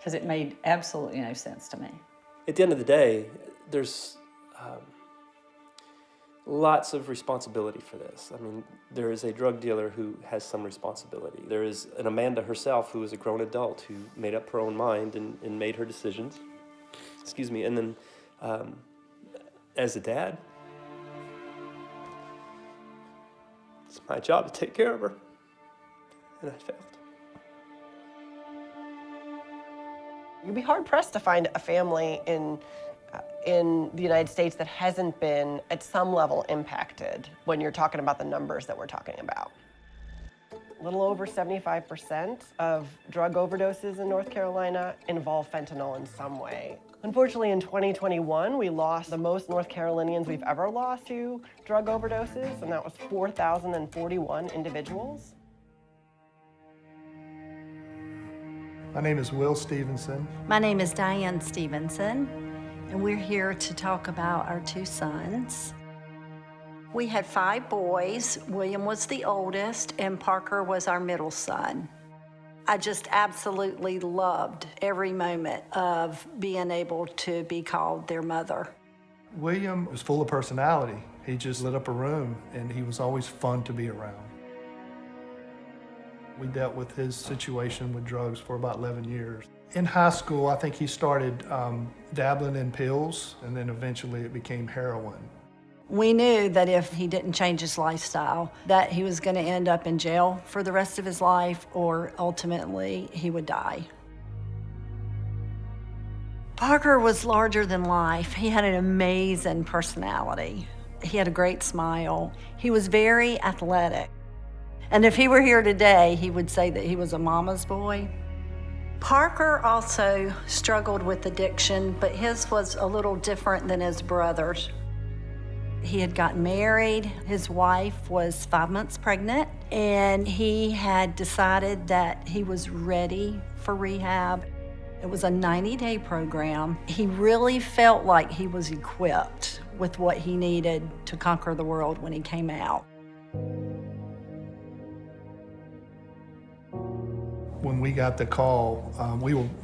because it made absolutely no sense to me. At the end of the day, there's lots of responsibility for this. I mean, there is a drug dealer who has some responsibility. There is an Amanda herself who is a grown adult who made up her own mind and made her decisions. Excuse me. And then as a dad, it's my job to take care of her. And I failed. You'd be hard-pressed to find a family in the United States that hasn't been at some level impacted when you're talking about the numbers that we're talking about. A little over 75% of drug overdoses in North Carolina involve fentanyl in some way. Unfortunately, in 2021, we lost the most North Carolinians we've ever lost to drug overdoses, and that was 4,041 individuals. My name is Will Stevenson. My name is Diane Stevenson, and we're here to talk about our two sons. We had 5 boys. William was the oldest, and Parker was our middle son. I just absolutely loved every moment of being able to be called their mother. William was full of personality. He just lit up a room, and he was always fun to be around. We dealt with his situation with drugs for about 11 years. In high school, I think he started dabbling in pills, and then eventually it became heroin. We knew that if he didn't change his lifestyle, that he was going to end up in jail for the rest of his life, or ultimately he would die. Parker was larger than life. He had an amazing personality. He had a great smile. He was very athletic. And if he were here today, he would say that he was a mama's boy. Parker also struggled with addiction, but his was a little different than his brother's. He had gotten married. His wife was 5 months pregnant, and he had decided that he was ready for rehab. It was a 90-day program. He really felt like he was equipped with what he needed to conquer the world when he came out. When we got the call,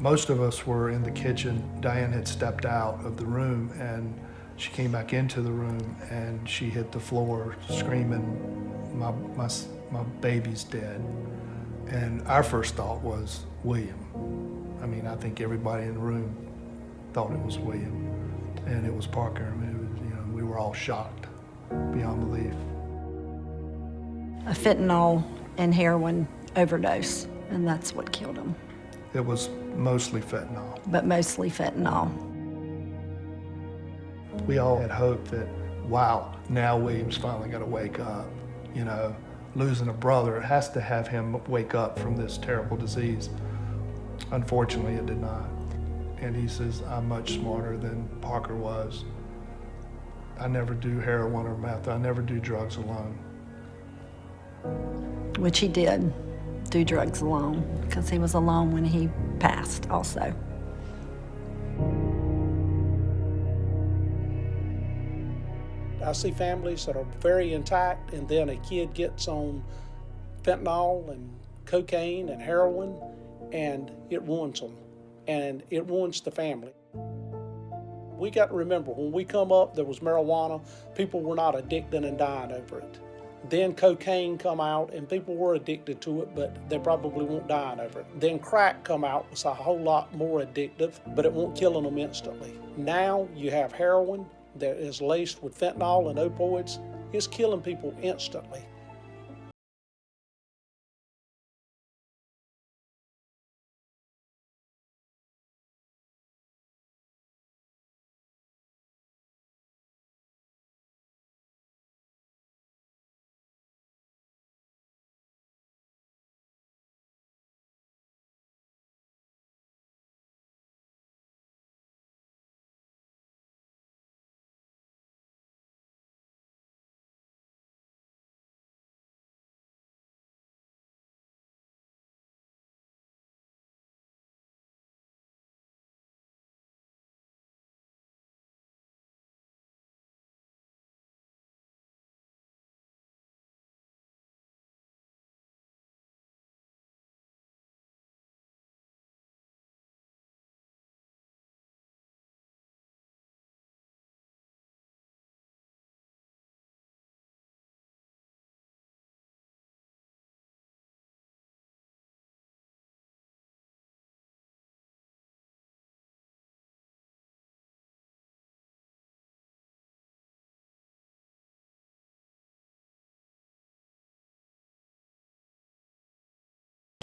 most of us were in the kitchen. Diane had stepped out of the room, and she came back into the room, and she hit the floor screaming, my baby's dead. And our first thought was William. I mean, I think everybody in the room thought it was William, and it was Parker. I mean, we were all shocked beyond belief. A fentanyl and heroin overdose, and that's what killed him. It was mostly fentanyl. But mostly fentanyl. We all had hope that, wow, now William's finally gonna wake up. You know, losing a brother, it has to have him wake up from this terrible disease. Unfortunately, it did not. And he says, I'm much smarter than Parker was. I never do heroin or meth. I never do drugs alone. Which he did do drugs alone, because he was alone when he passed also. I see families that are very intact, and then a kid gets on fentanyl and cocaine and heroin, and it ruins them, and it ruins the family. We got to remember, when we come up, there was marijuana. People were not addicted and dying over it. Then cocaine come out, and people were addicted to it, but they probably weren't dying over it. Then crack come out, was a whole lot more addictive, but it won't killing them instantly. Now you have heroin that is laced with fentanyl and opioids. It's killing people instantly.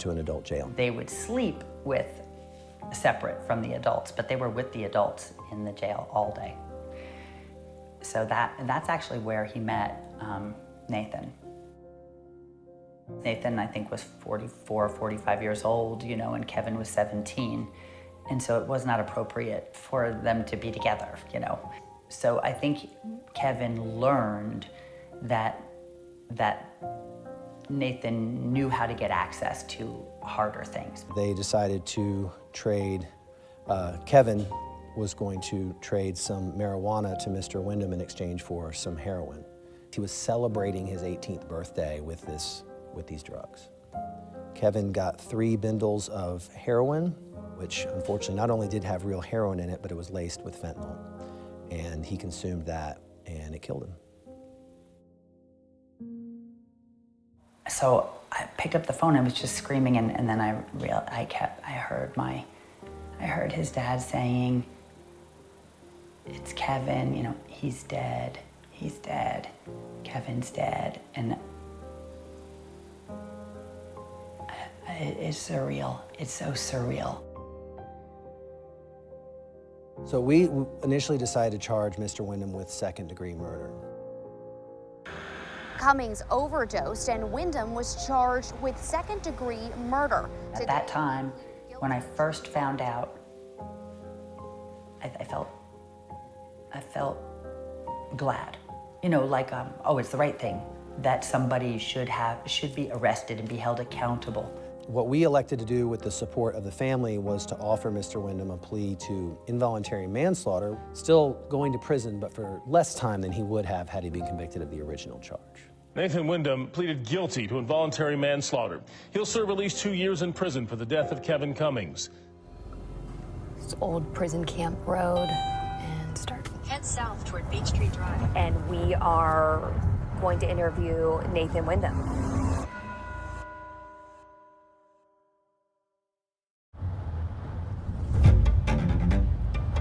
to an adult jail. They would sleep separate from the adults, but they were with the adults in the jail all day. So that's actually where he met Nathan. Nathan, I think, was 44, 45 years old, you know, and Kevin was 17. And so it was not appropriate for them to be together, you know. So I think Kevin learned that Nathan knew how to get access to harder things. They decided to trade, Kevin was going to trade some marijuana to Mr. Wyndham in exchange for some heroin. He was celebrating his 18th birthday with these drugs. Kevin got 3 bindles of heroin, which unfortunately not only did have real heroin in it, but it was laced with fentanyl. And he consumed that, and it killed him. So I picked up the phone, I was just screaming, and then I heard his dad saying, "It's Kevin, you know, he's dead, Kevin's dead." And it's surreal, it's so surreal. So we initially decided to charge Mr. Wyndham with second-degree murder. Cummings overdosed and Wyndham was charged with second-degree murder. At that time, when I first found out, I felt glad. You know, like, oh, it's the right thing, that somebody should be arrested and be held accountable. What we elected to do with the support of the family was to offer Mr. Wyndham a plea to involuntary manslaughter, still going to prison, but for less time than he would have had he been convicted of the original charge. Nathan Wyndham pleaded guilty to involuntary manslaughter. He'll serve at least 2 years in prison for the death of Kevin Cummings. It's Old Prison Camp Road and start. Head south toward Beach Street Drive. And we are going to interview Nathan Wyndham.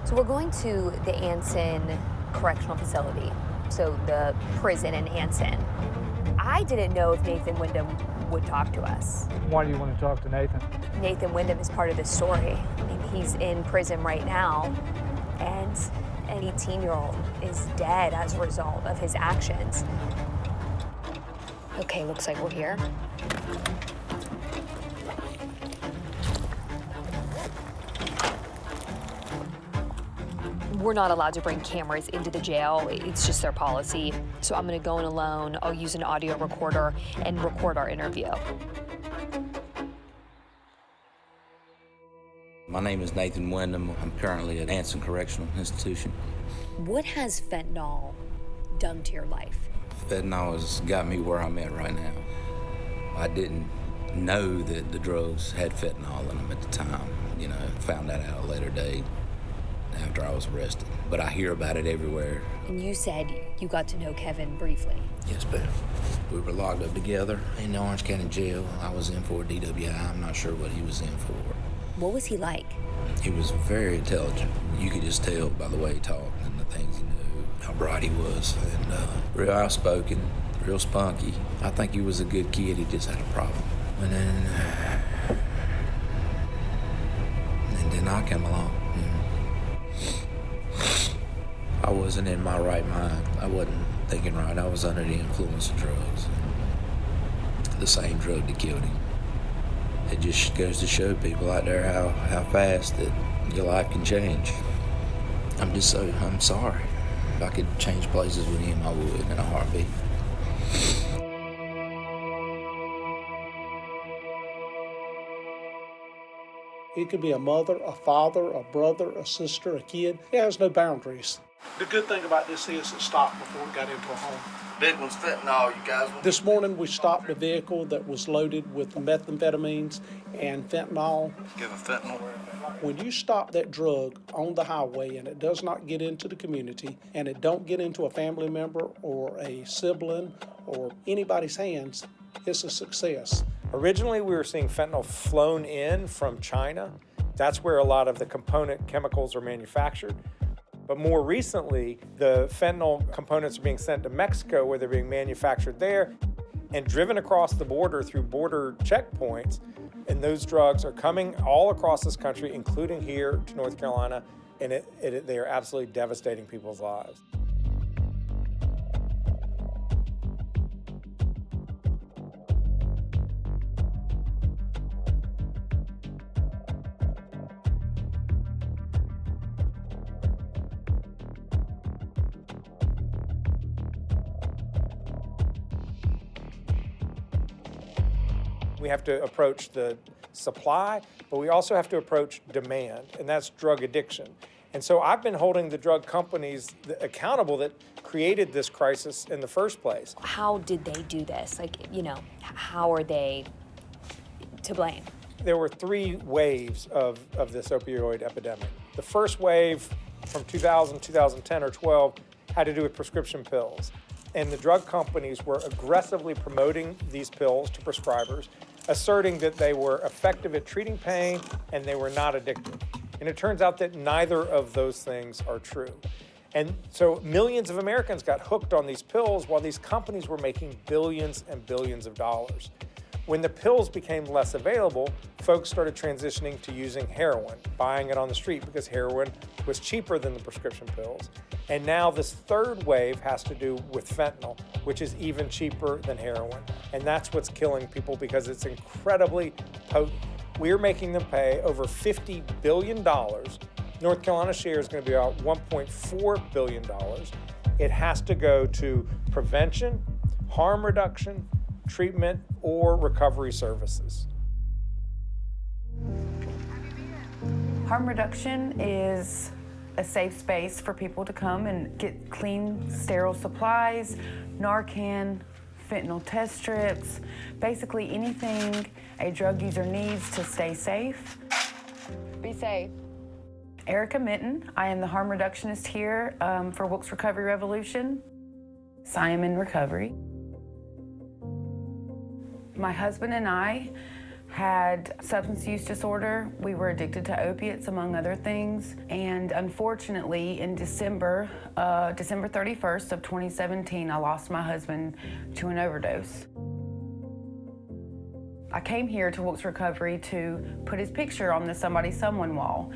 So we're going to the Anson Correctional Facility, so the prison in Anson. I didn't know if Nathan Wyndham would talk to us. Why do you want to talk to Nathan? Nathan Wyndham is part of this story. I mean, he's in prison right now, and an 18-year-old is dead as a result of his actions. Okay, looks like we're here. We're not allowed to bring cameras into the jail. It's just their policy. So I'm gonna go in alone. I'll use an audio recorder and record our interview. My name is Nathan Wyndham. I'm currently at Anson Correctional Institution. What has fentanyl done to your life? Fentanyl has got me where I'm at right now. I didn't know that the drugs had fentanyl in them at the time. You know, found that out a later date after I was arrested. But I hear about it everywhere. And you said you got to know Kevin briefly. Yes, ma'am. We were locked up together in the Orange County Jail. I was in for a DWI. I'm not sure what he was in for. What was he like? He was very intelligent. You could just tell by the way he talked and the things he knew, how bright he was, and real outspoken, real spunky. I think he was a good kid. He just had a problem. And then I came along. I wasn't in my right mind. I wasn't thinking right. I was under the influence of drugs. The same drug that killed him. It just goes to show people out there how fast that your life can change. I'm sorry. If I could change places with him, I would in a heartbeat. It could be a mother, a father, a brother, a sister, a kid. It has no boundaries. The good thing about this is it stopped before it got into a home. Big one's fentanyl, you guys. This morning we stopped a vehicle that was loaded with methamphetamines and fentanyl. Give a fentanyl. When you stop that drug on the highway and it does not get into the community and it don't get into a family member or a sibling or anybody's hands, it's a success. Originally, we were seeing fentanyl flown in from China. That's where a lot of the component chemicals are manufactured. But more recently, the fentanyl components are being sent to Mexico, where they're being manufactured there and driven across the border through border checkpoints And those drugs are coming all across this country, including here to North Carolina, and they are absolutely devastating people's lives. We have to approach the supply, but we also have to approach demand, and that's drug addiction. And so I've been holding the drug companies accountable that created this crisis in the first place. How did they do this? How are they to blame? There were 3 waves of this opioid epidemic. The first wave from 2000, 2010, or 12 had to do with prescription pills. And the drug companies were aggressively promoting these pills to prescribers, asserting that they were effective at treating pain and they were not addictive. And it turns out that neither of those things are true. And so millions of Americans got hooked on these pills while these companies were making billions and billions of dollars. When the pills became less available, folks started transitioning to using heroin, buying it on the street because heroin was cheaper than the prescription pills. And now this third wave has to do with fentanyl, which is even cheaper than heroin. And that's what's killing people because it's incredibly potent. We're making them pay over $50 billion. North Carolina's share is going to be about $1.4 billion. It has to go to prevention, harm reduction, treatment, or recovery services. Harm reduction is a safe space for people to come and get clean, sterile supplies, Narcan, fentanyl test strips, basically anything a drug user needs to stay safe. Be safe. Erica Minton, I am the harm reductionist here for WOC's Recovery Revolution. I am in recovery. My husband and I had substance use disorder. We were addicted to opiates, among other things. And unfortunately, in December 31st of 2017, I lost my husband to an overdose. I came here to WOC's Recovery to put his picture on the Somebody Someone wall.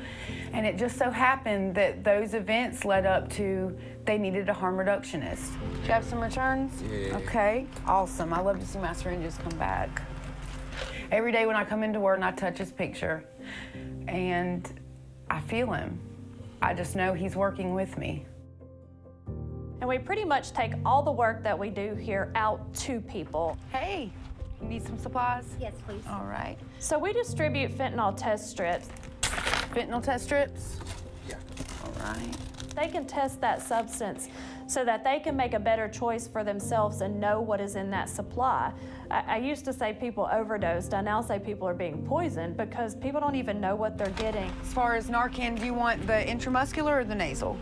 And it just so happened that those events led up to they needed a harm reductionist. Do you have some returns? Yeah. Okay, awesome. I love to see my syringes come back. Every day when I come into work and I touch his picture and I feel him. I just know he's working with me. And we pretty much take all the work that we do here out to people. Hey, you need some supplies? Yes, please. All right. So we distribute fentanyl test strips. Fentanyl test strips? Yeah. All right. They can test that substance so that they can make a better choice for themselves and know what is in that supply. I used to say people overdosed. I now say people are being poisoned because people don't even know what they're getting. As far as Narcan, do you want the intramuscular or the nasal?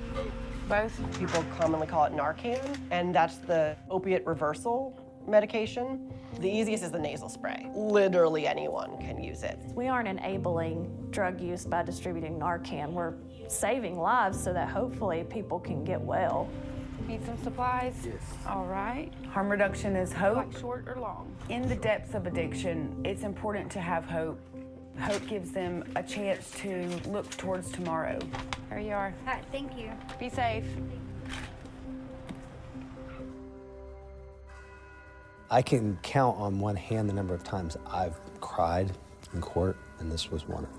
Both? People commonly call it Narcan, and that's the opiate reversal medication. The easiest is the nasal spray. Literally anyone can use it. We aren't enabling drug use by distributing Narcan. We're saving lives so that hopefully people can get well. Need some supplies? Yes. All right. Harm reduction is hope. Like short or long? In the depths of addiction, it's important to have hope. Hope gives them a chance to look towards tomorrow. There you are. All right, thank you. Be safe. I can count on one hand the number of times I've cried in court, and this was one of them.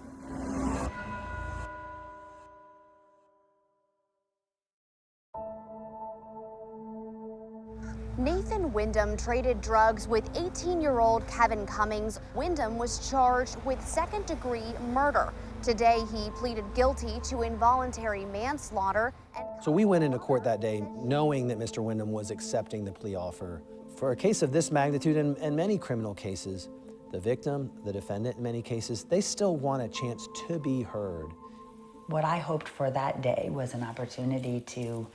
Nathan Wyndham traded drugs with 18-year-old Kevin Cummings. Wyndham was charged with second-degree murder. Today, he pleaded guilty to involuntary manslaughter. So we went into court that day knowing that Mr. Wyndham was accepting the plea offer. For a case of this magnitude and many criminal cases, the victim, the defendant in many cases, they still want a chance to be heard. What I hoped for that day was an opportunity to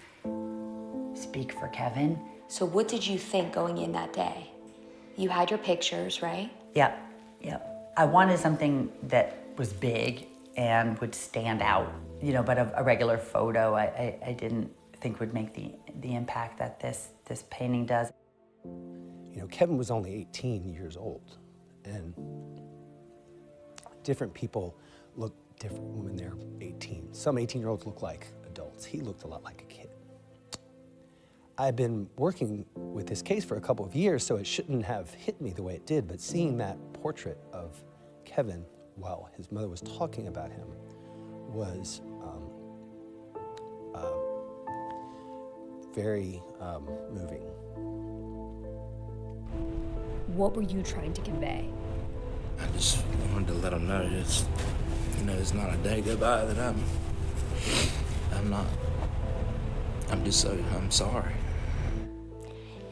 speak for Kevin. So what did you think going in that day? You had your pictures, right? Yep. I wanted something that was big and would stand out, but a regular photo I didn't think would make the impact that this painting does. Kevin was only 18 years old, and Different people look different when they're 18. Some 18-year-olds look like adults. He looked a lot like a kid. I've been working with this case for a couple of years, so it shouldn't have hit me the way it did, but seeing that portrait of Kevin while his mother was talking about him was very moving. What were you trying to convey? I just wanted to let them know it's, it's not a day go by that I'm sorry.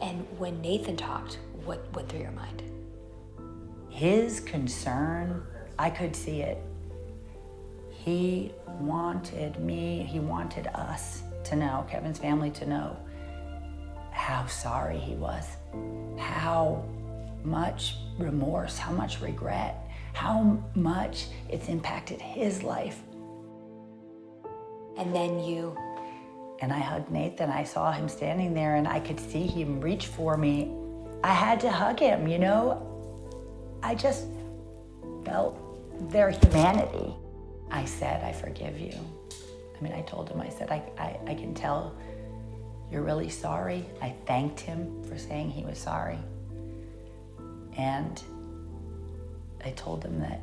And when Nathan talked, what went through your mind? His concern, I could see it. He wanted me, he wanted us to know, Kevin's family to know how sorry he was, how much remorse, how much regret, how much it's impacted his life. And then you? And I hugged Nathan. I saw him standing there and I could see him reach for me. I had to hug him, I just felt their humanity. I said, I forgive you. I told him, I said, I can tell you're really sorry. I thanked him for saying he was sorry. And I told him that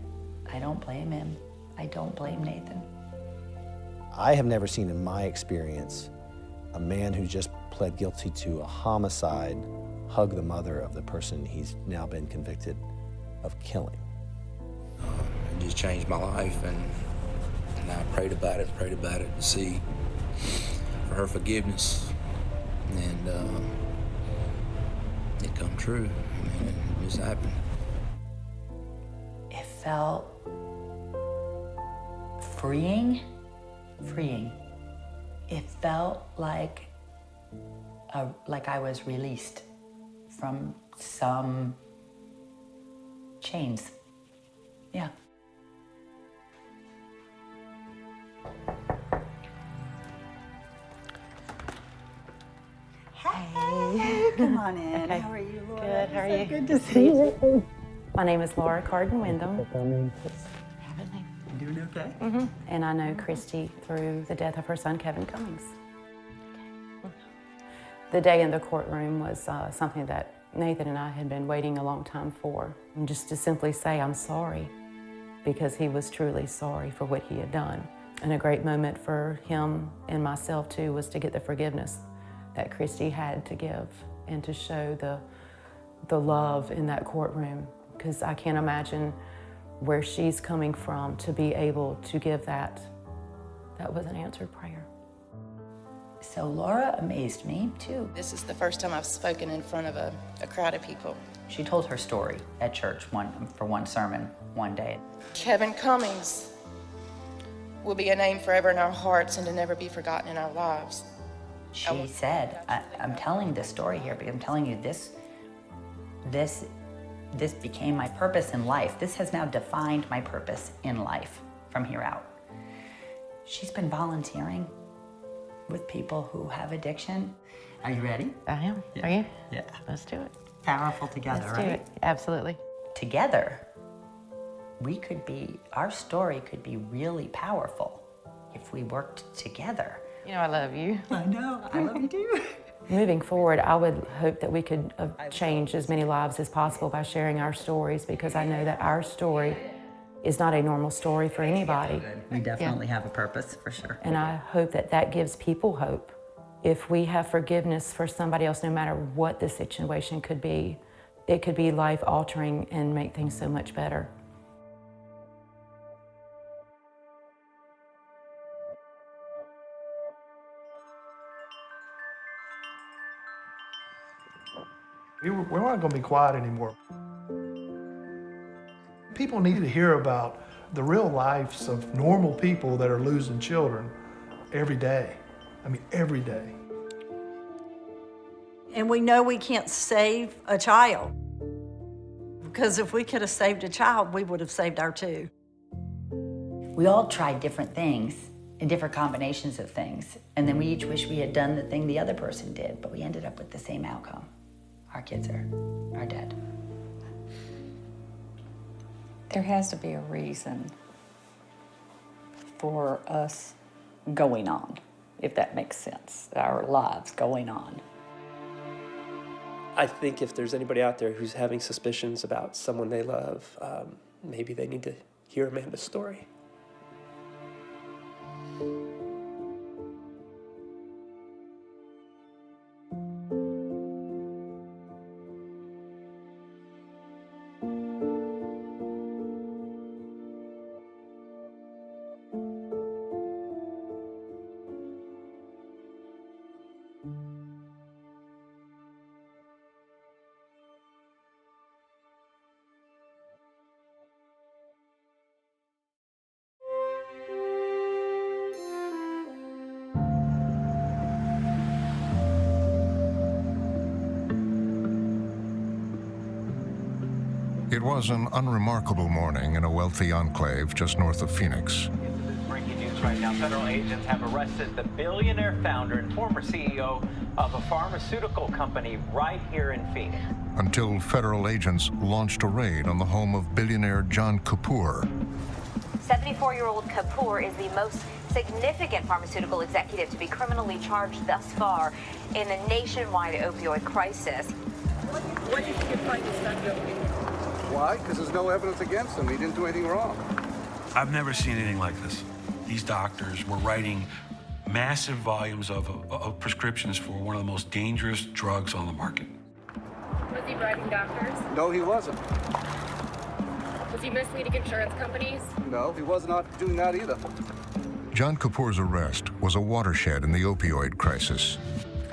I don't blame him. I don't blame Nathan. I have never seen in my experience a man who just pled guilty to a homicide hug the mother of the person he's now been convicted of killing. It just changed my life, and I prayed about it to see for her forgiveness, and it come true. It just happened. It felt freeing. It felt like I was released from some chains. Yeah. Hey, come on in. How are you, Laura? Good, how are you? Good to see you. My name is Laura Carden-Wyndham. You doing okay? Mm-hmm. And I know Christy through the death of her son, Kevin Cummings. The day in the courtroom was something that Nathan and I had been waiting a long time for. And just to simply say, I'm sorry, because he was truly sorry for what he had done. And a great moment for him and myself, too, was to get the forgiveness that Christy had to give and to show the love in that courtroom, because I can't imagine where she's coming from to be able to give that. That was an answered prayer. So Laura amazed me, too. This is the first time I've spoken in front of a crowd of people. She told her story at church for one sermon one day. Kevin Cummings will be a name forever in our hearts and to never be forgotten in our lives. She said, I'm telling this story here because I'm telling you this became my purpose in life. This has now defined my purpose in life from here out. She's been volunteering with people who have addiction. Are you ready? I am. Yeah. Are you? Yeah. Let's do it. Powerful together, Let's right? do it. Absolutely. Together, our story could be really powerful if we worked together. I love you. I know. I love you too. Moving forward, I would hope that we could change as many lives as possible by sharing our stories, because I know that our story is not a normal story for anybody. We definitely have a purpose, for sure. And I hope that that gives people hope. If we have forgiveness for somebody else, no matter what the situation could be, it could be life-altering and make things so much better. We're not going to be quiet anymore. People need to hear about the real lives of normal people that are losing children every day. Every day. And we know we can't save a child, because if we could have saved a child, we would have saved our two. We all tried different things and different combinations of things, and then we each wish we had done the thing the other person did, but we ended up with the same outcome. Our kids are dead. There has to be a reason for us going on, if that makes sense, our lives going on. I think if there's anybody out there who's having suspicions about someone they love, maybe they need to hear Amanda's story. It was an unremarkable morning in a wealthy enclave just north of Phoenix. Breaking news right now. Federal agents have arrested the billionaire founder and former CEO of a pharmaceutical company right here in Phoenix. Until federal agents launched a raid on the home of billionaire John Kapoor. 74-year-old Kapoor is the most significant pharmaceutical executive to be criminally charged thus far in the nationwide opioid crisis. What do you think you're trying to stand guilty? Why? Because there's no evidence against him. He didn't do anything wrong. I've never seen anything like this. These doctors were writing massive volumes of prescriptions for one of the most dangerous drugs on the market. Was he bribing doctors? No, he wasn't. Was he misleading insurance companies? No, he was not doing that either. John Kapoor's arrest was a watershed in the opioid crisis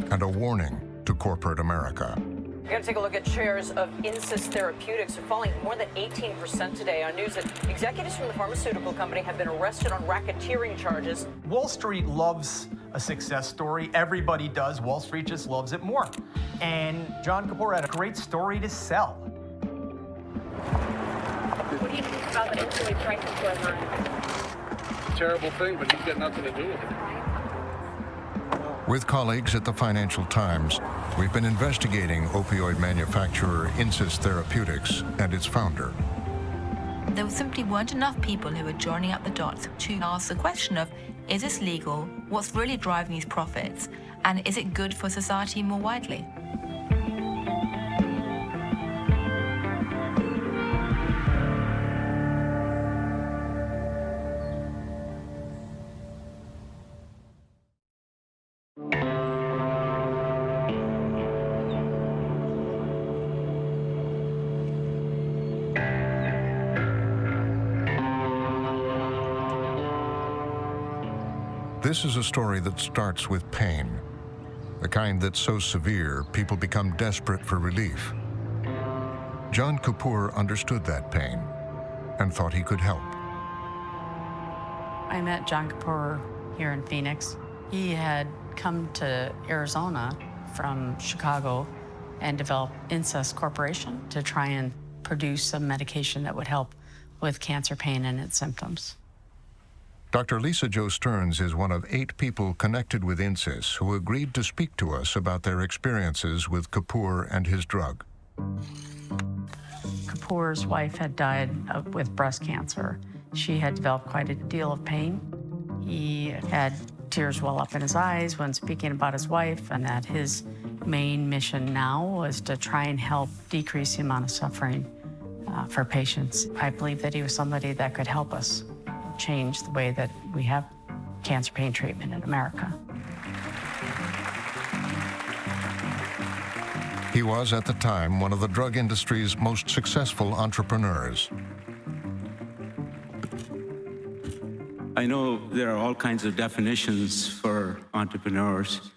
and a warning to corporate America. We're going to take a look at shares of Insys Therapeutics are falling more than 18% today on news that executives from the pharmaceutical company have been arrested on racketeering charges. Wall Street loves a success story. Everybody does. Wall Street just loves it more. And John Kapoor had a great story to sell. What do you think about the opioid crisis going on? It's a terrible thing, but he's got nothing to do with it. With colleagues at the Financial Times, we've been investigating opioid manufacturer Insys Therapeutics and its founder. There simply weren't enough people who were joining up the dots to ask the question of, is this legal? What's really driving these profits? And is it good for society more widely? This is a story that starts with pain, the kind that's so severe people become desperate for relief. John Kapoor understood that pain and thought he could help. I met John Kapoor here in Phoenix. He had come to Arizona from Chicago and developed Insys Corporation to try and produce a medication that would help with cancer pain and its symptoms. Dr. Lisa Jo Stearns is one of 8 people connected with Insys who agreed to speak to us about their experiences with Kapoor and his drug. Kapoor's wife had died with breast cancer. She had developed quite a deal of pain. He had tears well up in his eyes when speaking about his wife, and that his main mission now was to try and help decrease the amount of suffering for patients. I believe that he was somebody that could help us change the way that we have cancer pain treatment in America. He was, at the time, one of the drug industry's most successful entrepreneurs. I know there are all kinds of definitions for entrepreneurs.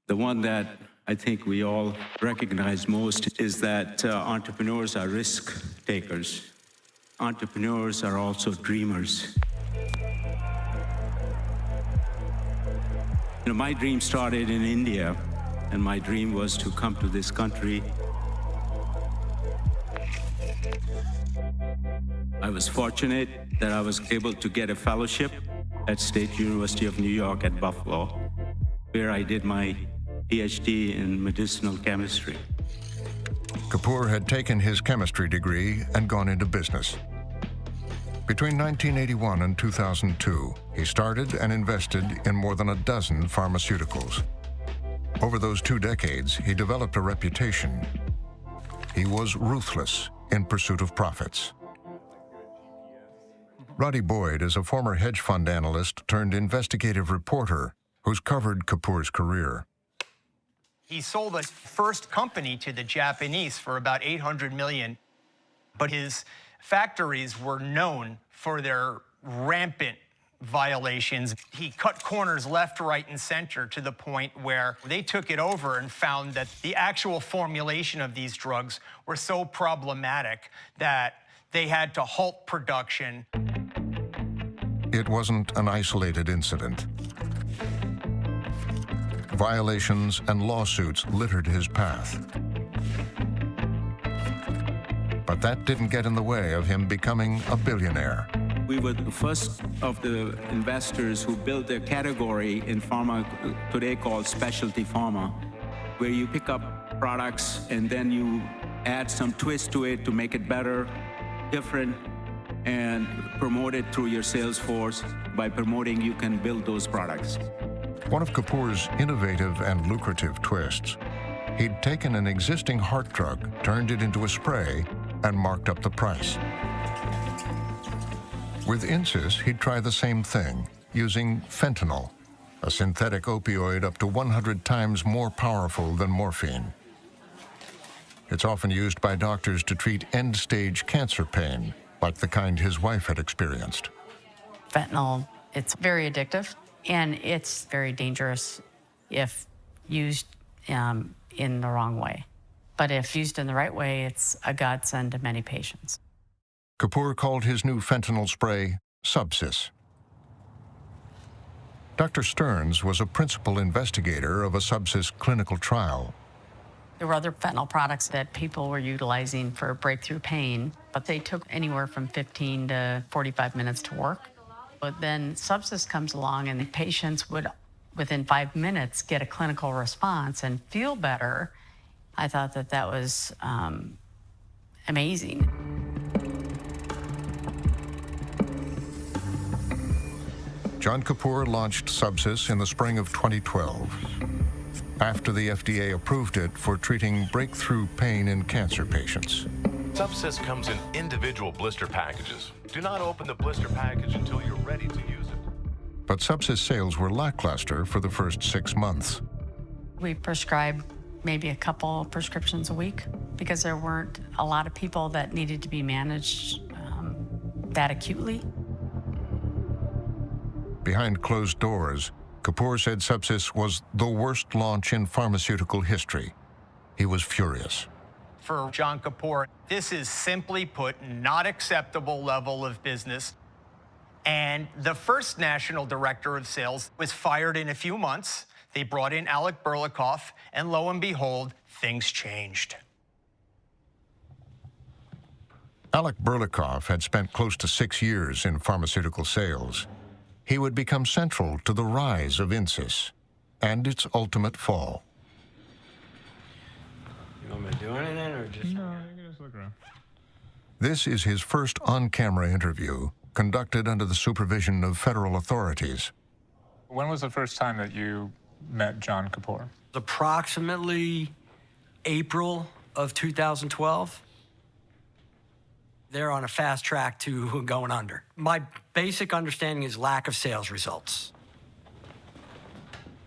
The one that I think we all recognize most is that entrepreneurs are risk takers. Entrepreneurs are also dreamers. You know, my dream started in India, and my dream was to come to this country. I was fortunate that I was able to get a fellowship at State University of New York at Buffalo, where I did my PhD in medicinal chemistry. Kapoor had taken his chemistry degree and gone into business. Between 1981 and 2002, he started and invested in more than a dozen pharmaceuticals. Over those 2 decades, he developed a reputation. He was ruthless in pursuit of profits. Roddy Boyd is a former hedge fund analyst turned investigative reporter who's covered Kapoor's career. He sold his first company to the Japanese for about $800 million, but his factories were known for their rampant violations. He cut corners left, right, and center to the point where they took it over and found that the actual formulation of these drugs were so problematic that they had to halt production. It wasn't an isolated incident. Violations and lawsuits littered his path. But that didn't get in the way of him becoming a billionaire. We were the first of the investors who built a category in pharma today called specialty pharma, where you pick up products and then you add some twist to it to make it better, different, and promote it through your sales force. By promoting, you can build those products. One of Kapoor's innovative and lucrative twists, he'd taken an existing heart drug, turned it into a spray, and marked up the price. With Insys, he'd try the same thing, using fentanyl, a synthetic opioid up to 100 times more powerful than morphine. It's often used by doctors to treat end-stage cancer pain, like the kind his wife had experienced. Fentanyl, it's very addictive, and it's very dangerous if used in the wrong way. But if used in the right way, it's a godsend to many patients. Kapoor called his new fentanyl spray Subsys. Dr. Stearns was a principal investigator of a Subsys clinical trial. There were other fentanyl products that people were utilizing for breakthrough pain, but they took anywhere from 15 to 45 minutes to work. But then Subsys comes along and the patients would, within 5 minutes, get a clinical response and feel better. I thought that that was amazing. John Kapoor launched Subsys in the spring of 2012, after the FDA approved it for treating breakthrough pain in cancer patients. Subsys comes in individual blister packages. Do not open the blister package until you're ready to use it. But Subsys sales were lackluster for the first 6 months. We prescribed maybe a couple prescriptions a week because there weren't a lot of people that needed to be managed that acutely. Behind closed doors, Kapoor said Subsys was the worst launch in pharmaceutical history. He was furious. For John Kapoor, this is simply put not acceptable level of business. And the first national director of sales was fired in a few months. They brought in Alec Burlikoff, and lo and behold, things changed. Alec Burlikoff had spent close to 6 years in pharmaceutical sales. He would become central to the rise of Insys and its ultimate fall. You want me to do anything or just... No, you can just look around. This is his first on-camera interview, conducted under the supervision of federal authorities. When was the first time that you met John Kapoor? Approximately April of 2012. They're on a fast track to going under. My basic understanding is lack of sales results.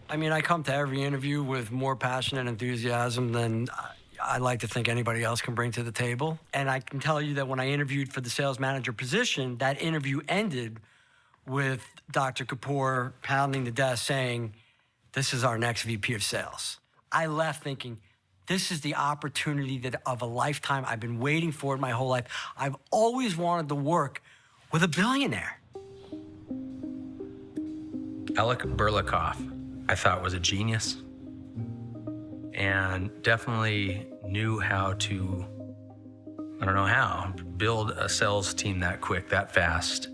I mean, I come to every interview with more passion and enthusiasm than I like to think anybody else can bring to the table. And I can tell you that when I interviewed for the sales manager position, that interview ended with Dr. Kapoor pounding the desk saying, "This is our next VP of sales." I left thinking, this is the opportunity of a lifetime. I've been waiting for it my whole life. I've always wanted to work with a billionaire. Alec Burlikoff, I thought, was a genius and definitely knew how to, I don't know how, build a sales team that quick, that fast,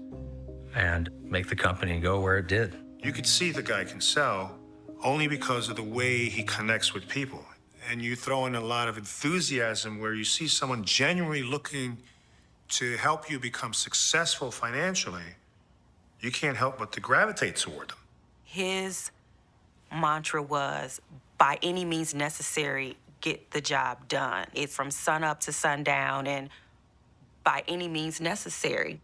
and make the company go where it did. You could see the guy can sell only because of the way he connects with people. And you throw in a lot of enthusiasm where you see someone genuinely looking to help you become successful financially, you can't help but to gravitate toward them. His mantra was, by any means necessary, get the job done. It's from sun up to sundown and by any means necessary.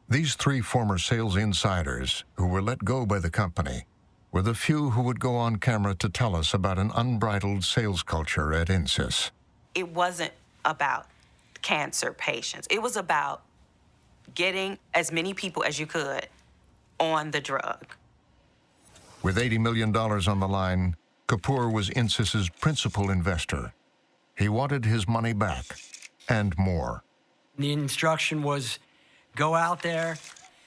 These three former sales insiders who were let go by the company were the few who would go on camera to tell us about an unbridled sales culture at INSYS. It wasn't about cancer patients. It was about getting as many people as you could on the drug. With $80 million on the line, Kapoor was INSYS's principal investor. He wanted his money back and more. The instruction was, go out there,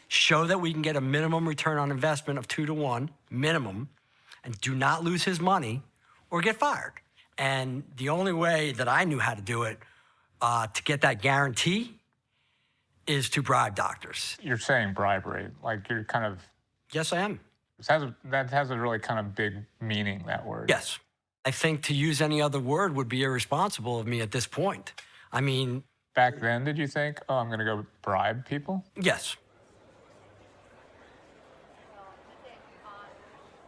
show that we can get a minimum return on investment of 2 to 1, minimum, and do not lose his money or get fired. And the only way that I knew how to do it to get that guarantee is to bribe doctors. You're saying bribery, like you're kind of... Yes, I am. That has a really kind of big meaning, that word. Yes. I think to use any other word would be irresponsible of me at this point. I mean... Back then, did you think, oh, I'm going to go bribe people? Yes.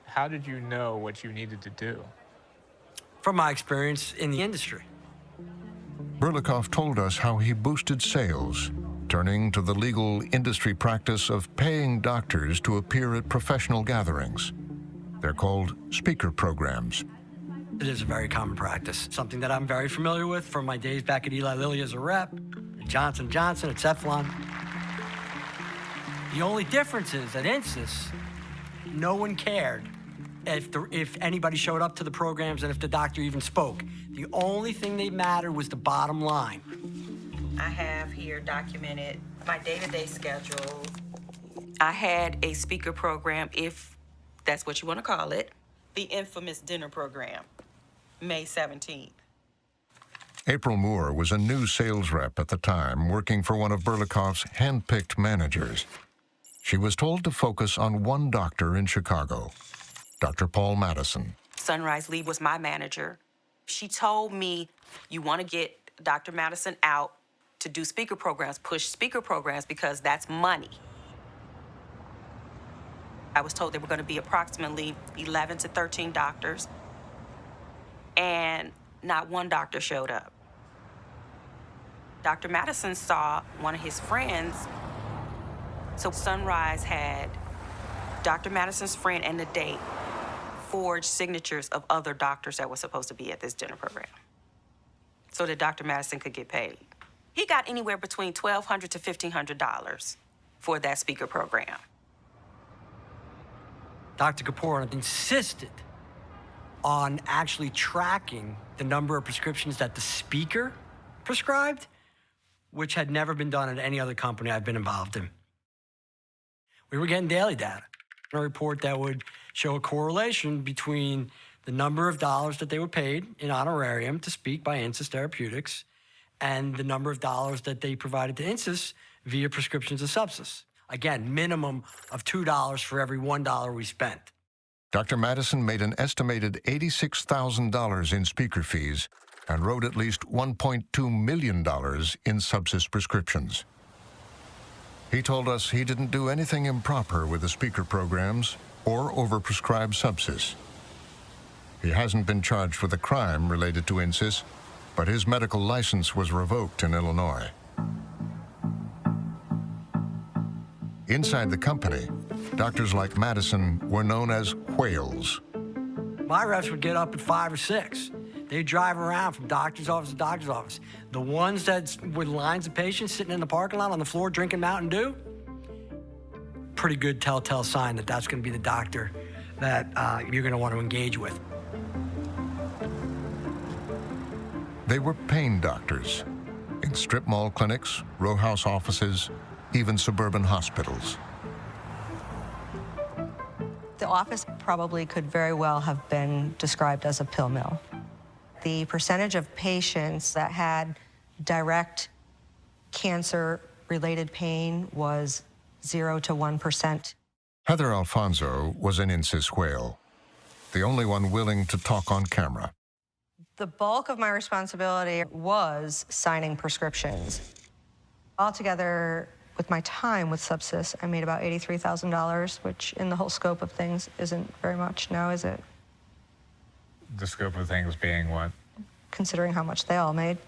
How did you know what you needed to do? From my experience in the industry. Berlikov told us how he boosted sales, turning to the legal industry practice of paying doctors to appear at professional gatherings. They're called speaker programs. It is a very common practice, something that I'm very familiar with from my days back at Eli Lilly as a rep, at Johnson & Johnson, at Cephalon. The only difference is at INSYS, no one cared if anybody showed up to the programs and if the doctor even spoke. The only thing that mattered was the bottom line. I have here documented my day-to-day schedule. I had a speaker program, if that's what you want to call it, the infamous dinner program, May 17th. April Moore was a new sales rep at the time, working for one of Berlikov's hand-picked managers. She was told to focus on one doctor in Chicago, Dr. Paul Madison. Sunrise Lee was my manager. She told me, you want to get Dr. Madison out to do speaker programs, push speaker programs, because that's money. I was told there were going to be approximately 11 to 13 doctors, and not one doctor showed up. Dr. Madison saw one of his friends, so Sunrise had Dr. Madison's friend and the date forged signatures of other doctors that were supposed to be at this dinner program so that Dr. Madison could get paid. He got anywhere between $1,200 to $1,500 for that speaker program. Dr. Kapoor insisted on actually tracking the number of prescriptions that the speaker prescribed, which had never been done at any other company I've been involved in. We were getting daily data, a report that would show a correlation between the number of dollars that they were paid in honorarium to speak by INSYS Therapeutics and the number of dollars that they provided to INSYS via prescriptions of substance. Again, minimum of $2 for every $1 we spent. Dr. Madison made an estimated $86,000 in speaker fees and wrote at least $1.2 million in subsys prescriptions. He told us he didn't do anything improper with the speaker programs or overprescribe subsys. He hasn't been charged with a crime related to INSYS, but his medical license was revoked in Illinois. Inside the company, doctors like Madison were known as whales. My reps would get up at 5 or 6. They'd drive around from doctor's office to doctor's office. The ones that with lines of patients sitting in the parking lot on the floor drinking Mountain Dew, pretty good telltale sign that that's going to be the doctor that you're going to want to engage with. They were pain doctors in strip mall clinics, row house offices, even suburban hospitals. The office probably could very well have been described as a pill mill. The percentage of patients that had direct cancer-related pain was 0 to 1%. Heather Alfonso was an INSYS whale, the only one willing to talk on camera. The bulk of my responsibility was signing prescriptions. Altogether, with my time with Subsys, I made about $83,000, which in the whole scope of things isn't very much now, is it? The scope of things being what? Considering how much they all made.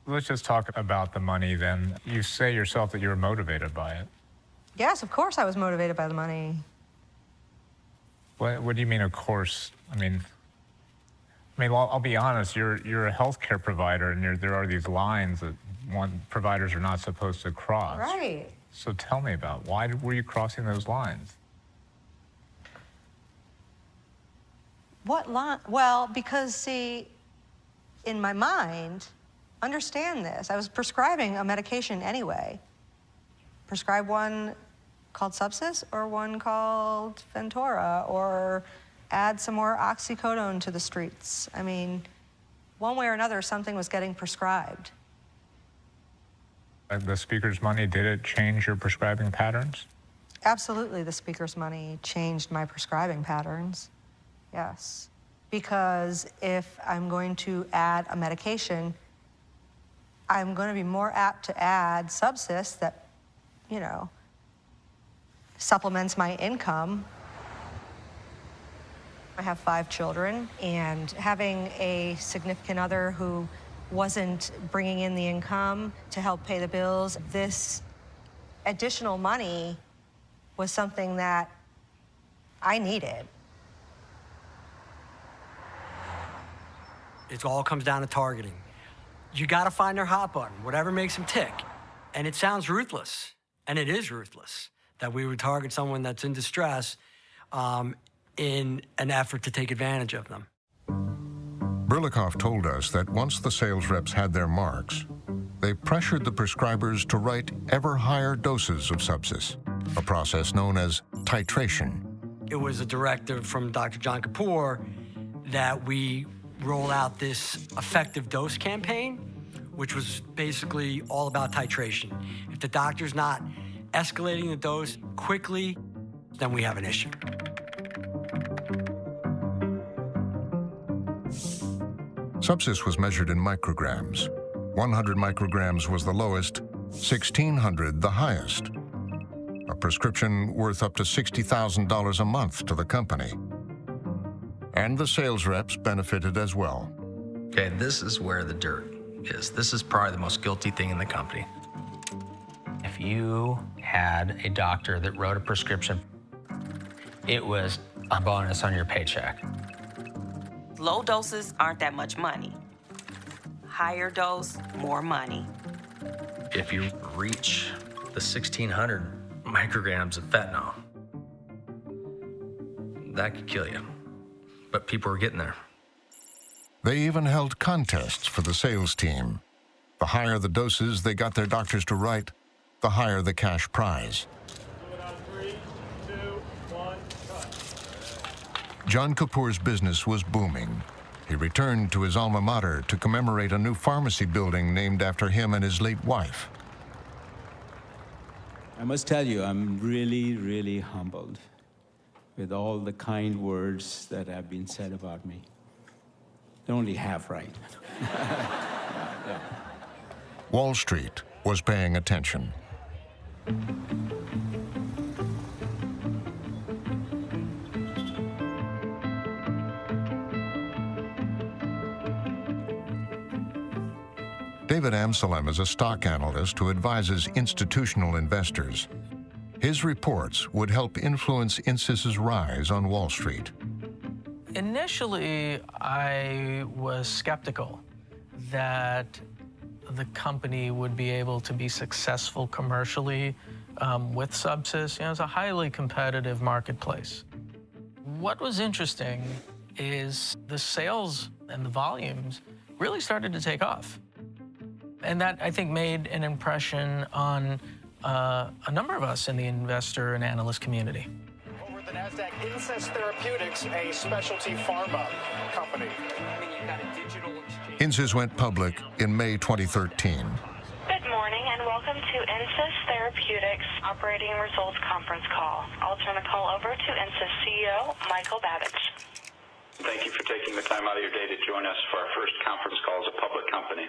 Let's just talk about the money then. You say yourself that you were motivated by it. Yes, of course I was motivated by the money. What do you mean, of course? I mean, I'll be honest, you're a healthcare provider, and there are these lines that providers are not supposed to cross. Right. So tell me about why were you crossing those lines? What line? Well, because, see, in my mind, understand this, I was prescribing a medication anyway. Prescribe one called Subsys or one called Ventura, or add some more oxycodone to the streets. I mean, one way or another, something was getting prescribed. The speaker's money, did it change your prescribing patterns? Absolutely, the speaker's money changed my prescribing patterns. Yes. Because if I'm going to add a medication, I'm going to be more apt to add Subsys that, you know, supplements my income. I have 5 children, and having a significant other who wasn't bringing in the income to help pay the bills, this additional money was something that I needed. It all comes down to targeting. You gotta find their hot button, whatever makes them tick. And it sounds ruthless, and it is ruthless, that we would target someone that's in distress in an effort to take advantage of them. Berlikoff told us that once the sales reps had their marks, they pressured the prescribers to write ever higher doses of Subsys, a process known as titration. It was a directive from Dr. John Kapoor that we roll out this effective dose campaign, which was basically all about titration. If the doctor's not escalating the dose quickly, then we have an issue. Subsys was measured in micrograms. 100 micrograms was the lowest, 1,600 the highest. A prescription worth up to $60,000 a month to the company. And the sales reps benefited as well. Okay, this is where the dirt is. This is probably the most guilty thing in the company. If you had a doctor that wrote a prescription, it was a bonus on your paycheck. Low doses aren't that much money. Higher dose, more money. If you reach the 1,600 micrograms of fentanyl, that could kill you. But people were getting there. They even held contests for the sales team. The higher the doses they got their doctors to write, the higher the cash prize. 3, 2, 1, cut. John Kapoor's business was booming. He returned to his alma mater to commemorate a new pharmacy building named after him and his late wife. I must tell you, I'm really, really humbled with all the kind words that have been said about me. They're only half right. Yeah. Wall Street was paying attention. David Amsalem is a stock analyst who advises institutional investors. His reports would help influence INSYS's rise on Wall Street. Initially, I was skeptical that the company would be able to be successful commercially with Subsys. You know, it's a highly competitive marketplace. What was interesting is the sales and the volumes really started to take off. And that, I think, made an impression on a number of us in the investor and analyst community. Over the NASDAQ, INSYS Therapeutics, a specialty pharma company. INSYS went public in May 2013. Good morning and welcome to INSYS Therapeutics Operating Results Conference Call. I'll turn the call over to INSYS CEO Michael Babbage. Thank you for taking the time out of your day to join us for our first conference call as a public company.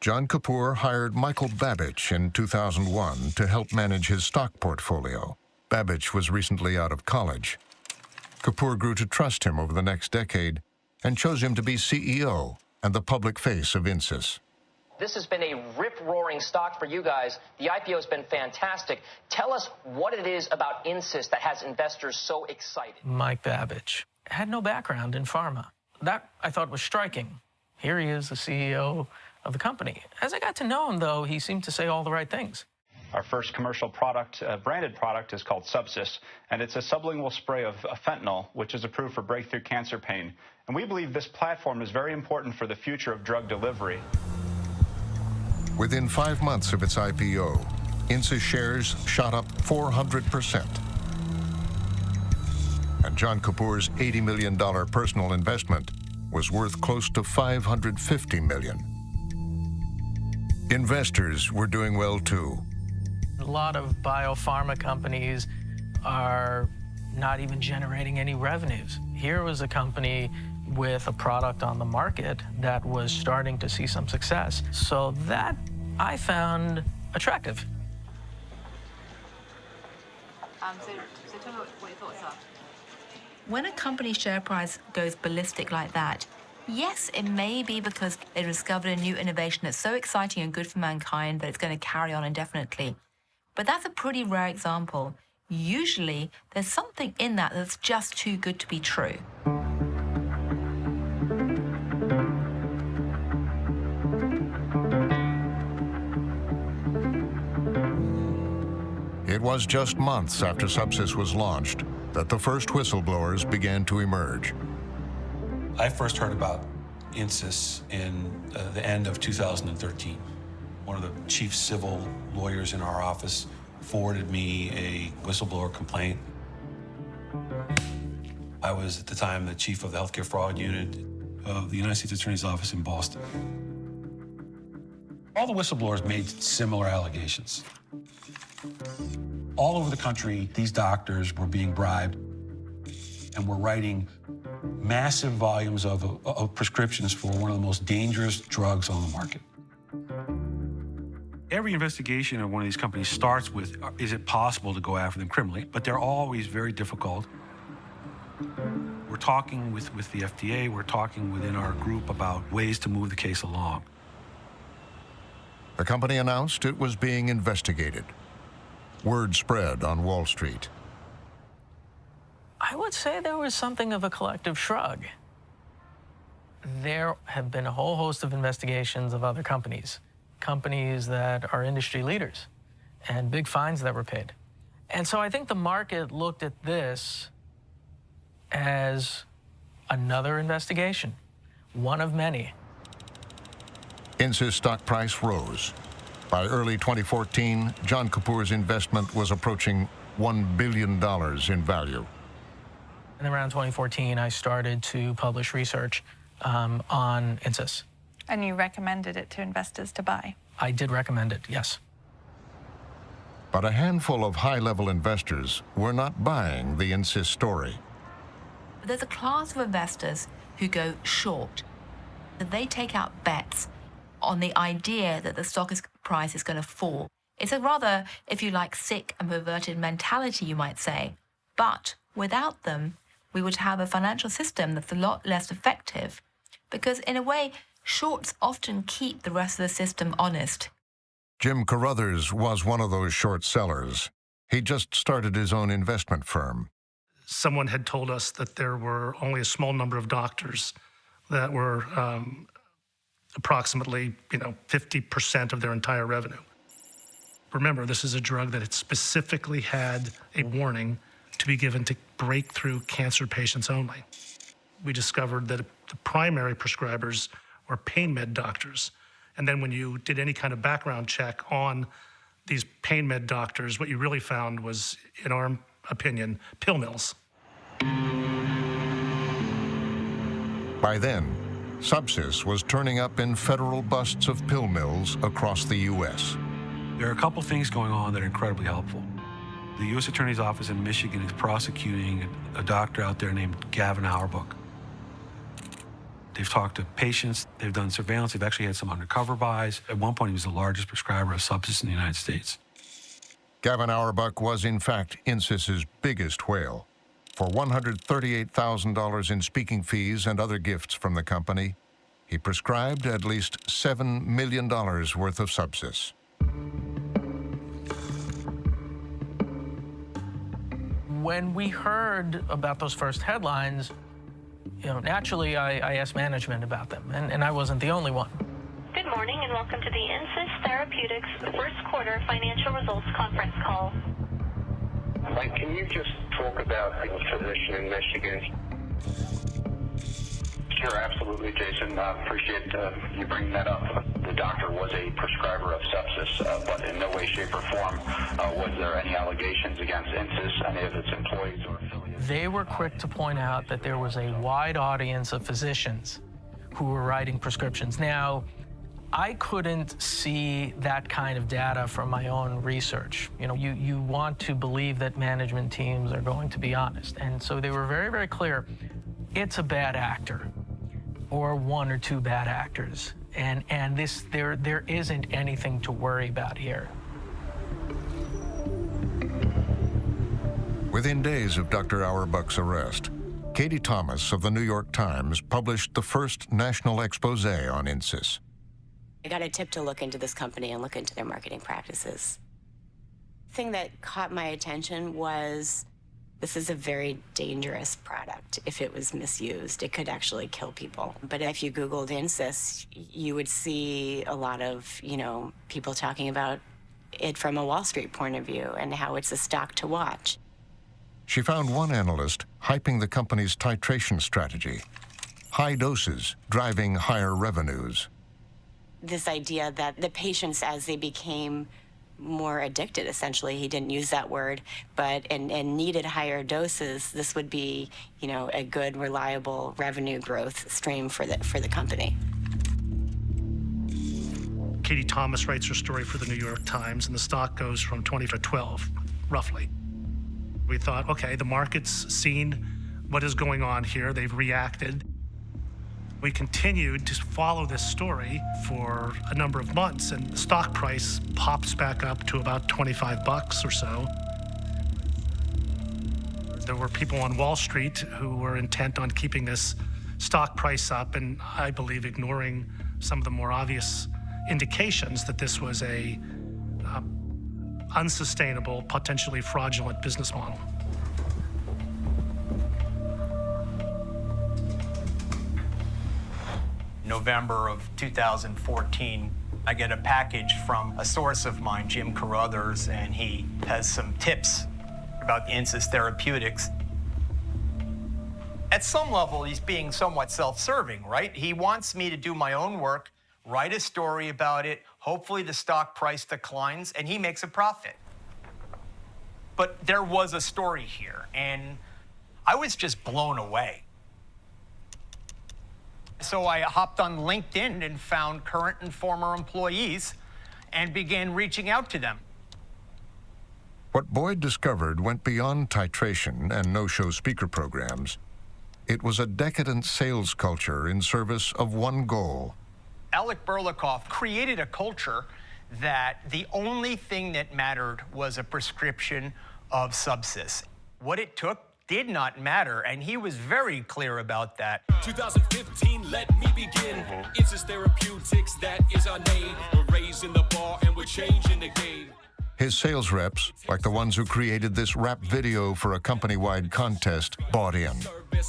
John Kapoor hired Michael Babbage in 2001 to help manage his stock portfolio. Babbage was recently out of college. Kapoor grew to trust him over the next decade and chose him to be CEO and the public face of INSYS. This has been a rip-roaring stock for you guys. The IPO has been fantastic. Tell us what it is about INSYS that has investors so excited. Mike Babbage had no background in pharma. That, I thought, was striking. Here he is, the CEO of the company. As I got to know him, though, he seemed to say all the right things. Our first commercial product, branded product, is called Subsys, and it's a sublingual spray of fentanyl, which is approved for breakthrough cancer pain. And we believe this platform is very important for the future of drug delivery. Within 5 months of its IPO, INSYS shares shot up 400%. And John Kapoor's $80 million personal investment was worth close to $550 million. Investors were doing well, too. A lot of biopharma companies are not even generating any revenues. Here was a company with a product on the market that was starting to see some success. So that I found attractive. So tell me what your thoughts are. When a company's share price goes ballistic like that, yes, it may be because they discovered a new innovation that's so exciting and good for mankind that it's going to carry on indefinitely. But that's a pretty rare example. Usually, there's something in that that's just too good to be true. It was just months after Subsys was launched that the first whistleblowers began to emerge. I first heard about INSYS in the end of 2013. One of the chief civil lawyers in our office forwarded me a whistleblower complaint. I was at the time the chief of the healthcare fraud unit of the United States Attorney's Office in Boston. All the whistleblowers made similar allegations. All over the country, these doctors were being bribed and were writing massive volumes of prescriptions for one of the most dangerous drugs on the market. Every investigation of one of these companies starts with, is it possible to go after them criminally? But they're always very difficult. We're talking with the FDA, we're talking within our group about ways to move the case along. The company announced it was being investigated. Word spread on Wall Street. I would say there was something of a collective shrug. There have been a whole host of investigations of other companies that are industry leaders, and big fines that were paid. And so I think the market looked at this as another investigation, one of many. INSYS stock price rose. By early 2014, John Kapoor's investment was approaching $1 billion in value. And around 2014, I started to publish research on INSYS. And you recommended it to investors to buy? I did recommend it, yes. But a handful of high-level investors were not buying the INSYS story. There's a class of investors who go short. They take out bets on the idea that the stock price is going to fall. It's a rather, if you like, sick and perverted mentality, you might say. But without them, we would have a financial system that's a lot less effective. Because in a way, shorts often keep the rest of the system honest. Jim Carruthers was one of those short sellers. He just started his own investment firm. Someone had told us that there were only a small number of doctors that were approximately, 50% of their entire revenue. Remember, this is a drug that it specifically had a warning to be given to breakthrough cancer patients only. We discovered that the primary prescribers were pain med doctors. And then when you did any kind of background check on these pain med doctors, what you really found was, in our opinion, pill mills. By then, Subsys was turning up in federal busts of pill mills across the U.S. There are a couple things going on that are incredibly helpful. The U.S. Attorney's Office in Michigan is prosecuting a doctor out there named Gavin Auerbach. They've talked to patients. They've done surveillance. They've actually had some undercover buys. At one point, he was the largest prescriber of Subsys in the United States. Gavin Auerbach was, in fact, INSYS's biggest whale. For $138,000 in speaking fees and other gifts from the company, he prescribed at least $7 million worth of Subsys. When we heard about those first headlines, naturally I asked management about them, and I wasn't the only one. Good morning and welcome to the INSYS Therapeutics first quarter financial results conference call. Mike, can you just talk about being a physician in Michigan? Sure, absolutely, Jason. Appreciate you bringing that up. The doctor was a prescriber of sepsis, but in no way, shape, or form was there any allegations against INSYS, any of its employees or affiliates. They were quick to point out that there was a wide audience of physicians who were writing prescriptions. Now, I couldn't see that kind of data from my own research. You want to believe that management teams are going to be honest. And so they were very, very clear. It's a bad actor or one or two bad actors. And there isn't anything to worry about here. Within days of Dr. Auerbach's arrest, Katie Thomas of the New York Times published the first national expose on INSYS. I got a tip to look into this company and look into their marketing practices. The thing that caught my attention was this is a very dangerous product. If it was misused, it could actually kill people. But if you Googled INSYS, you would see a lot of, people talking about it from a Wall Street point of view and how it's a stock to watch. She found one analyst hyping the company's titration strategy, high doses driving higher revenues. This idea that the patients, as they became more addicted, essentially, he didn't use that word, but and needed higher doses, this would be, a good, reliable revenue growth stream for the company. Katie Thomas writes her story for the New York Times, and the stock goes from 20 to 12, roughly. We thought, okay, the market's seen what is going on here. They've reacted. We continued to follow this story for a number of months, and the stock price pops back up to about $25 or so. There were people on Wall Street who were intent on keeping this stock price up, and I believe ignoring some of the more obvious indications that this was a unsustainable, potentially fraudulent business model. November of 2014, I get a package from a source of mine, Jim Carruthers, and he has some tips about INSYS Therapeutics. At some level, he's being somewhat self-serving, right? He wants me to do my own work, write a story about it, hopefully the stock price declines, and he makes a profit. But there was a story here, and I was just blown away. So I hopped on LinkedIn and found current and former employees and began reaching out to them. What Boyd discovered went beyond titration and no-show speaker programs. It was a decadent sales culture in service of one goal. Alec Berlikoff created a culture that the only thing that mattered was a prescription of Subsys. What it took did not matter, and he was very clear about that. 2015, let me begin. INSYS Therapeutics, that is our name. We're raising the bar and we're changing the game. His sales reps, like the ones who created this rap video for a company-wide contest, bought in.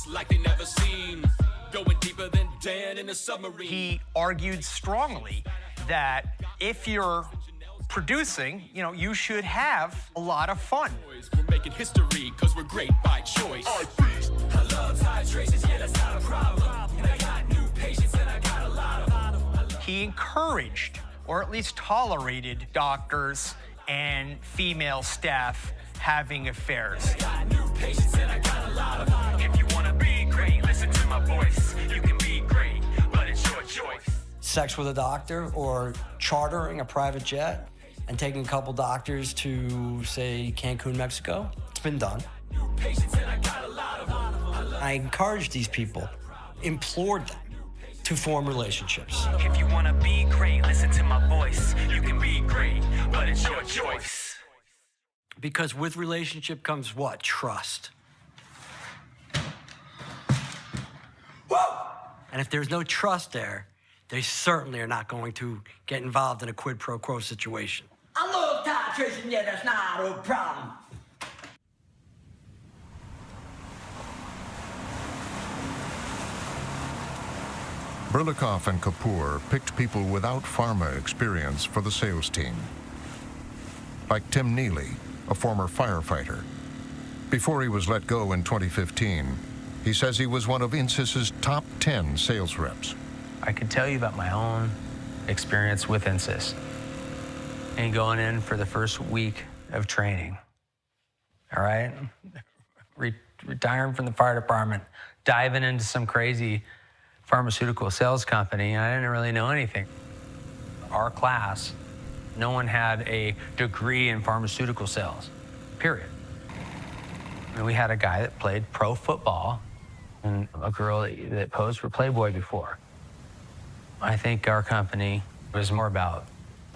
Like they never seen. Going deeper than Dan in a submarine. He argued strongly that if you're producing, you should have a lot of fun. We're making history because we're great by choice. I love titrations, yeah, that's not a problem. And I got new patients and I got a lot of them. He encouraged, or at least tolerated, doctors and female staff having affairs. I got new patients and I got a lot of them. If you want to be great, listen to my voice. You can be great, but it's your choice. Sex with a doctor or chartering a private jet and taking a couple doctors to, say, Cancun, Mexico. It's been done. Patients and I got a lot of them. I encouraged these people, implored them to form relationships. If you wanna be great, listen to my voice. You can be great, but it's your choice. Because with relationship comes what? Trust. Whoa! And if there's no trust there, they certainly are not going to get involved in a quid pro quo situation. I love titration, yeah, that's not a problem. Berlikov and Kapoor picked people without pharma experience for the sales team. Like Tim Neely, a former firefighter. Before he was let go in 2015, he says he was one of Insys's top 10 sales reps. I could tell you about my own experience with Insys. And going in for the first week of training, all right? Retiring from the fire department, diving into some crazy pharmaceutical sales company, and I didn't really know anything. Our class, no one had a degree in pharmaceutical sales, period. And we had a guy that played pro football and a girl that posed for Playboy before. I think our company was more about,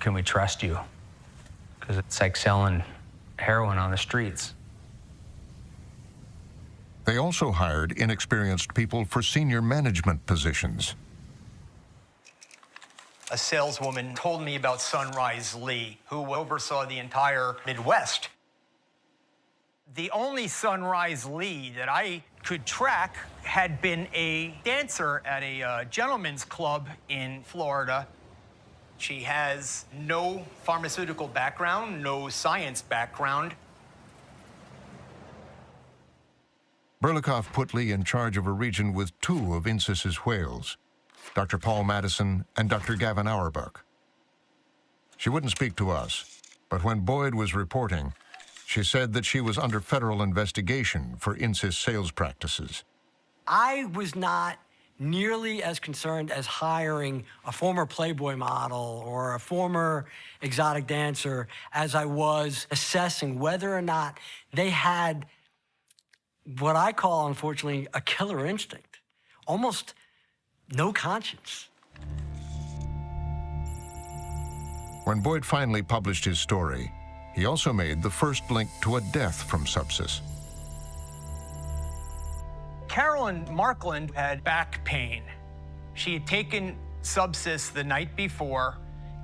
can we trust you? Because it's like selling heroin on the streets. They also hired inexperienced people for senior management positions. A saleswoman told me about Sunrise Lee, who oversaw the entire Midwest. The only Sunrise Lee that I could track had been a dancer at a gentleman's club in Florida. She has no pharmaceutical background, no science background. Berlikov put Lee in charge of a region with two of Insys's whales, Dr. Paul Madison and Dr. Gavin Auerbach. She wouldn't speak to us, but when Boyd was reporting, she said that she was under federal investigation for Insys sales practices. I was not nearly as concerned as hiring a former Playboy model or a former exotic dancer as I was assessing whether or not they had what I call, unfortunately, a killer instinct, almost no conscience. When Boyd finally published his story, he also made the first link to a death from sepsis. Carolyn Markland had back pain. She had taken Subsys the night before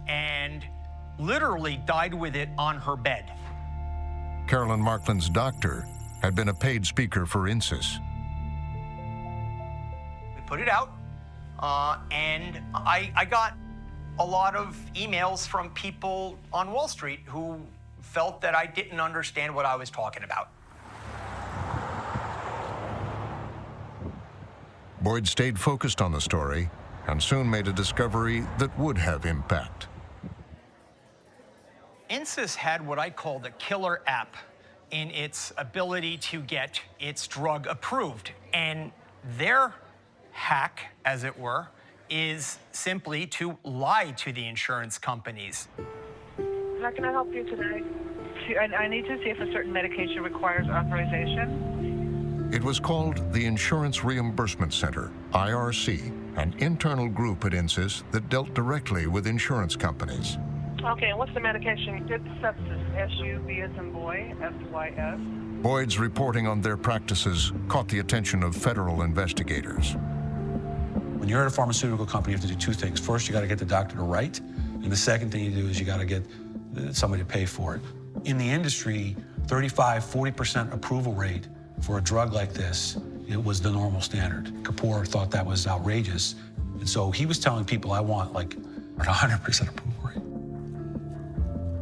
and literally died with it on her bed. Carolyn Markland's doctor had been a paid speaker for Insys. We put it out, and I got a lot of emails from people on Wall Street who felt that I didn't understand what I was talking about. Boyd stayed focused on the story and soon made a discovery that would have impact. Insys had what I call the killer app in its ability to get its drug approved. And their hack, as it were, is simply to lie to the insurance companies. How can I help you today? I need to see if a certain medication requires authorization. It was called the Insurance Reimbursement Center, IRC, an internal group at Insys that dealt directly with insurance companies. Okay, and what's the medication? It's Subsys, S-U-B as in boy, S-Y-S. Boyd's reporting on their practices caught the attention of federal investigators. When you're at a pharmaceutical company, you have to do two things. First, you got to get the doctor to write, and the second thing you do is you got to get somebody to pay for it. In the industry, 35–40% approval rate for a drug like this, it was the normal standard. Kapoor thought that was outrageous, and so he was telling people, I want like 100% approval rate.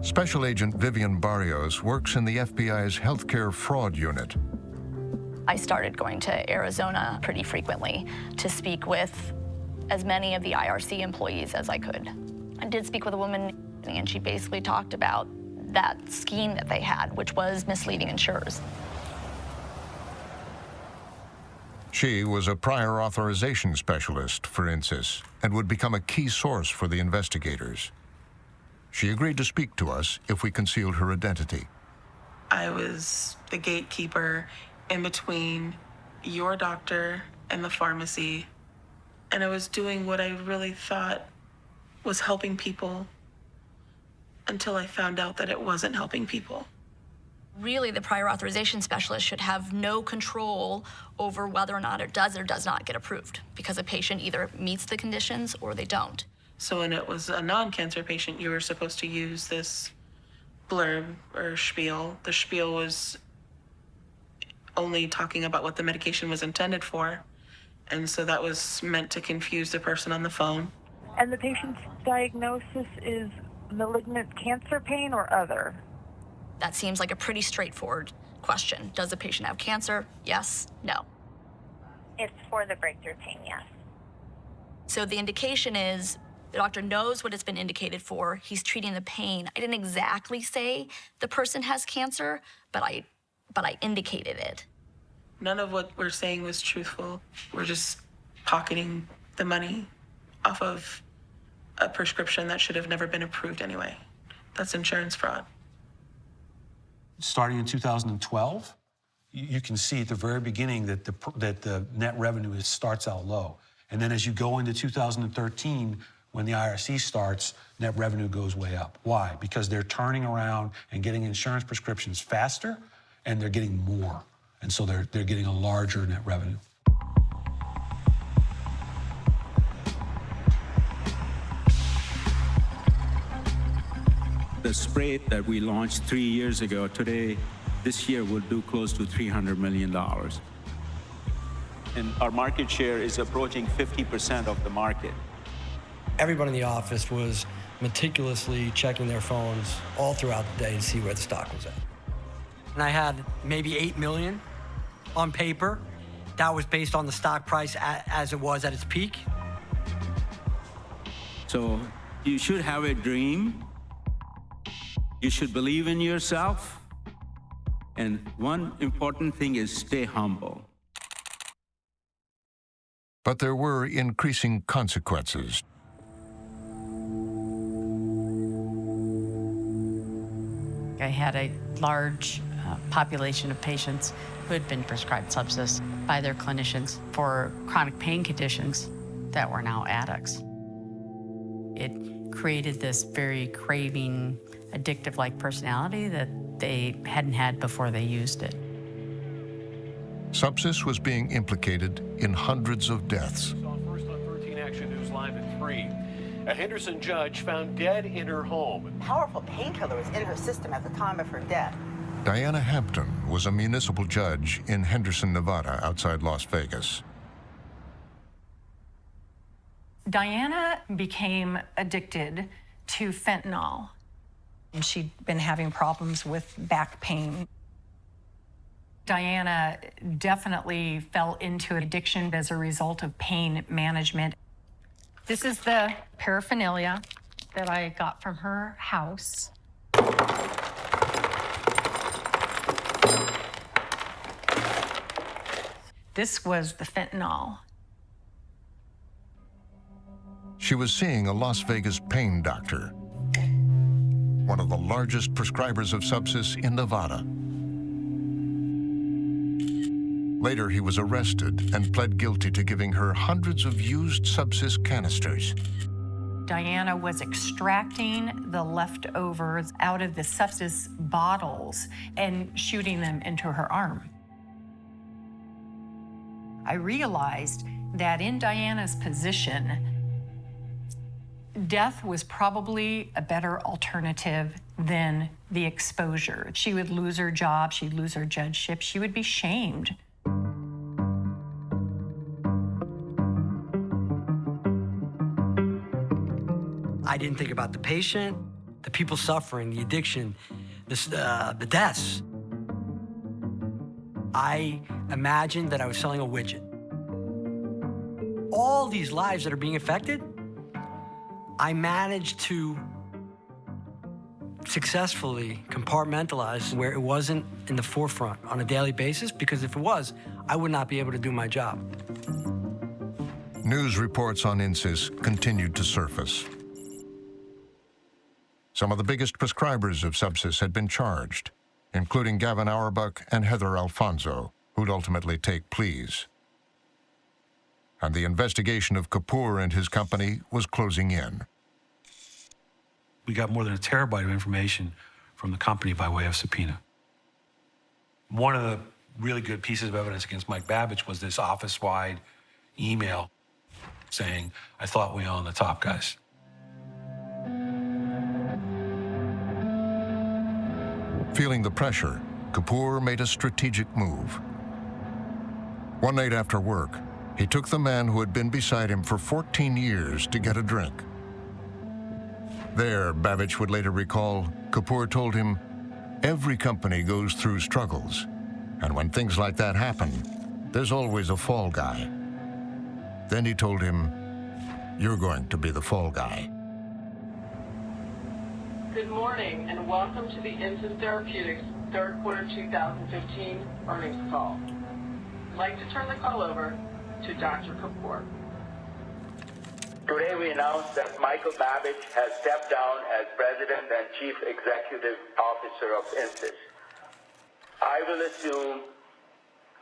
Special Agent Vivian Barrios works in the FBI's healthcare fraud unit. I started going to Arizona pretty frequently to speak with as many of the IRC employees as I could. I did speak with a woman, and she basically talked about that scheme that they had, which was misleading insurers. She was a prior authorization specialist for Insys and would become a key source for the investigators. She agreed to speak to us if we concealed her identity. I was the gatekeeper in between your doctor and the pharmacy And I was doing what I really thought was helping people until I found out that it wasn't helping people. Really, the prior authorization specialist should have no control over whether or not it does or does not get approved, because a patient either meets the conditions or they don't. So when it was a non-cancer patient, you were supposed to use this blurb or spiel. The spiel was only talking about what the medication was intended for. And so that was meant to confuse the person on the phone. And the patient's diagnosis is malignant cancer pain or other? That seems like a pretty straightforward question. Does the patient have cancer? Yes, no. It's for the breakthrough pain, yes. So the indication is the doctor knows what it's been indicated for. He's treating the pain. I didn't exactly say the person has cancer, but I indicated it. None of what we're saying was truthful. We're just pocketing the money off of a prescription that should have never been approved anyway. That's insurance fraud. Starting in 2012, you can see at the very beginning that the net revenue starts out low. And then as you go into 2013, when the IRC starts, net revenue goes way up. Why? Because they're turning around and getting insurance prescriptions faster, and they're getting more. And so they're getting a larger net revenue. The spray that we launched 3 years ago, this year will do close to $300 million. And our market share is approaching 50% of the market. Everyone in the office was meticulously checking their phones all throughout the day to see where the stock was at. And I had maybe 8 million on paper. That was based on the stock price as it was at its peak. So you should have a dream. You should believe in yourself. And one important thing is stay humble. But there were increasing consequences. I had a large population of patients who had been prescribed Subsys by their clinicians for chronic pain conditions that were now addicts. It created this very craving, addictive-like personality that they hadn't had before they used it. Subsys was being implicated in hundreds of deaths. First on 13 Action News Live at 3. A Henderson judge found dead in her home. Powerful painkiller was in her system at the time of her death. Diana Hampton was a municipal judge in Henderson, Nevada, outside Las Vegas. Diana became addicted to fentanyl. And she'd been having problems with back pain. Diana definitely fell into addiction as a result of pain management. This is the paraphernalia that I got from her house. This was the fentanyl. She was seeing a Las Vegas pain doctor, one of the largest prescribers of Subsys in Nevada. Later, he was arrested and pled guilty to giving her hundreds of used Subsys canisters. Diana was extracting the leftovers out of the Subsys bottles and shooting them into her arm. I realized that in Diana's position, death was probably a better alternative than the exposure. She would lose her job, she'd lose her judgeship, she would be shamed. I didn't think about the patient, the people suffering, the addiction, the deaths. I imagined that I was selling a widget. All these lives that are being affected, I managed to successfully compartmentalize where it wasn't in the forefront on a daily basis, because if it was, I would not be able to do my job. News reports on INSYS continued to surface. Some of the biggest prescribers of Subsys had been charged, including Gavin Auerbach and Heather Alfonso, who'd ultimately take pleas. and the investigation of Kapoor and his company was closing in. We got more than a terabyte of information from the company by way of subpoena. One of the really good pieces of evidence against Mike Babbage was this office-wide email saying, "I thought we owned the top guys." Feeling the pressure, Kapoor made a strategic move. One night after work, he took the man who had been beside him for 14 years to get a drink. There, Babbage would later recall, Kapoor told him, "Every company goes through struggles, and when things like that happen, there's always a fall guy." Then he told him, "You're going to be the fall guy." Good morning and welcome to the Insys Therapeutics third quarter 2015 earnings call. I'd like to turn the call over to Dr. Kapoor. Today we announce that Michael Babbage has stepped down as President and Chief Executive Officer of Insys. I will assume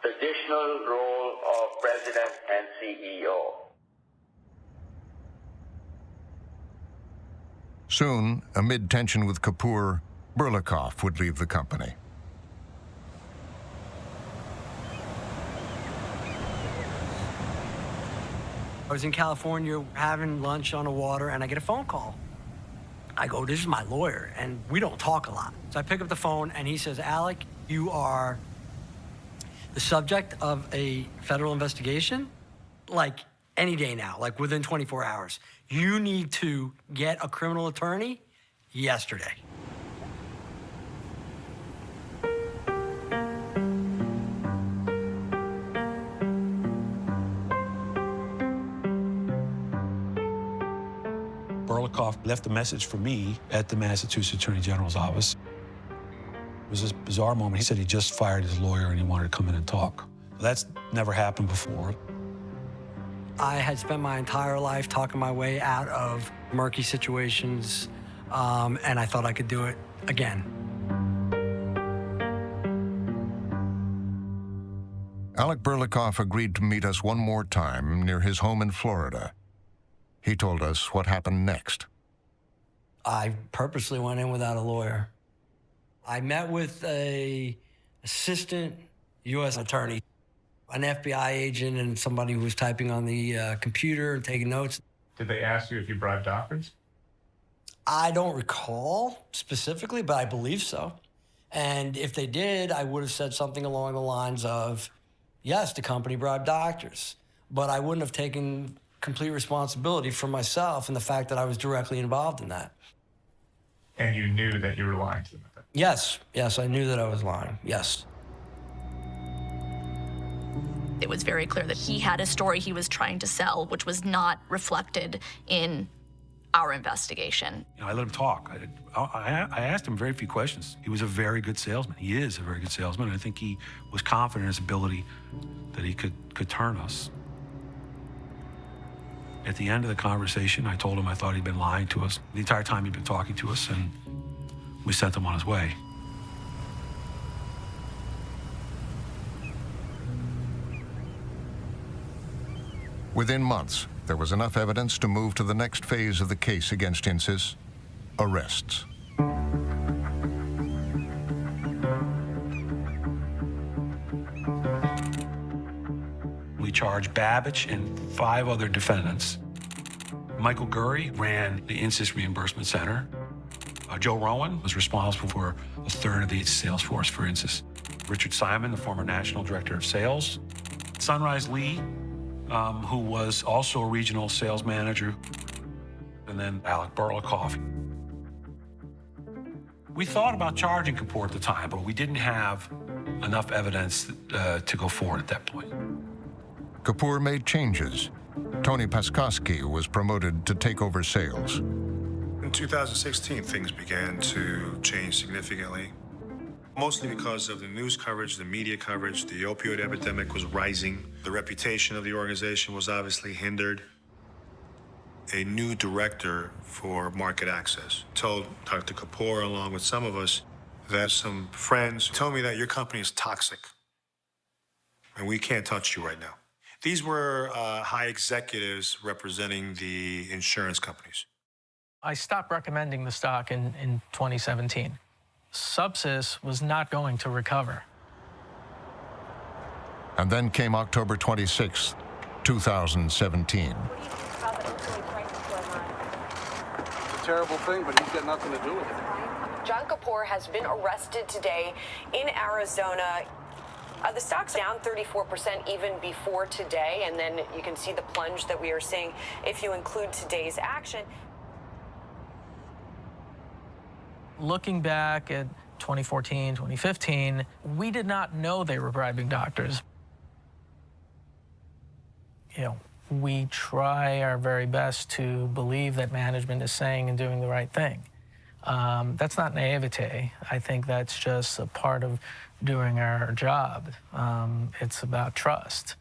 the additional role of President and CEO. Soon, amid tension with Kapoor, Berlikov would leave the company. I was in California having lunch on the water, and I get a phone call. I go, "This is my lawyer," and we don't talk a lot. So I pick up the phone, and he says, "Alec, you are the subject of a federal investigation, like any day now, like within 24 hours. You need to get a criminal attorney yesterday." Berlikov left a message for me at the Massachusetts Attorney General's office. It was this bizarre moment. He said he just fired his lawyer and he wanted to come in and talk. That's never happened before. I had spent my entire life talking my way out of murky situations, and I thought I could do it again. Alec Berlikov agreed to meet us one more time near his home in Florida. He told us what happened next. I purposely went in without a lawyer. I met with an assistant U.S. attorney, an FBI agent, and somebody who was typing on the computer and taking notes. Did they ask you if you bribed doctors? I don't recall specifically, but I believe so. And if they did, I would have said something along the lines of, yes, the company bribed doctors. But I wouldn't have taken complete responsibility for myself and the fact that I was directly involved in that. And you knew that you were lying to them at that? Yes, I knew that I was lying, yes. It was very clear that he had a story he was trying to sell, which was not reflected in our investigation. I let him talk. I asked him very few questions. He was a very good salesman. He is a very good salesman, and I think he was confident in his ability that he could turn us. At the end of the conversation, I told him I thought he'd been lying to us the entire time he'd been talking to us, and we sent him on his way. Within months, there was enough evidence to move to the next phase of the case against Insys, arrests. We charged Babbage and 5 other defendants. Michael Gurry ran the Insys Reimbursement Center. Joe Rowan was responsible for a third of the sales force for Insys. Richard Simon, the former national director of sales. Sunrise Lee, who was also a regional sales manager. And then Alec Berlikov. We thought about charging Kapoor at the time, but we didn't have enough evidence to go forward at that point. Kapoor made changes. Tony Paskoski was promoted to take over sales. In 2016, things began to change significantly, mostly because of the news coverage, the media coverage. The opioid epidemic was rising. The reputation of the organization was obviously hindered. A new director for market access told Dr. Kapoor, along with some of us, that some friends told me that your company is toxic and we can't touch you right now. These were high executives representing the insurance companies. I stopped recommending the stock in 2017. Subsys was not going to recover. And then came October 26, 2017. It's a terrible thing, but he's got nothing to do with it. John Kapoor has been arrested today in Arizona. The stock's down 34% even before today, and then you can see the plunge that we are seeing if you include today's action. Looking back at 2014, 2015, we did not know they were bribing doctors. You know, we try our very best to believe that management is saying and doing the right thing. That's not naivete. I think that's just a part of doing our job. It's about trust.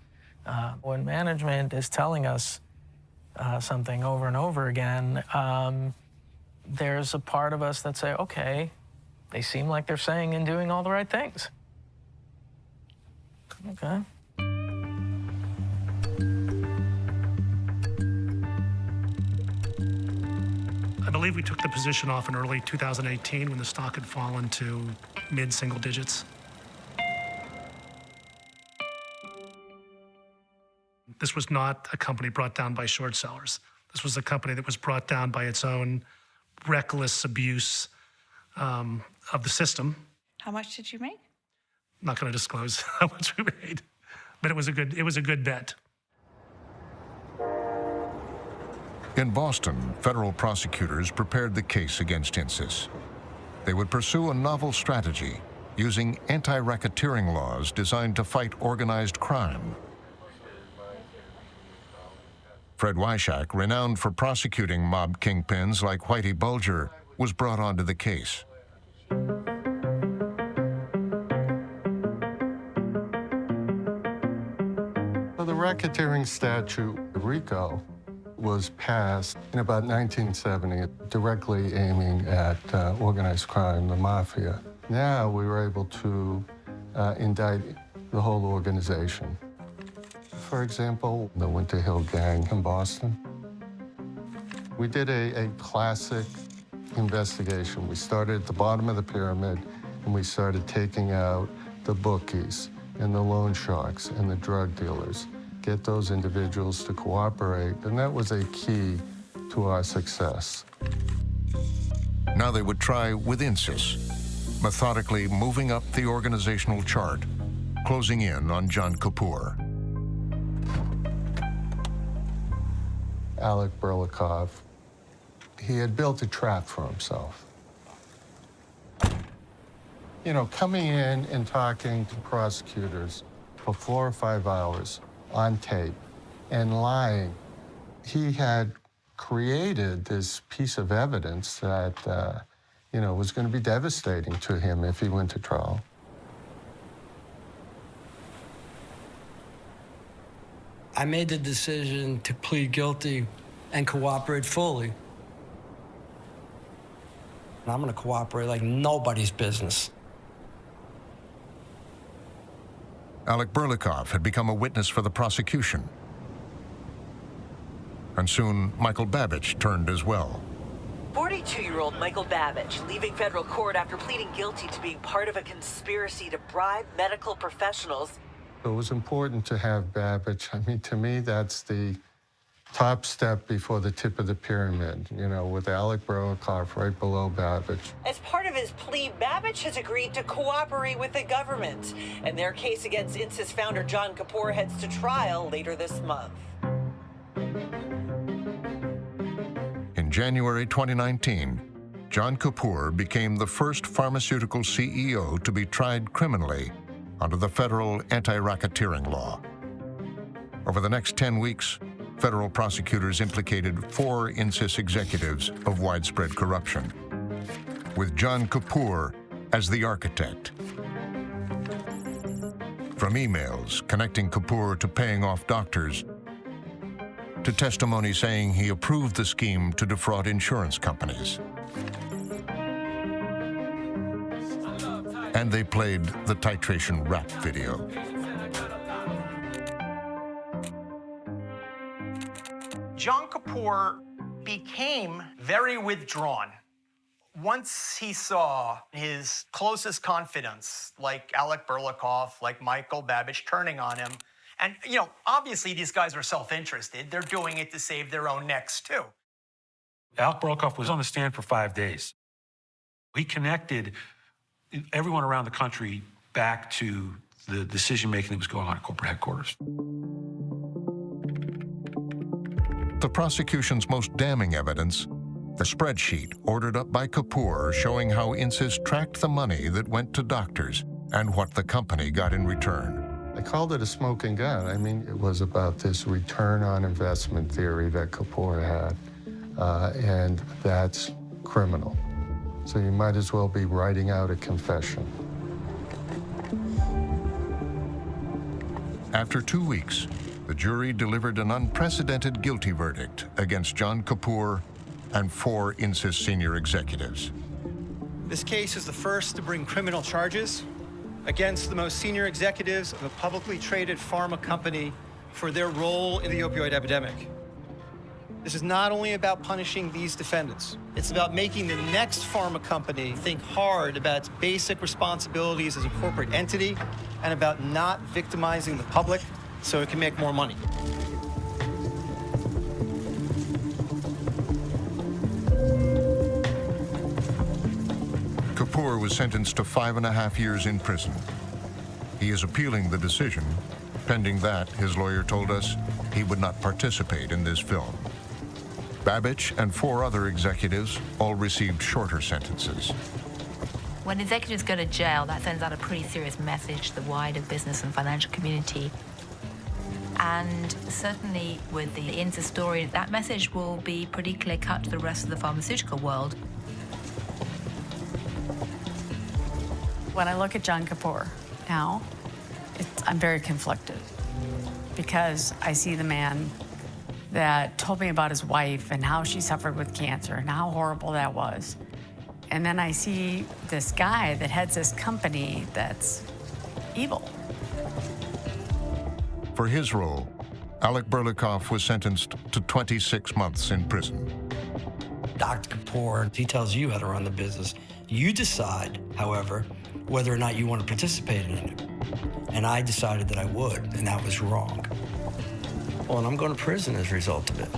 When management is telling us something over and over again, there's a part of us that say, okay, they seem like they're saying and doing all the right things. Okay. I believe we took the position off in early 2018 when the stock had fallen to mid-single digits. This was not a company brought down by short sellers. This was a company that was brought down by its own reckless abuse of the system. How much did you make? I'm not going to disclose how much we made, but it was a good bet. In Boston, federal prosecutors prepared the case against Insys. They would pursue a novel strategy using anti-racketeering laws designed to fight organized crime. Fred Wyshak, renowned for prosecuting mob kingpins like Whitey Bulger, was brought onto the case. The racketeering statute, RICO, was passed in about 1970, directly aiming at organized crime, the mafia. Now we were able to indict the whole organization. For example, the Winter Hill Gang in Boston. We did a classic investigation. We started at the bottom of the pyramid, and we started taking out the bookies and the loan sharks and the drug dealers, get those individuals to cooperate, and that was a key to our success. Now they would try with Insys, methodically moving up the organizational chart, closing in on John Kapoor. Alec Berlikov, he had built a trap for himself. You know, coming in and talking to prosecutors for 4 or 5 hours on tape and lying, he had created this piece of evidence that, you know, was going to be devastating to him if he went to trial. I made the decision to plead guilty and cooperate fully. And I'm going to cooperate like nobody's business. Alec Berlikov had become a witness for the prosecution. And soon, Michael Babbage turned as well. 42-year-old Michael Babbage leaving federal court after pleading guilty to being part of a conspiracy to bribe medical professionals. It was important to have Babbage. I mean, to me, that's the top step before the tip of the pyramid, you know, with Alec Berlikov right below Babbage. As part of his plea, Babbage has agreed to cooperate with the government, and their case against Insys founder John Kapoor heads to trial later this month. In January 2019, John Kapoor became the first pharmaceutical CEO to be tried criminally under the federal anti-racketeering law. Over the next 10 weeks, federal prosecutors implicated 4 Insys executives of widespread corruption, with John Kapoor as the architect. From emails connecting Kapoor to paying off doctors, to testimony saying he approved the scheme to defraud insurance companies. And they played the titration rap video. John Kapoor became very withdrawn. Once he saw his closest confidants, like Alec Burlikoff, like Michael Babbage, turning on him, and, obviously these guys are self-interested. They're doing it to save their own necks, too. Alec Burlikoff was on the stand for 5 days. He connected everyone around the country back to the decision-making that was going on at corporate headquarters. The prosecution's most damning evidence, a spreadsheet ordered up by Kapoor showing how Insys tracked the money that went to doctors and what the company got in return. I called it a smoking gun. I mean, it was about this return on investment theory that Kapoor had, and that's criminal. So you might as well be writing out a confession. After 2 weeks, the jury delivered an unprecedented guilty verdict against John Kapoor and 4 Insys senior executives. This case is the first to bring criminal charges against the most senior executives of a publicly traded pharma company for their role in the opioid epidemic. This is not only about punishing these defendants, it's about making the next pharma company think hard about its basic responsibilities as a corporate entity and about not victimizing the public so it can make more money. Kapoor was sentenced to 5.5 years in prison. He is appealing the decision. Pending that, his lawyer told us he would not participate in this film. Babbage and 4 other executives all received shorter sentences. When executives go to jail, that sends out a pretty serious message to the wider business and financial community. And certainly with the Insys story, that message will be pretty clear-cut to the rest of the pharmaceutical world. When I look at John Kapoor now, I'm very conflicted because I see the man that told me about his wife and how she suffered with cancer and how horrible that was. And then I see this guy that heads this company that's evil. For his role, Alec Burlikoff was sentenced to 26 months in prison. Dr. Kapoor, he tells you how to run the business. You decide, however, whether or not you want to participate in it. And I decided that I would, and that was wrong. Well, and I'm going to prison as a result of it.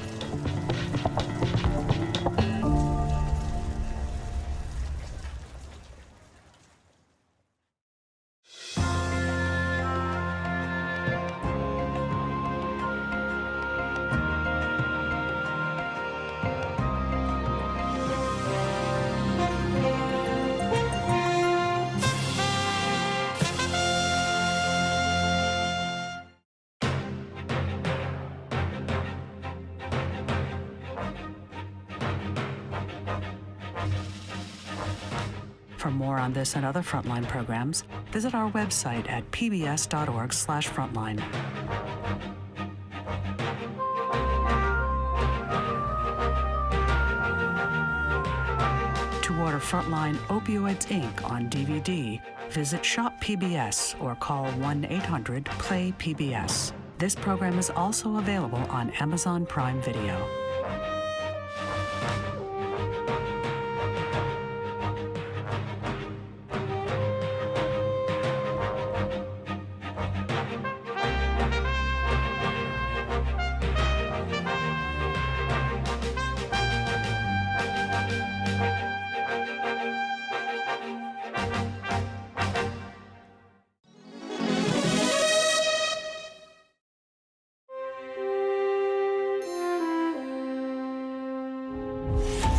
For more on this and other Frontline programs, visit our website at pbs.org/frontline. To order Frontline Opioids, Inc. on DVD, visit Shop PBS or call 1-800-PLAY-PBS. This program is also available on Amazon Prime Video.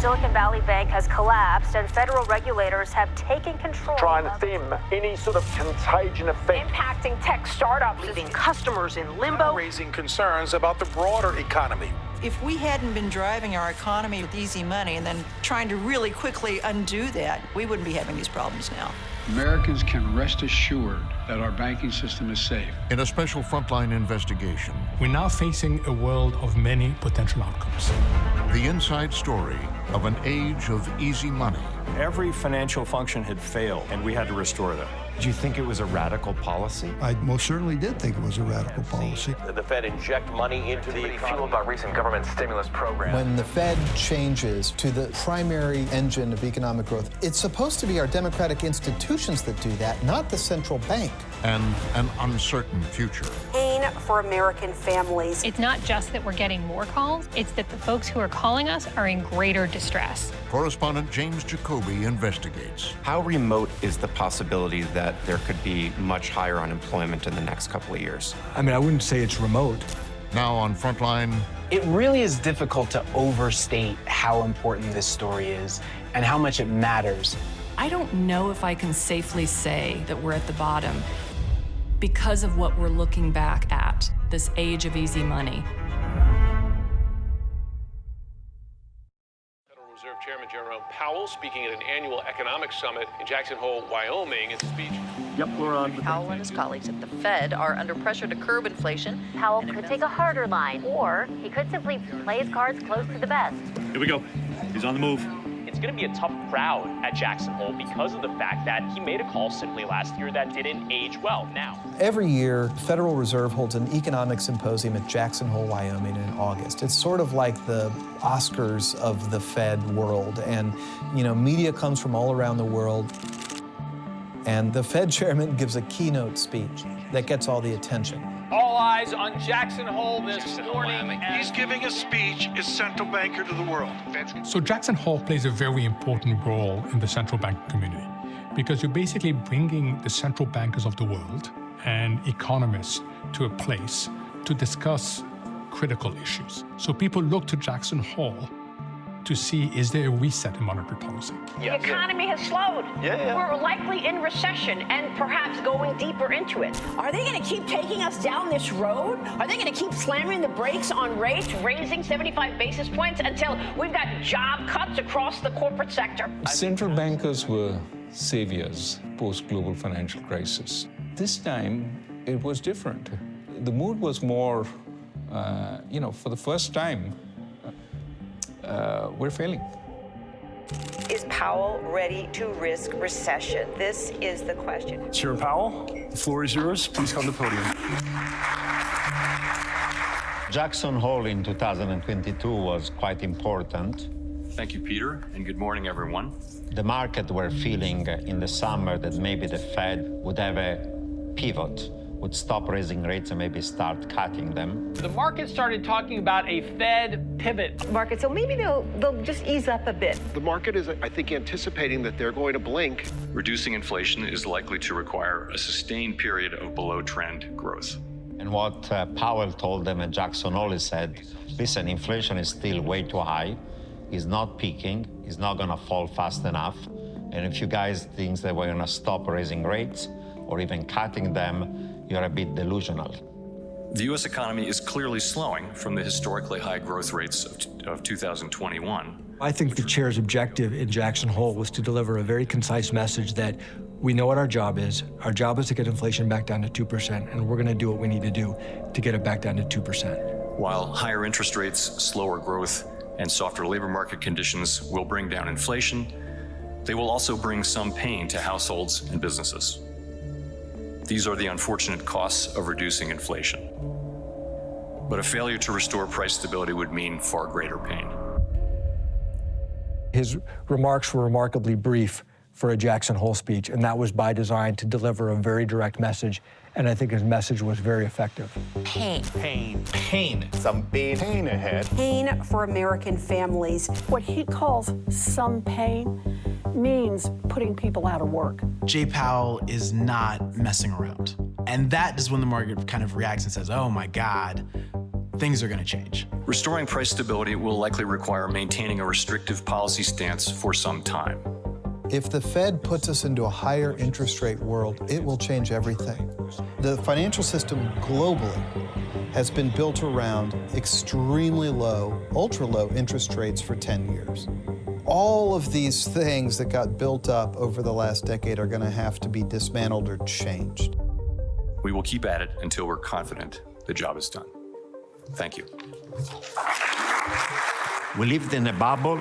Silicon Valley Bank has collapsed and federal regulators have taken control. Trying to stem any sort of contagion effect. Impacting tech startups, leaving customers in limbo. Raising concerns about the broader economy. If we hadn't been driving our economy with easy money and then trying to really quickly undo that, we wouldn't be having these problems now. Americans can rest assured that our banking system is safe. In a special Frontline investigation, we're now facing a world of many potential outcomes. The inside story of an age of easy money. Every financial function had failed, and we had to restore that. Do you think it was a radical policy? I most certainly did think it was a radical policy. The Fed inject money into the economy. Fueled by recent government stimulus programs. When the Fed changes to the primary engine of economic growth, it's supposed to be our democratic institutions that do that, not the central bank. And an uncertain future. Pain for American families. It's not just that we're getting more calls, it's that the folks who are calling us are in greater distress. Correspondent James Jacoby investigates. How remote is the possibility that there could be much higher unemployment in the next couple of years? I mean, I wouldn't say it's remote. Now on Frontline. It really is difficult to overstate how important this story is and how much it matters. I don't know if I can safely say that we're at the bottom because of what we're looking back at, this age of easy money. Federal Reserve Chairman Jerome Powell speaking at an annual economic summit in Jackson Hole, Wyoming. In a speech. Yep, we're on. Powell and his colleagues at the Fed are under pressure to curb inflation. Powell could take a harder line, or he could simply play his cards close to the vest. Here we go. He's on the move. It's going to be a tough crowd at Jackson Hole because of the fact that he made a call simply last year that didn't age well. Now, Every year, Federal Reserve holds an economic symposium at Jackson Hole, Wyoming in August. It's sort of like the Oscars of the Fed world. And, you know, media comes from all around the world. And the Fed chairman gives a keynote speech that gets all the attention. All eyes on Jackson Hole this morning. He's giving a speech as central banker to the world. So Jackson Hole plays a very important role in the central bank community because you're basically bringing the central bankers of the world and economists to a place to discuss critical issues. So people look to Jackson Hole to see, is there a reset in monetary policy? The economy has slowed. We're likely in recession and perhaps going deeper into it. Are they going to keep taking us down this road? Are they going to keep slamming the brakes on rates, raising 75 basis points until we've got job cuts across the corporate sector? Central bankers were saviors post-global financial crisis. This time, it was different. The mood was more, for the first time, we're failing. Is Powell ready to risk recession? This is the question. Chair Powell, the floor is yours. Please come to the podium. Jackson Hole in 2022 was quite important. Thank you, Peter, and good morning, everyone. The market were feeling in the summer that maybe the Fed would have a pivot, would stop raising rates and maybe start cutting them. The market started talking about a Fed pivot. Market, so maybe they'll just ease up a bit. The market is, I think, anticipating that they're going to blink. Reducing inflation is likely to require a sustained period of below-trend growth. And what Powell told them at Jackson Hole, he said, listen, inflation is still way too high. It's not peaking. It's not going to fall fast enough. And if you guys think that we're going to stop raising rates or even cutting them, you're a bit delusional. The U.S. economy is clearly slowing from the historically high growth rates of 2021. I think the chair's objective in Jackson Hole was to deliver a very concise message that we know what our job is. Our job is to get inflation back down to 2%, and we're going to do what we need to do to get it back down to 2%. While higher interest rates, slower growth, and softer labor market conditions will bring down inflation, they will also bring some pain to households and businesses. These are the unfortunate costs of reducing inflation. But a failure to restore price stability would mean far greater pain. His remarks were remarkably brief for a Jackson Hole speech, and that was by design to deliver a very direct message, and I think his message was very effective. Pain. Pain. Pain. Some pain. Pain ahead. Pain for American families. What he calls some pain means putting people out of work. Jay Powell is not messing around. And that is when the market kind of reacts and says, oh my God, things are going to change. Restoring price stability will likely require maintaining a restrictive policy stance for some time. If the Fed puts us into a higher interest rate world, it will change everything. The financial system globally has been built around extremely low, ultra low interest rates for 10 years. All of these things that got built up over the last decade are going to have to be dismantled or changed. We will keep at it until we're confident the job is done. Thank you. We lived in a bubble,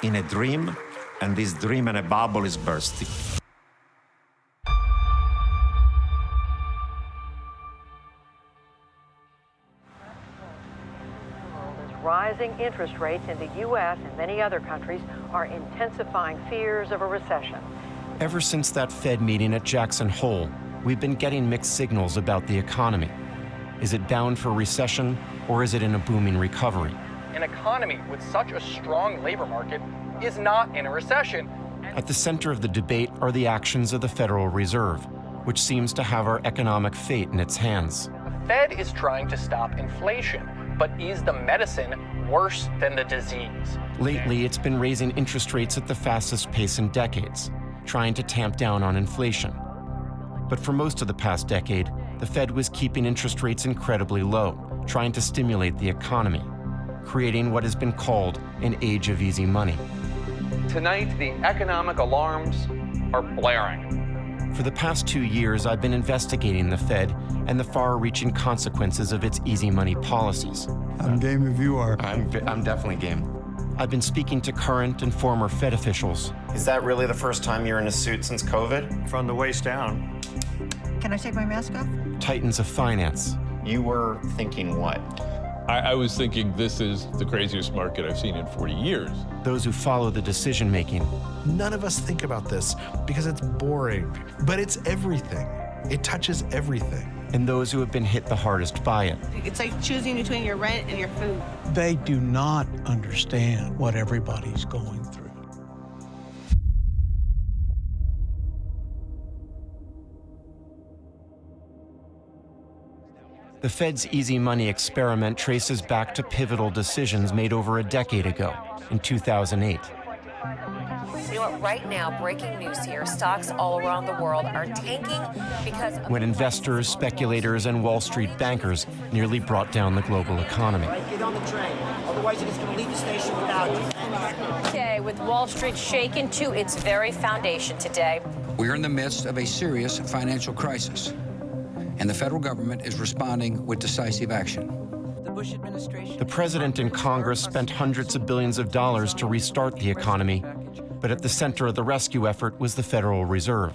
in a dream, and this dream and a bubble is bursting. rising interest rates in the U.S. and many other countries are intensifying fears of a recession. Ever since that Fed meeting at Jackson Hole, we've been getting mixed signals about the economy. Is it bound for recession, or is it in a booming recovery? An economy with such a strong labor market is not in a recession. At the center of the debate are the actions of the Federal Reserve, which seems to have our economic fate in its hands. The Fed is trying to stop inflation, but is the medicine worse than the disease? Lately, it's been raising interest rates at the fastest pace in decades, trying to tamp down on inflation. But for most of the past decade, the Fed was keeping interest rates incredibly low, trying to stimulate the economy, creating what has been called an age of easy money. Tonight, the economic alarms are blaring. For the past 2 years, I've been investigating the Fed and the far-reaching consequences of its easy money policies. I'm game if you are. I'm definitely game. I've been speaking to current and former Fed officials. Is that really the first time you're in a suit since COVID? From the waist down. Can I take my mask off? Titans of finance. You were thinking what? I was thinking this is the craziest market I've seen in 40 years. Those who follow the decision-making. None of us think about this because it's boring, but it's everything. It touches everything. And those who have been hit the hardest by it. It's like choosing between your rent and your food. They do not understand what everybody's going through. The Fed's easy money experiment traces back to pivotal decisions made over a decade ago, in 2008. You know what, right now, breaking news here, stocks all around the world are tanking because... When investors, speculators, and Wall Street bankers nearly brought down the global economy. Get on the train, otherwise it's going to leave the station without you. Okay, with Wall Street shaken to its very foundation today. We're in the midst of a serious financial crisis, and the federal government is responding with decisive action. The Bush administration... The president and Congress spent hundreds of billions of dollars to restart the economy, but at the center of the rescue effort was the Federal Reserve.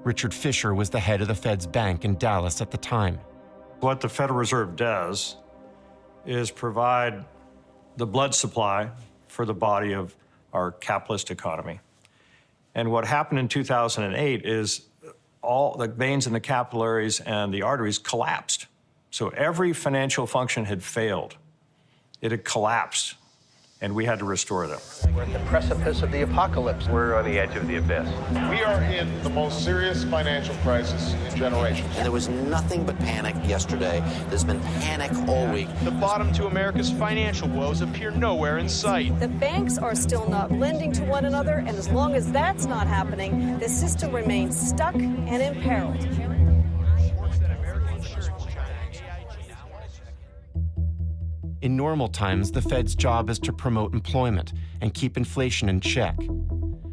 Richard Fisher was the head of the Fed's bank in Dallas at the time. What the Federal Reserve does is provide the blood supply for the body of our capitalist economy. And what happened in 2008 is all the veins in the capillaries and the arteries collapsed. So every financial function had failed. It had collapsed, and we had to restore them. We're at the precipice of the apocalypse. We're on the edge of the abyss. We are in the most serious financial crisis in generations. And there was nothing but panic yesterday. There's been panic all week. The bottom to America's financial woes appear nowhere in sight. The banks are still not lending to one another, and as long as that's not happening, the system remains stuck and imperiled. In normal times, the Fed's job is to promote employment and keep inflation in check,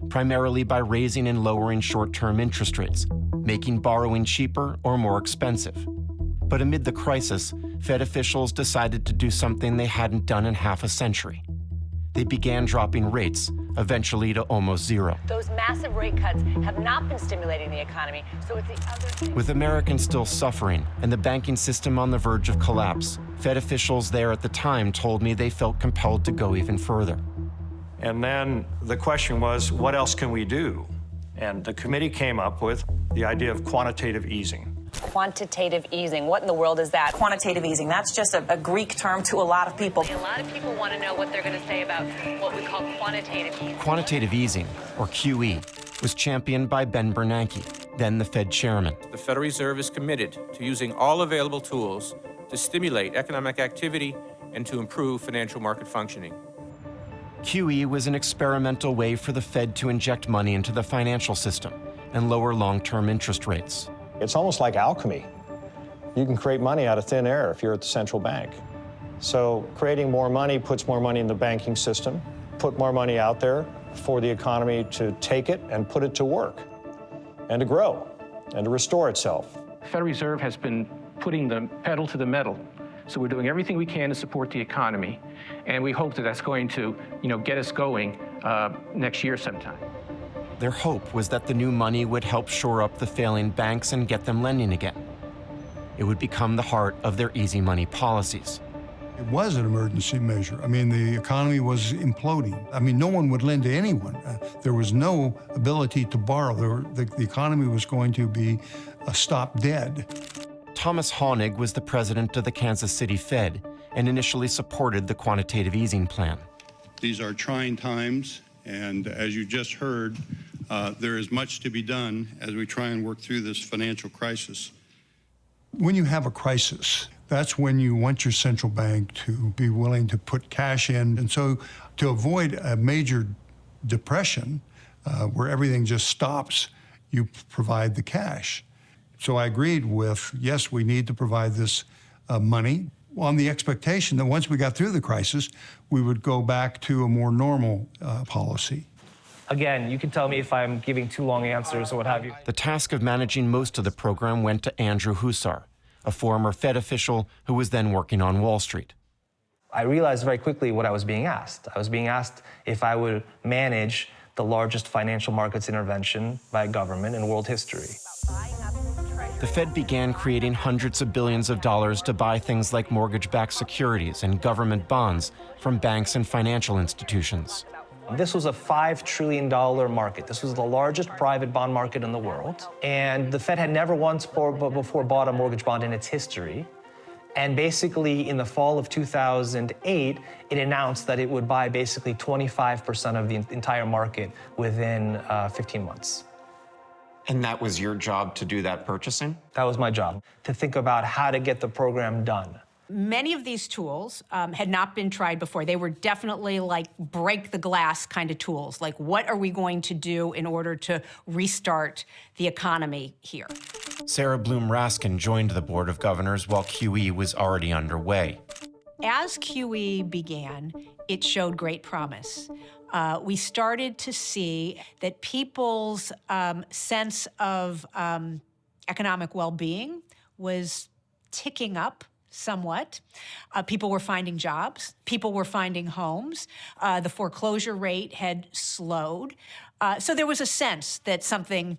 primarily by raising and lowering short-term interest rates, making borrowing cheaper or more expensive. But amid the crisis, Fed officials decided to do something they hadn't done in half a century. They began dropping rates, eventually to almost zero. Those massive rate cuts have not been stimulating the economy, so it's the other... With Americans still suffering and the banking system on the verge of collapse, Fed officials there at the time told me they felt compelled to go even further. And then the question was, what else can we do? And the committee came up with the idea of quantitative easing. Quantitative easing. What in the world is that? Quantitative easing, that's just a Greek term to a lot of people. A lot of people want to know what they're going to say about what we call quantitative easing. Quantitative easing, or QE, was championed by Ben Bernanke, then the Fed chairman. The Federal Reserve is committed to using all available tools to stimulate economic activity and to improve financial market functioning. QE was an experimental way for the Fed to inject money into the financial system and lower long-term interest rates. It's almost like alchemy. You can create money out of thin air if you're at the central bank. So creating more money puts more money in the banking system, put more money out there for the economy to take it and put it to work and to grow and to restore itself. The Federal Reserve has been putting the pedal to the metal. So we're doing everything we can to support the economy, and we hope that that's going to, get us going next year sometime. Their hope was that the new money would help shore up the failing banks and get them lending again. It would become the heart of their easy money policies. It was an emergency measure. I mean, the economy was imploding. I mean, no one would lend to anyone. There was no ability to borrow. The economy was going to be stopped dead. Thomas Honig was the president of the Kansas City Fed and initially supported the quantitative easing plan. These are trying times, and as you just heard, there is much to be done as we try and work through this financial crisis. When you have a crisis, that's when you want your central bank to be willing to put cash in. And so to avoid a major depression where everything just stops, you provide the cash. So I agreed with, yes, we need to provide this money on the expectation that once we got through the crisis, we would go back to a more normal policy. Again, you can tell me if I'm giving too long answers or what have you. The task of managing most of the program went to Andrew Huszar, a former Fed official who was then working on Wall Street. I realized very quickly what I was being asked. I was being asked if I would manage the largest financial markets intervention by a government in world history. The Fed began creating hundreds of billions of dollars to buy things like mortgage-backed securities and government bonds from banks and financial institutions. This was a $5 trillion market. This was the largest private bond market in the world. And the Fed had never once before bought a mortgage bond in its history. And basically, in the fall of 2008, it announced that it would buy basically 25% of the entire market within 15 months. And that was your job to do that purchasing? That was my job, to think about how to get the program done. Many of these tools had not been tried before. They were definitely like break the glass kind of tools. Like, what are we going to do in order to restart the economy here? Sarah Bloom Raskin joined the Board of Governors while QE was already underway. As QE began, it showed great promise. We started to see that people's sense of economic well-being was ticking up somewhat. People were finding jobs. People were finding homes. The foreclosure rate had slowed. So there was a sense that something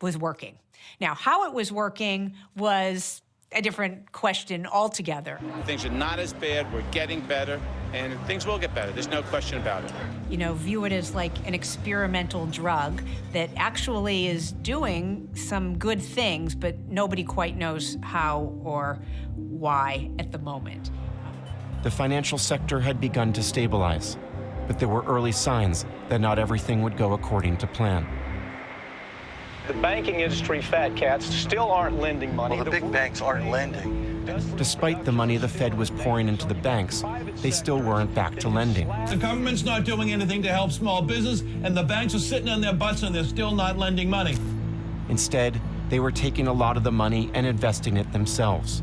was working. Now, how it was working was a different question altogether. Things are not as bad. We're getting better, and things will get better. There's no question about it. You know, view it as like an experimental drug that actually is doing some good things, but nobody quite knows how or why at the moment. The financial sector had begun to stabilize, but there were early signs that not everything would go according to plan. The banking industry fat cats still aren't lending money. Well, the big banks aren't lending. Despite the money the Fed was pouring into the banks, they still weren't back to lending. The government's not doing anything to help small business, and the banks are sitting on their butts and they're still not lending money. Instead, they were taking a lot of the money and investing it themselves.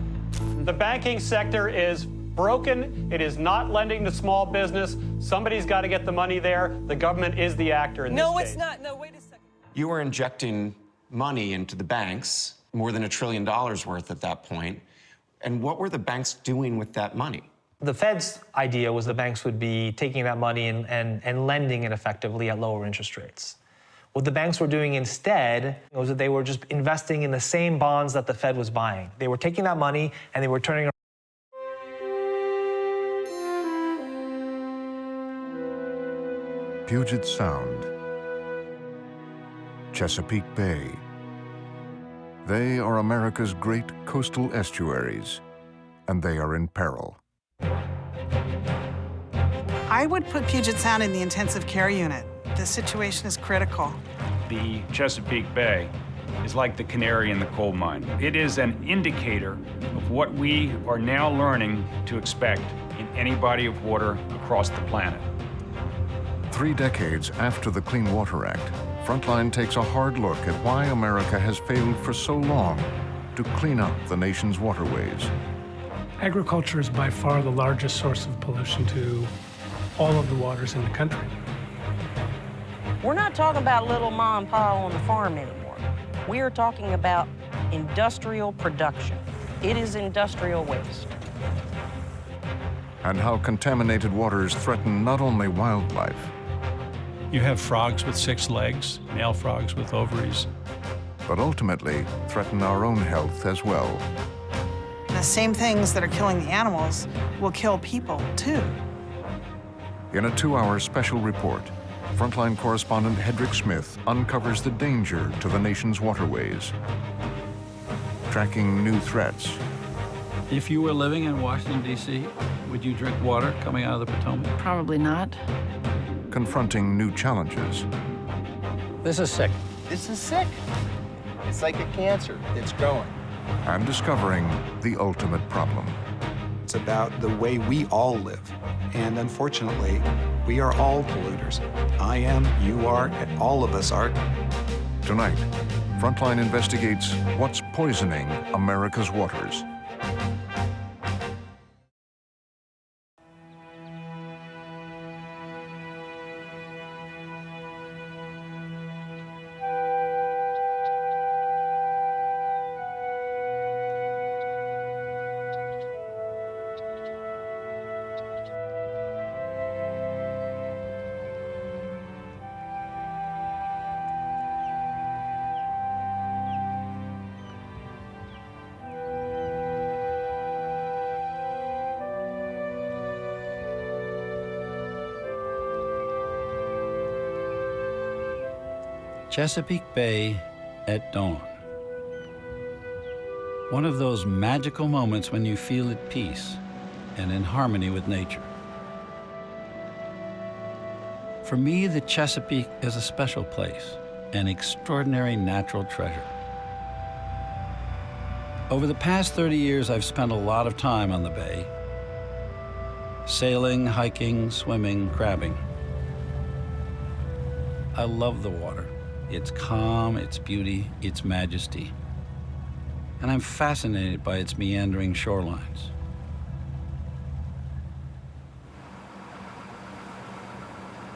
The banking sector is broken. It is not lending to small business. Somebody's got to get the money there. The government is the actor in this case. No, it's not. No, wait a second. You were injecting money into the banks, more than $1 trillion worth at that point. And what were the banks doing with that money? The Fed's idea was the banks would be taking that money and lending it effectively at lower interest rates. What the banks were doing instead was that they were just investing in the same bonds that the Fed was buying. They were taking that money and they were turning Puget Sound, Chesapeake Bay. They are America's great coastal estuaries, and they are in peril. I would put Puget Sound in the intensive care unit. The situation is critical. The Chesapeake Bay is like the canary in the coal mine. It is an indicator of what we are now learning to expect in any body of water across the planet. 3 decades after the Clean Water Act, Frontline takes a hard look at why America has failed for so long to clean up the nation's waterways. Agriculture is by far the largest source of pollution to all of the waters in the country. We're not talking about little mom and pa on the farm anymore. We are talking about industrial production. It is industrial waste. And how contaminated waters threaten not only wildlife. You have frogs with 6 legs, male frogs with ovaries. But ultimately threaten our own health as well. And the same things that are killing the animals will kill people, too. In a 2-hour special report, frontline correspondent Hedrick Smith uncovers the danger to the nation's waterways, tracking new threats. If you were living in Washington, D.C., would you drink water coming out of the Potomac? Probably not. Confronting new challenges. This is sick. This is sick. It's like a cancer. It's growing. And discovering the ultimate problem. It's about the way we all live. And unfortunately, we are all polluters. I am, you are, and all of us are. Tonight, Frontline investigates what's poisoning America's waters. Chesapeake Bay at dawn. One of those magical moments when you feel at peace and in harmony with nature. For me, the Chesapeake is a special place, an extraordinary natural treasure. Over the past 30 years, I've spent a lot of time on the bay, sailing, hiking, swimming, crabbing. I love the water. Its calm, its beauty, its majesty. And I'm fascinated by its meandering shorelines.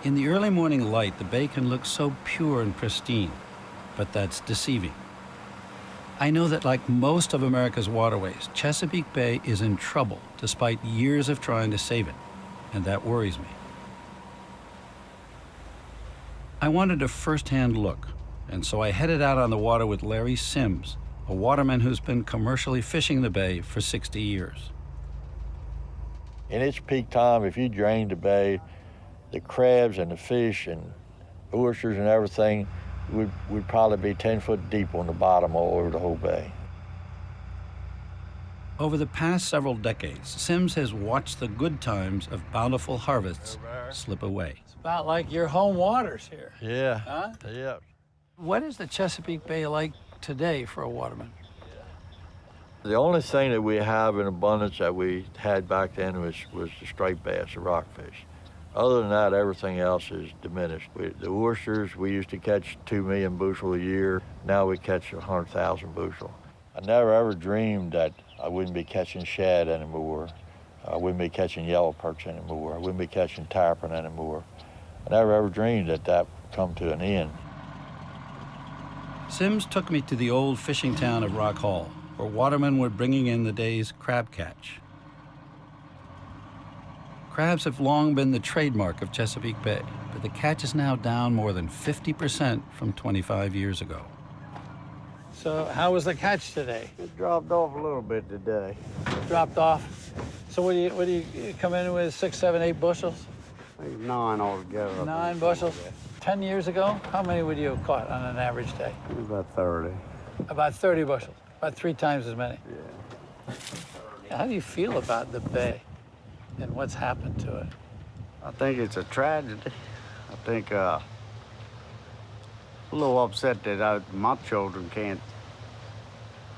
In the early morning light, the bay can look so pure and pristine, but that's deceiving. I know that like most of America's waterways, Chesapeake Bay is in trouble despite years of trying to save it, and that worries me. I wanted a first-hand look, and so I headed out on the water with Larry Sims, a waterman who's been commercially fishing the bay for 60 years. In its peak time, if you drained the bay, the crabs and the fish and oysters and everything would probably be 10 foot deep on the bottom all over the whole bay. Over the past several decades, Sims has watched the good times of bountiful harvests slip away. About like your home waters here. Yeah. Huh? Yeah. What is the Chesapeake Bay like today for a waterman? The only thing that we have in abundance that we had back then was the striped bass, the rockfish. Other than that, everything else is diminished. The oysters, we used to catch 2 million bushel a year. Now we catch 100,000 bushel. I never ever dreamed that I wouldn't be catching shad anymore. I wouldn't be catching yellow perch anymore. I wouldn't be catching tarpon anymore. I never ever dreamed that that would come to an end. Sims took me to the old fishing town of Rock Hall, where watermen were bringing in the day's crab catch. Crabs have long been the trademark of Chesapeake Bay, but the catch is now down more than 50% from 25 years ago. So how was the catch today? It dropped off a little bit today. Dropped off. So what do you come in with, 6, 7, 8 bushels? 9 altogether. 9 bushels. 10 years ago, how many would you have caught on an average day? About 30. About 30 bushels, about 3 times as many. Yeah. How do you feel about the bay and what's happened to it? I think it's a tragedy. I think a little upset that my children can't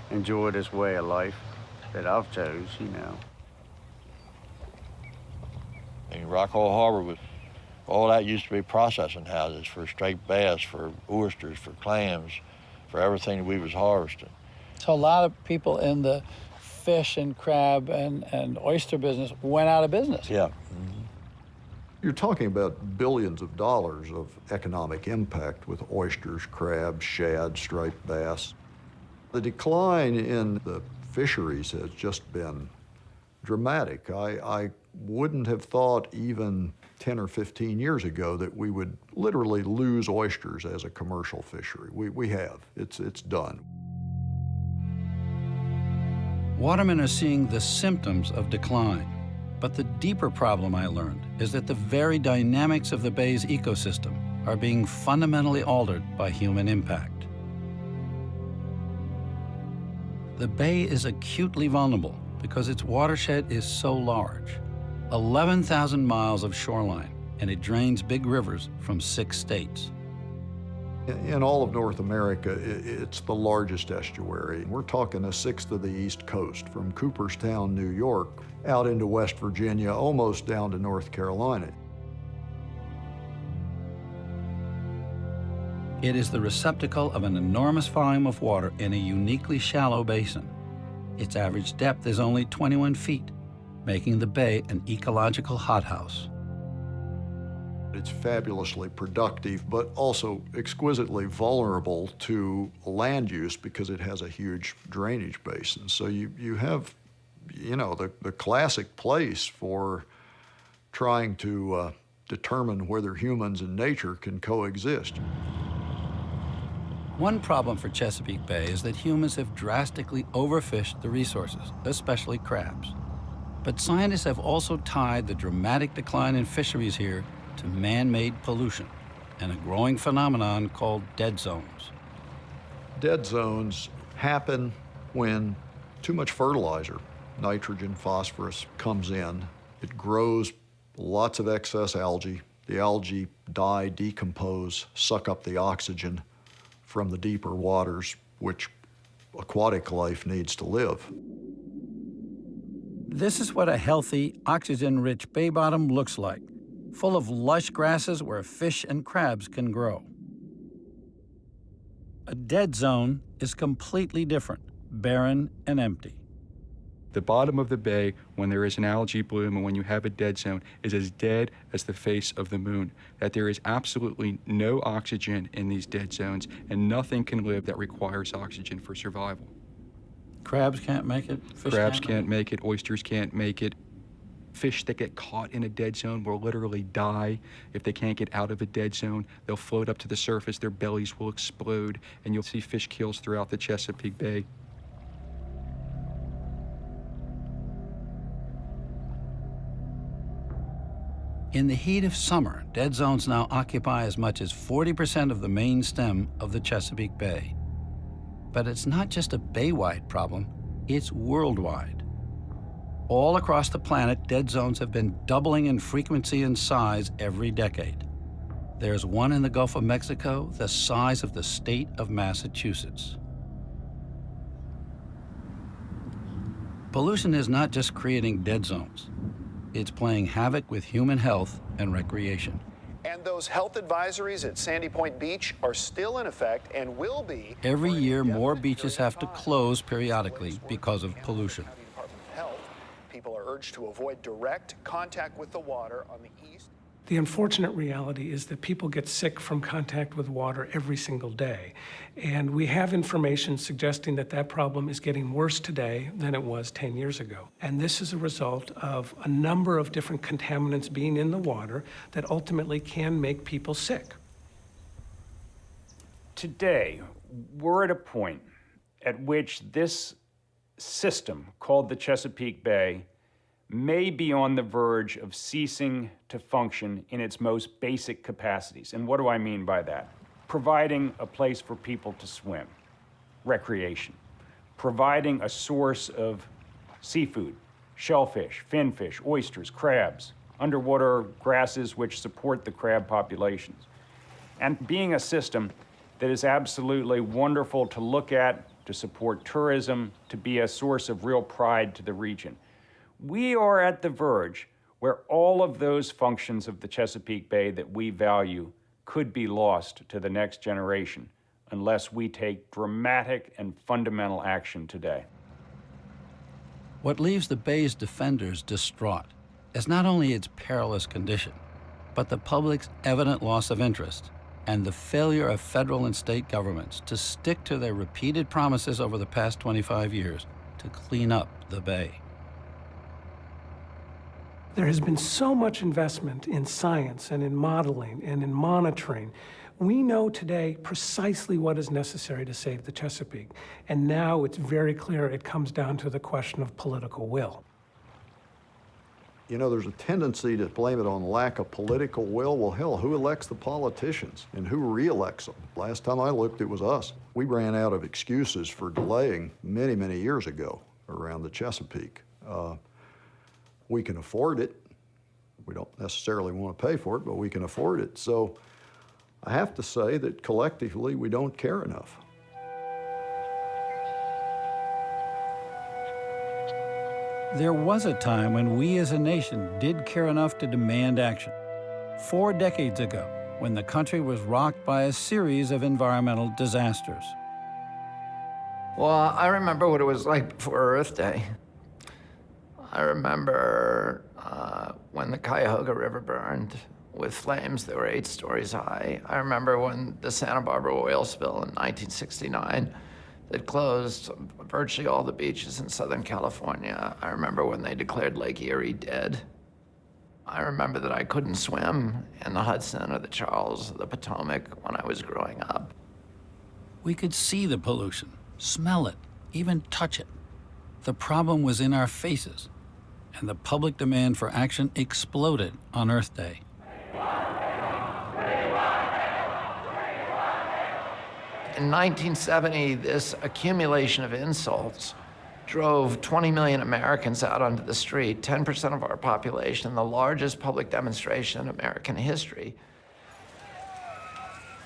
enjoy this way of life that I've chose, you know. And Rock Hall Harbor, all that used to be processing houses for striped bass, for oysters, for clams, for everything we was harvesting. So a lot of people in the fish and crab and oyster business went out of business. Yeah. You're talking about billions of dollars of economic impact with oysters, crabs, shad, striped bass. The decline in the fisheries has just been dramatic. I wouldn't have thought even 10 or 15 years ago that we would literally lose oysters as a commercial fishery. We have. It's done. Watermen are seeing the symptoms of decline. But the deeper problem, I learned, is that the very dynamics of the bay's ecosystem are being fundamentally altered by human impact. The bay is acutely vulnerable because its watershed is so large. 11,000 miles of shoreline, and it drains big rivers from 6 states. In all of North America, it's the largest estuary. We're talking 1/6 of the East Coast, from Cooperstown, New York, out into West Virginia, almost down to North Carolina. It is the receptacle of an enormous volume of water in a uniquely shallow basin. Its average depth is only 21 feet, making the bay an ecological hothouse. It's fabulously productive, but also exquisitely vulnerable to land use because it has a huge drainage basin. So you have, the classic place for trying to determine whether humans and nature can coexist. One problem for Chesapeake Bay is that humans have drastically overfished the resources, especially crabs. But scientists have also tied the dramatic decline in fisheries here to man-made pollution and a growing phenomenon called dead zones. Dead zones happen when too much fertilizer, nitrogen, phosphorus, comes in. It grows lots of excess algae. The algae die, decompose, suck up the oxygen from the deeper waters, which aquatic life needs to live. This is what a healthy, oxygen-rich bay bottom looks like, full of lush grasses where fish and crabs can grow. A dead zone is completely different, barren and empty. The bottom of the bay, when there is an algae bloom and when you have a dead zone, is as dead as the face of the moon. That there is absolutely no oxygen in these dead zones, and nothing can live that requires oxygen for survival. Crabs can't make it? Crabs can't make it, oysters can't make it. Fish that get caught in a dead zone will literally die if they can't get out of a dead zone. They'll float up to the surface, their bellies will explode, and you'll see fish kills throughout the Chesapeake Bay. In the heat of summer, dead zones now occupy as much as 40% of the main stem of the Chesapeake Bay. But it's not just a bay-wide problem, it's worldwide. All across the planet, dead zones have been doubling in frequency and size every decade. There's one in the Gulf of Mexico the size of the state of Massachusetts. Pollution is not just creating dead zones. It's playing havoc with human health and recreation. And those health advisories at Sandy Point Beach are still in effect and will be. Every year, more beaches have to close periodically because of pollution. People are urged to avoid direct contact with the water on the east. The unfortunate reality is that people get sick from contact with water every single day. And we have information suggesting that that problem is getting worse today than it was 10 years ago. And this is a result of a number of different contaminants being in the water that ultimately can make people sick. Today, we're at a point at which this system called the Chesapeake Bay may be on the verge of ceasing to function in its most basic capacities. And what do I mean by that? Providing a place for people to swim, recreation, providing a source of seafood, shellfish, finfish, oysters, crabs, underwater grasses which support the crab populations, and being a system that is absolutely wonderful to look at, to support tourism, to be a source of real pride to the region. We are at the verge where all of those functions of the Chesapeake Bay that we value could be lost to the next generation unless we take dramatic and fundamental action today. What leaves the bay's defenders distraught is not only its perilous condition, but the public's evident loss of interest and the failure of federal and state governments to stick to their repeated promises over the past 25 years to clean up the bay. There has been so much investment in science and in modeling and in monitoring. We know today precisely what is necessary to save the Chesapeake. And now it's very clear it comes down to the question of political will. You know, there's a tendency to blame it on lack of political will. Well, hell, who elects the politicians and who re-elects them? Last time I looked, it was us. We ran out of excuses for delaying many, many years ago around the Chesapeake. We can afford it. We don't necessarily want to pay for it, but we can afford it. So I have to say that collectively, we don't care enough. There was a time when we as a nation did care enough to demand action. 4 decades ago, when the country was rocked by a series of environmental disasters. Well, I remember what it was like before Earth Day. I remember when the Cuyahoga River burned with flames that were 8 stories high. I remember when the Santa Barbara oil spill in 1969 that closed virtually all the beaches in Southern California. I remember when they declared Lake Erie dead. I remember that I couldn't swim in the Hudson or the Charles or the Potomac when I was growing up. We could see the pollution, smell it, even touch it. The problem was in our faces, and the public demand for action exploded on Earth Day. In 1970, this accumulation of insults drove 20 million Americans out onto the street, 10% of our population, the largest public demonstration in American history.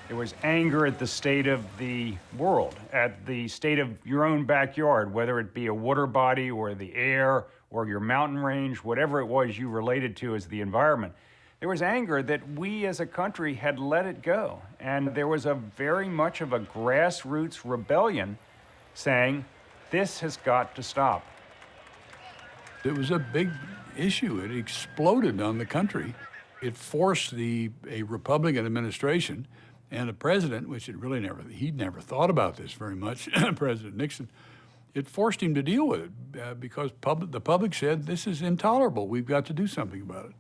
There was anger at the state of the world, at the state of your own backyard, whether it be a water body or the air or your mountain range, whatever it was you related to as the environment. There was anger that we as a country had let it go. And there was a very much of a grassroots rebellion saying, this has got to stop. It was a big issue. It exploded on the country. It forced a Republican administration and a president, which he'd never thought about this very much, President Nixon, it forced him to deal with it because the public said, this is intolerable. We've got to do something about it.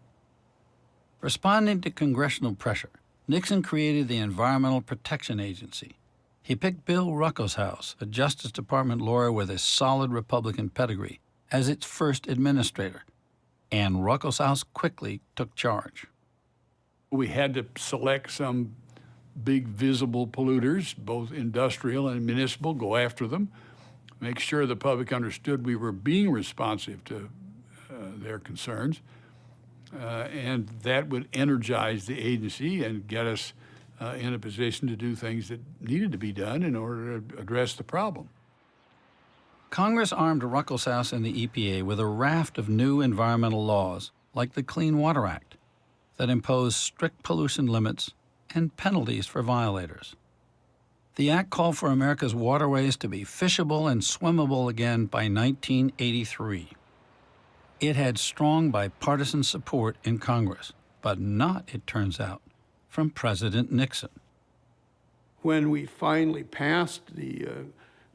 Responding to congressional pressure, Nixon created the Environmental Protection Agency. He picked Bill Ruckelshaus, a Justice Department lawyer with a solid Republican pedigree, as its first administrator, and Ruckelshaus quickly took charge. We had to select some big visible polluters, both industrial and municipal, go after them, make sure the public understood we were being responsive to their concerns. And that would energize the agency and get us in a position to do things that needed to be done in order to address the problem. Congress armed Ruckelshaus and the EPA with a raft of new environmental laws, like the Clean Water Act, that impose strict pollution limits and penalties for violators. The act called for America's waterways to be fishable and swimmable again by 1983. It had strong bipartisan support in Congress, but not, it turns out, from President Nixon. When we finally passed the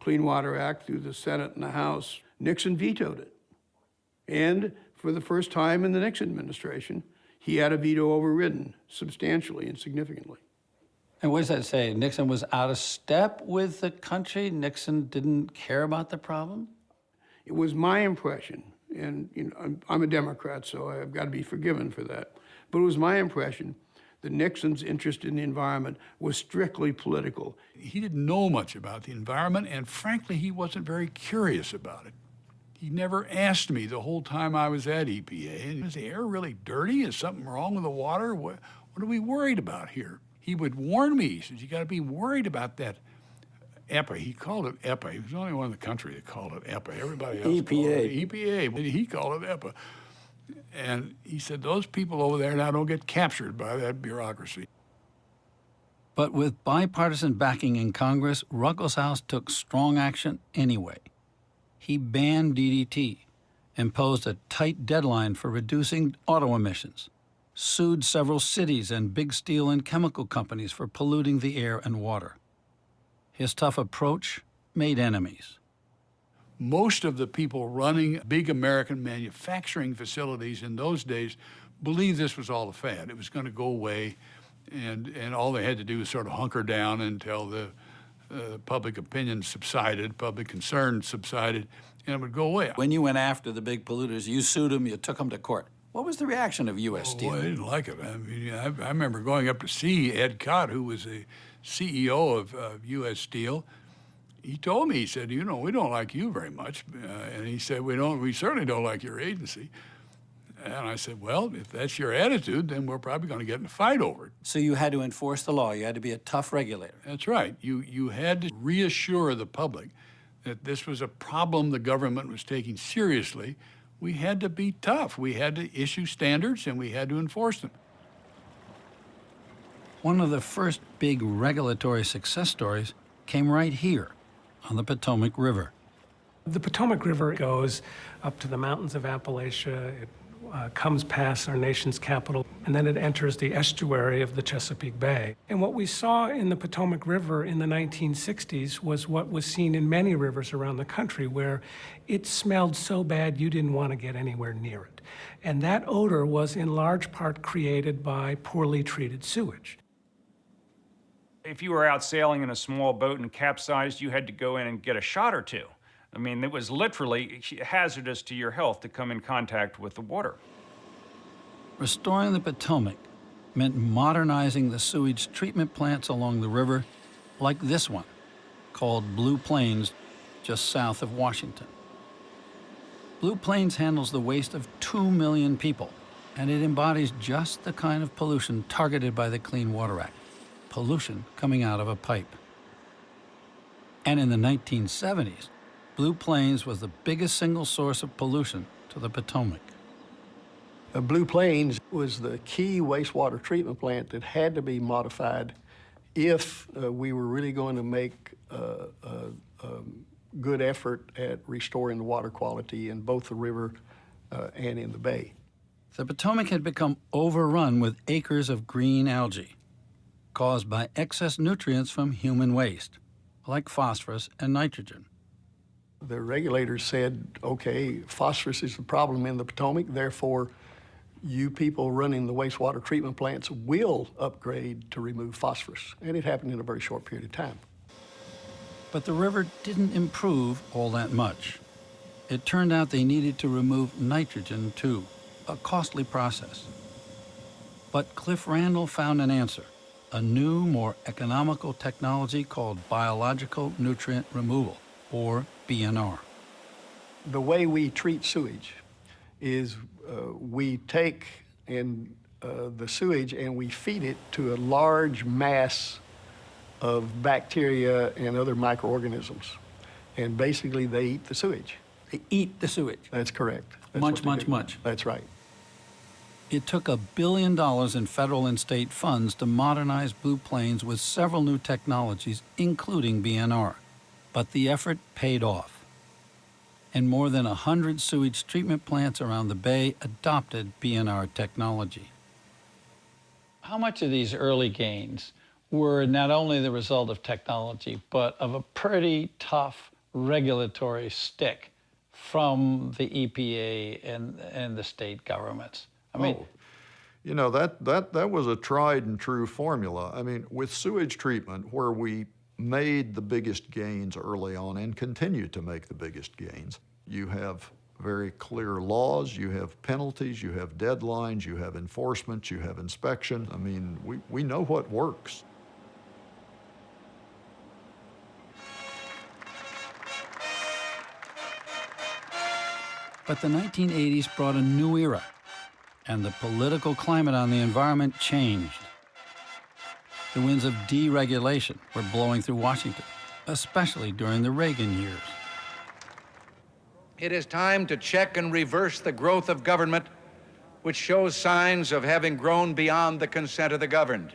Clean Water Act through the Senate and the House, Nixon vetoed it. And for the first time in the Nixon administration, he had a veto overridden substantially and significantly. And what does that say? Nixon was out of step with the country? Nixon didn't care about the problem? It was my impression, and I'm a Democrat, so I've got to be forgiven for that, but it was my impression that Nixon's interest in the environment was strictly political. He didn't know much about the environment, and frankly, he wasn't very curious about it. He never asked me the whole time I was at EPA, is the air really dirty? Is something wrong with the water? What are we worried about here? He would warn me. He says, you got to be worried about that EPA. He called it EPA. He was the only one in the country that called it EPA. Everybody else EPA. called it EPA, but he called it EPA. And he said, those people over there now don't get captured by that bureaucracy. But with bipartisan backing in Congress, Ruckelshaus took strong action anyway. He banned DDT, imposed a tight deadline for reducing auto emissions, sued several cities and big steel and chemical companies for polluting the air and water. His tough approach made enemies. Most of the people running big American manufacturing facilities in those days believed this was all a fad. It was going to go away, And all they had to do was sort of hunker down until the public opinion subsided, public concern subsided, and it would go away. When you went after the big polluters, you sued them, you took them to court. What was the reaction of U.S. Steel? Well, I didn't like it. I mean, I remember going up to see Ed Cott, who was the CEO of U.S. Steel. He told me, he said, you know, we don't like you very much. And he said, we certainly don't like your agency. And I said, well, if that's your attitude, then we're probably going to get in a fight over it. So you had to enforce the law. You had to be a tough regulator. That's right. You had to reassure the public that this was a problem the government was taking seriously. We had to be tough. We had to issue standards, and we had to enforce them. One of the first big regulatory success stories came right here on the Potomac River. The Potomac River goes up to the mountains of Appalachia. It comes past our nation's capital, and then it enters the estuary of the Chesapeake Bay. And what we saw in the Potomac River in the 1960s was what was seen in many rivers around the country, where it smelled so bad you didn't want to get anywhere near it. And that odor was in large part created by poorly treated sewage. If you were out sailing in a small boat and capsized, you had to go in and get a shot or two. I mean, it was literally hazardous to your health to come in contact with the water. Restoring the Potomac meant modernizing the sewage treatment plants along the river, like this one, called Blue Plains, just south of Washington. Blue Plains handles the waste of 2 million people, and it embodies just the kind of pollution targeted by the Clean Water Act, pollution coming out of a pipe. And in the 1970s, Blue Plains was the biggest single source of pollution to the Potomac. Blue Plains was the key wastewater treatment plant that had to be modified if we were really going to make a good effort at restoring the water quality in both the river and in the bay. The Potomac had become overrun with acres of green algae caused by excess nutrients from human waste, like phosphorus and nitrogen. The regulators said, okay, phosphorus is the problem in the Potomac, therefore you people running the wastewater treatment plants will upgrade to remove phosphorus. And it happened in a very short period of time. But the river didn't improve all that much. It turned out they needed to remove nitrogen too, a costly process. But Cliff Randall found an answer, a new, more economical technology called biological nutrient removal, or BNR. The way we treat sewage is we take the sewage and we feed it to a large mass of bacteria and other microorganisms. And basically they eat the sewage. They eat the sewage? That's correct. That's Much. That's right. It took $1 billion in federal and state funds to modernize Blue Plains with several new technologies, including BNR. But the effort paid off. And more than 100 sewage treatment plants around the bay adopted BNR technology. How much of these early gains were not only the result of technology, but of a pretty tough regulatory stick from the EPA and the state governments? I mean, you know, that was a tried and true formula. I mean, with sewage treatment, where we made the biggest gains early on and continue to make the biggest gains, you have very clear laws, you have penalties, you have deadlines, you have enforcement, you have inspection. I mean, we know what works. But the 1980s brought a new era, and the political climate on the environment changed. The winds of deregulation were blowing through Washington, especially during the Reagan years. It is time to check and reverse the growth of government, which shows signs of having grown beyond the consent of the governed.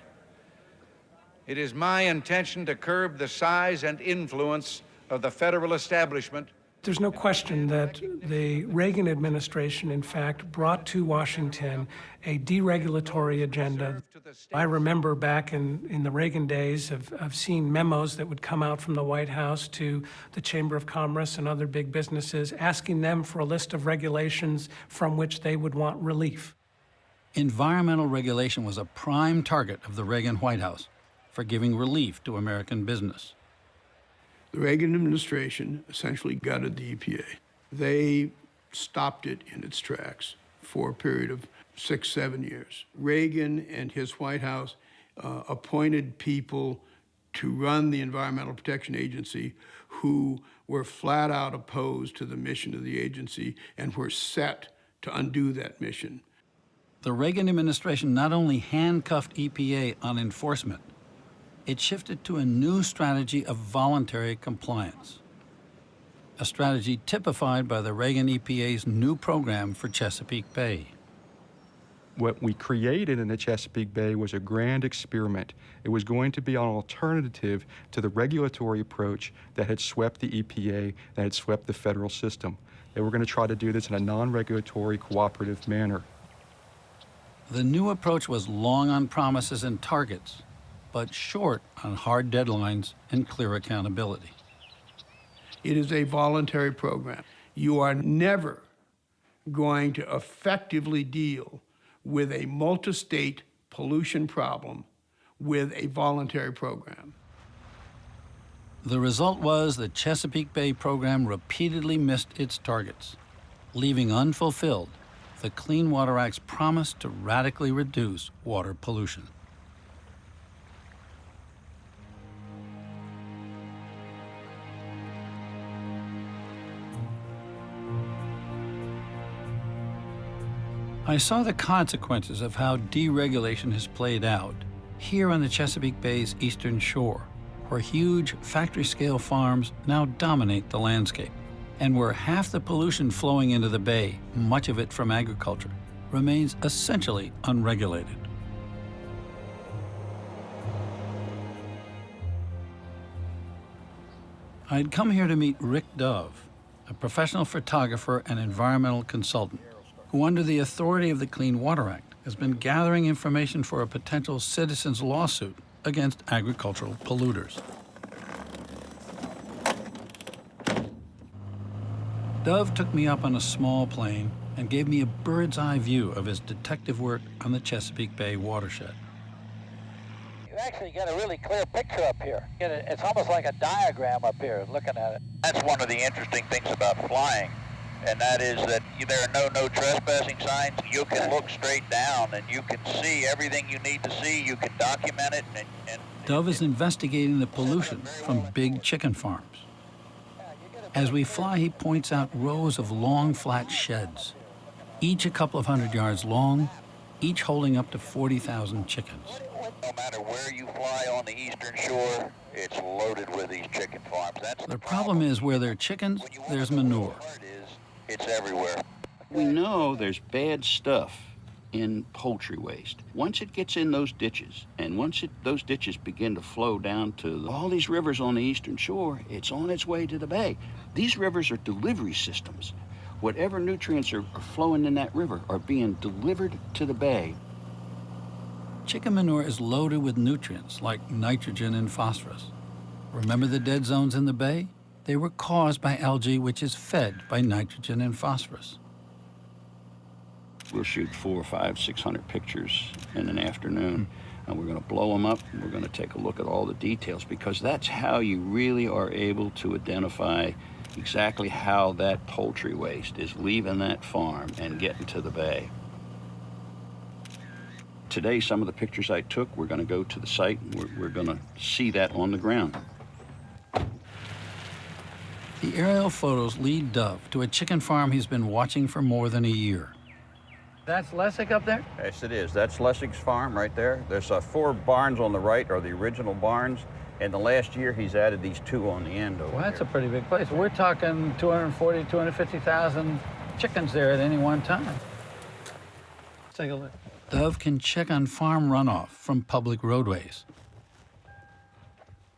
It is my intention to curb the size and influence of the federal establishment. There's no question that the Reagan administration, in fact, brought to Washington a deregulatory agenda. I remember back in the Reagan days of seeing memos that would come out from the White House to the Chamber of Commerce and other big businesses, asking them for a list of regulations from which they would want relief. Environmental regulation was a prime target of the Reagan White House for giving relief to American business. The Reagan administration essentially gutted the EPA. They stopped it in its tracks for a period of 6-7 years. Reagan and his White House appointed people to run the Environmental Protection Agency who were flat out opposed to the mission of the agency and were set to undo that mission. The Reagan administration not only handcuffed EPA on enforcement, it shifted to a new strategy of voluntary compliance, a strategy typified by the Reagan EPA's new program for Chesapeake Bay. What we created in the Chesapeake Bay was a grand experiment. It was going to be an alternative to the regulatory approach that had swept the EPA, that had swept the federal system. They were going to try to do this in a non-regulatory, cooperative manner. The new approach was long on promises and targets, but short on hard deadlines and clear accountability. It is a voluntary program. You are never going to effectively deal with a multi-state pollution problem with a voluntary program. The result was the Chesapeake Bay program repeatedly missed its targets, leaving unfulfilled the Clean Water Act's promise to radically reduce water pollution. I saw the consequences of how deregulation has played out here on the Chesapeake Bay's eastern shore, where huge factory-scale farms now dominate the landscape, and where half the pollution flowing into the bay, much of it from agriculture, remains essentially unregulated. I'd come here to meet Rick Dove, a professional photographer and environmental consultant, who, under the authority of the Clean Water Act, has been gathering information for a potential citizens' lawsuit against agricultural polluters. Dove took me up on a small plane and gave me a bird's-eye view of his detective work on the Chesapeake Bay watershed. You actually get a really clear picture up here. It's almost like a diagram up here, looking at it. That's one of the interesting things about flying, and that is that there are no trespassing signs. You can look straight down, and you can see everything you need to see. You can document it. Dove is investigating the pollution from big chicken farms. As we fly, he points out rows of long, flat sheds, each a couple of 100 yards long, each holding up to 40,000 chickens. No matter where you fly on the eastern shore, it's loaded with these chicken farms. The problem is where there are chickens, there's manure. It's everywhere. We know there's bad stuff in poultry waste. Once it gets in those ditches, and once those ditches begin to flow down to all these rivers on the eastern shore, it's on its way to the bay. These rivers are delivery systems. Whatever nutrients are flowing in that river are being delivered to the bay. Chicken manure is loaded with nutrients like nitrogen and phosphorus. Remember the dead zones in the bay? They were caused by algae, which is fed by nitrogen and phosphorus. We'll shoot 400, 500, 600 pictures in an afternoon, and we're going to blow them up, and we're going to take a look at all the details, because that's how you really are able to identify exactly how that poultry waste is leaving that farm and getting to the bay. Today, some of the pictures I took, we're going to go to the site, and we're going to see that on the ground. The aerial photos lead Dove to a chicken farm he's been watching for more than a year. That's SLAIC up there? Yes, it is. That's SLAIC's farm right there. There's 4 barns on the right, are the original barns. And the last year, he's added these 2 on the end over Well, that's a pretty big place. We're talking 240, 250,000 chickens there at any one time. Let's take a look. Dove can check on farm runoff from public roadways.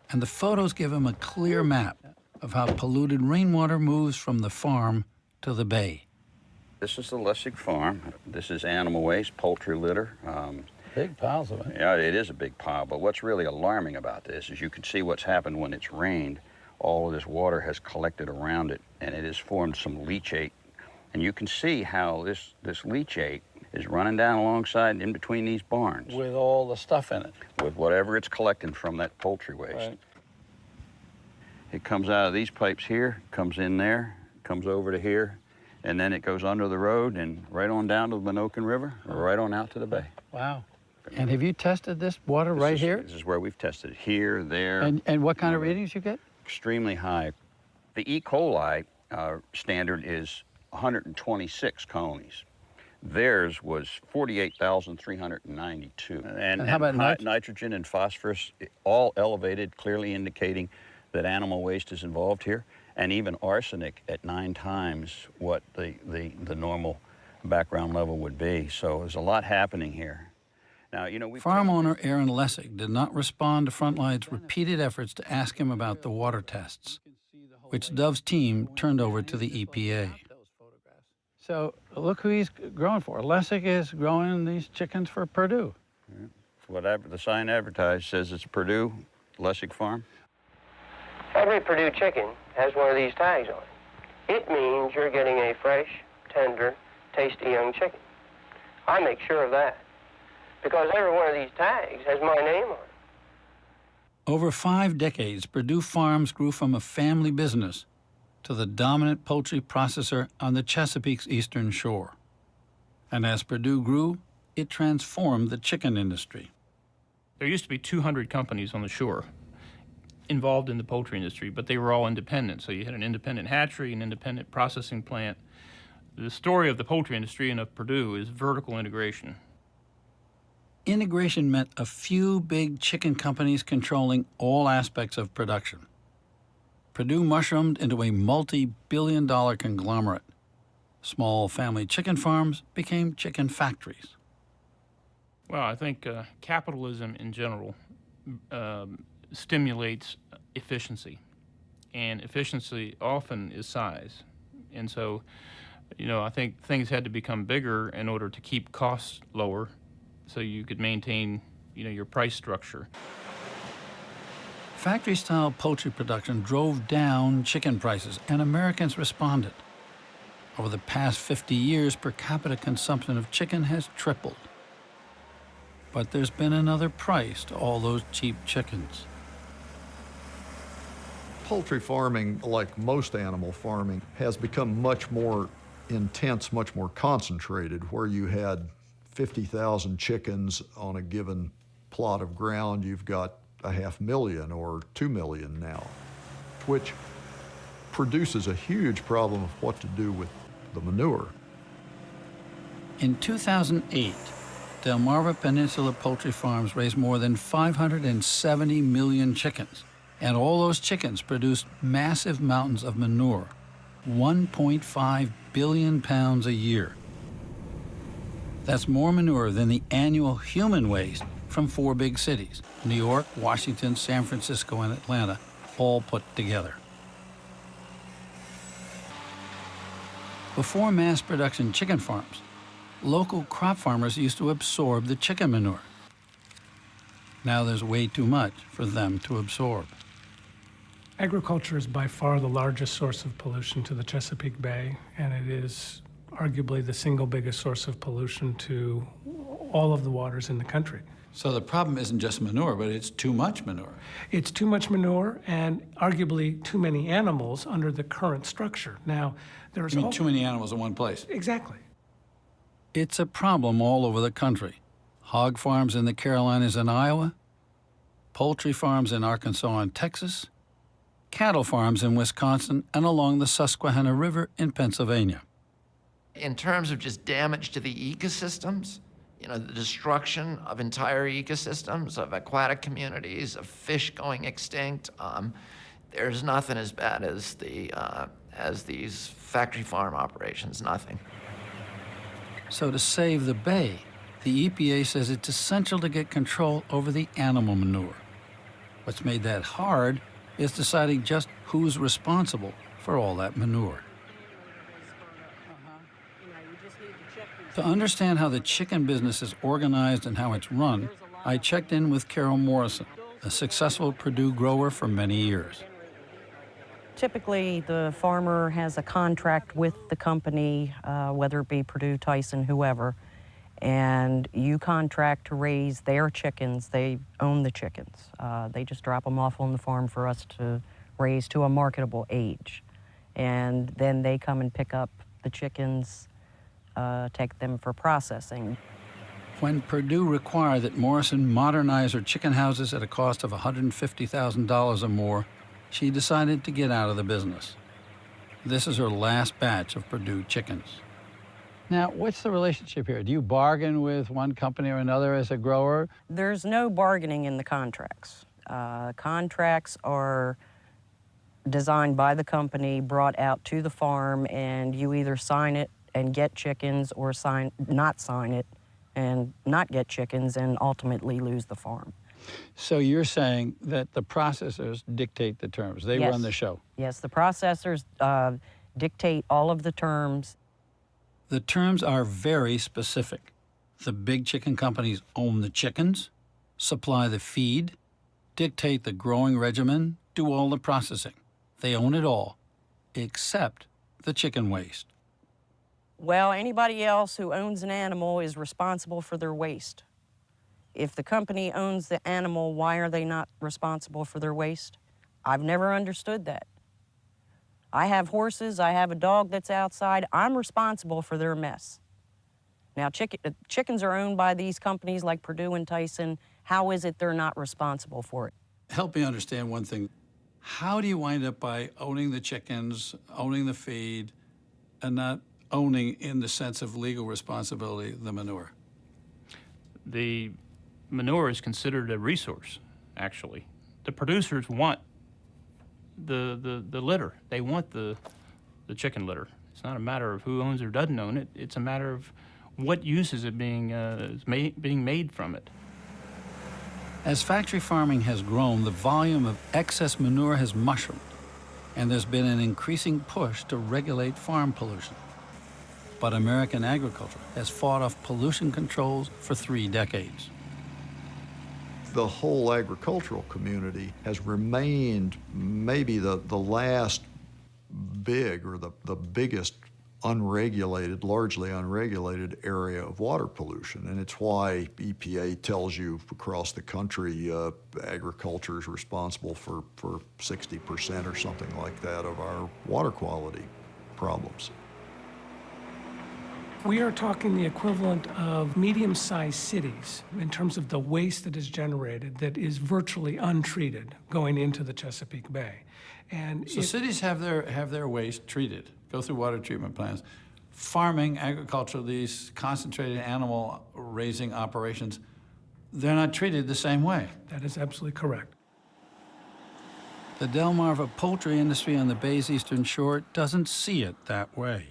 And the photos give him a clear map of how polluted rainwater moves from the farm to the bay. This is the SLAIC farm. This is animal waste, poultry litter. Big piles of it. Yeah, it is a big pile, but what's really alarming about this is you can see what's happened when it's rained. All of this water has collected around it, and it has formed some leachate. And you can see how this leachate is running down alongside in between these barns. With all the stuff in it. With whatever it's collecting from that poultry waste. Right. It comes out of these pipes here, comes in there, comes over to here, and then it goes under the road and right on down to the Minokan River, or right on out to the bay. Wow. And have you tested this water here? This is where we've tested it, here, there. And what kind of readings you get? Extremely high. The E. coli standard is 126 colonies. Theirs was 48,392. And how about nitrogen and phosphorus, all elevated, clearly indicating that animal waste is involved here, and even arsenic at 9 times what the normal background level would be. So there's a lot happening here. Now, you know, Farm owner Aaron Lessig did not respond to Frontline's repeated efforts to ask him about the water tests, which Dove's team turned over to the EPA. So look who he's growing for. Lessig is growing these chickens for Purdue. Yeah. Whatever the sign advertised says it's Purdue, Lessig Farm. Every Purdue chicken has one of these tags on it. It means you're getting a fresh, tender, tasty young chicken. I make sure of that, because every one of these tags has my name on it. Over 5 decades, Purdue Farms grew from a family business to the dominant poultry processor on the Chesapeake's eastern shore. And as Purdue grew, it transformed the chicken industry. There used to be 200 companies on the shore involved in the poultry industry, but they were all independent. So you had an independent hatchery, an independent processing plant. The story of the poultry industry and of Purdue is vertical integration. Integration meant a few big chicken companies controlling all aspects of production. Purdue mushroomed into a multi-billion-dollar conglomerate. Small family chicken farms became chicken factories. Well, I think capitalism in general stimulates efficiency, and efficiency often is size. And so, you know, I think things had to become bigger in order to keep costs lower so you could maintain, you know, your price structure. Factory-style poultry production drove down chicken prices, and Americans responded. Over the past 50 years, per capita consumption of chicken has tripled. But there's been another price to all those cheap chickens. Poultry farming, like most animal farming, has become much more intense, much more concentrated. Where you had 50,000 chickens on a given plot of ground, you've got 500,000 or 2 million now, which produces a huge problem of what to do with the manure. In 2008, Delmarva Peninsula Poultry Farms raised more than 570 million chickens, and all those chickens produced massive mountains of manure, 1.5 billion pounds a year. That's more manure than the annual human waste from 4 big cities, New York, Washington, San Francisco, and Atlanta, all put together. Before mass production chicken farms, local crop farmers used to absorb the chicken manure. Now there's way too much for them to absorb. Agriculture is by far the largest source of pollution to the Chesapeake Bay, and it is arguably the single biggest source of pollution to all of the waters in the country. So the problem isn't just manure, but it's too much manure. It's too much manure and arguably too many animals under the current structure. Now, there's too many animals in one place. Exactly. It's a problem all over the country. Hog farms in the Carolinas and Iowa, poultry farms in Arkansas and Texas, cattle farms in Wisconsin and along the Susquehanna River in Pennsylvania. In terms of just damage to the ecosystems, you know, the destruction of entire ecosystems, of aquatic communities, of fish going extinct, there's nothing as bad as these factory farm operations, nothing. So to save the bay, the EPA says it's essential to get control over the animal manure. What's made that hard is deciding just who's responsible for all that manure. To understand how the chicken business is organized and how it's run, I checked in with Carol Morrison, a successful Purdue grower for many years. Typically, the farmer has a contract with the company, whether it be Purdue, Tyson, whoever, and you contract to raise their chickens. They own the chickens. They just drop them off on the farm for us to raise to a marketable age. And then they come and pick up the chickens, take them for processing. When Purdue required that Morrison modernize her chicken houses at a cost of $150,000 or more, she decided to get out of the business. This is her last batch of Purdue chickens. Now, what's the relationship here? Do you bargain with one company or another as a grower? There's no bargaining in the contracts. Contracts are designed by the company, brought out to the farm, and you either sign it and get chickens or not sign it and not get chickens and ultimately lose the farm. So you're saying that the processors dictate the terms. They Yes. run the show. Yes, the processors dictate all of the terms. The terms are very specific. The big chicken companies own the chickens, supply the feed, dictate the growing regimen, do all the processing. They own it all, except the chicken waste. Well, anybody else who owns an animal is responsible for their waste. If the company owns the animal, why are they not responsible for their waste? I've never understood that. I have horses, I have a dog that's outside, I'm responsible for their mess. Now, chickens are owned by these companies like Purdue and Tyson. How is it they're not responsible for it? Help me understand one thing. How do you wind up by owning the chickens, owning the feed, and not owning, in the sense of legal responsibility, the manure? The manure is considered a resource, actually. The producers want the litter. They want the chicken litter. It's not a matter of who owns or doesn't own it. It's a matter of what use is it being made from it. As factory farming has grown, the volume of excess manure has mushroomed, and there's been an increasing push to regulate farm pollution. But American agriculture has fought off pollution controls for 3 decades. The whole agricultural community has remained maybe the last big or the biggest unregulated, largely unregulated area of water pollution. And it's why EPA tells you across the country agriculture is responsible for 60% or something like that of our water quality problems. We are talking the equivalent of medium-sized cities in terms of the waste that is generated that is virtually untreated going into the Chesapeake Bay. And So cities have their waste treated, go through water treatment plants. Farming, agriculture, these concentrated animal raising operations, they're not treated the same way. That is absolutely correct. The Delmarva poultry industry on the Bay's eastern shore doesn't see it that way.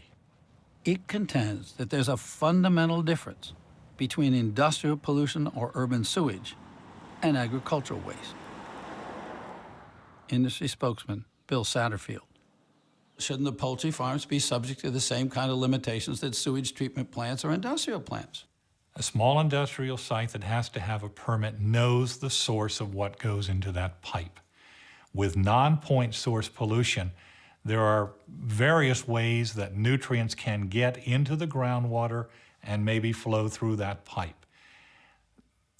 It contends that there's a fundamental difference between industrial pollution or urban sewage and agricultural waste. Industry spokesman Bill Satterfield. Shouldn't the poultry farms be subject to the same kind of limitations that sewage treatment plants or industrial plants? A small industrial site that has to have a permit knows the source of what goes into that pipe. With non-point source pollution, there are various ways that nutrients can get into the groundwater and maybe flow through that pipe.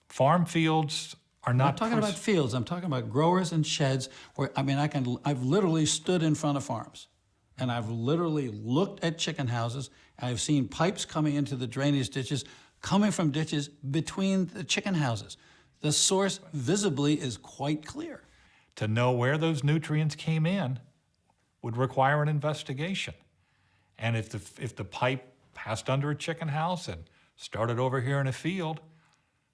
Farm fields are not... I'm not talking about fields, I'm talking about growers and sheds where, I've literally stood in front of farms and I've literally looked at chicken houses. I've seen pipes coming into the drainage ditches, coming from ditches between the chicken houses. The source visibly is quite clear. To know where those nutrients came in would require an investigation. And if the pipe passed under a chicken house and started over here in a field,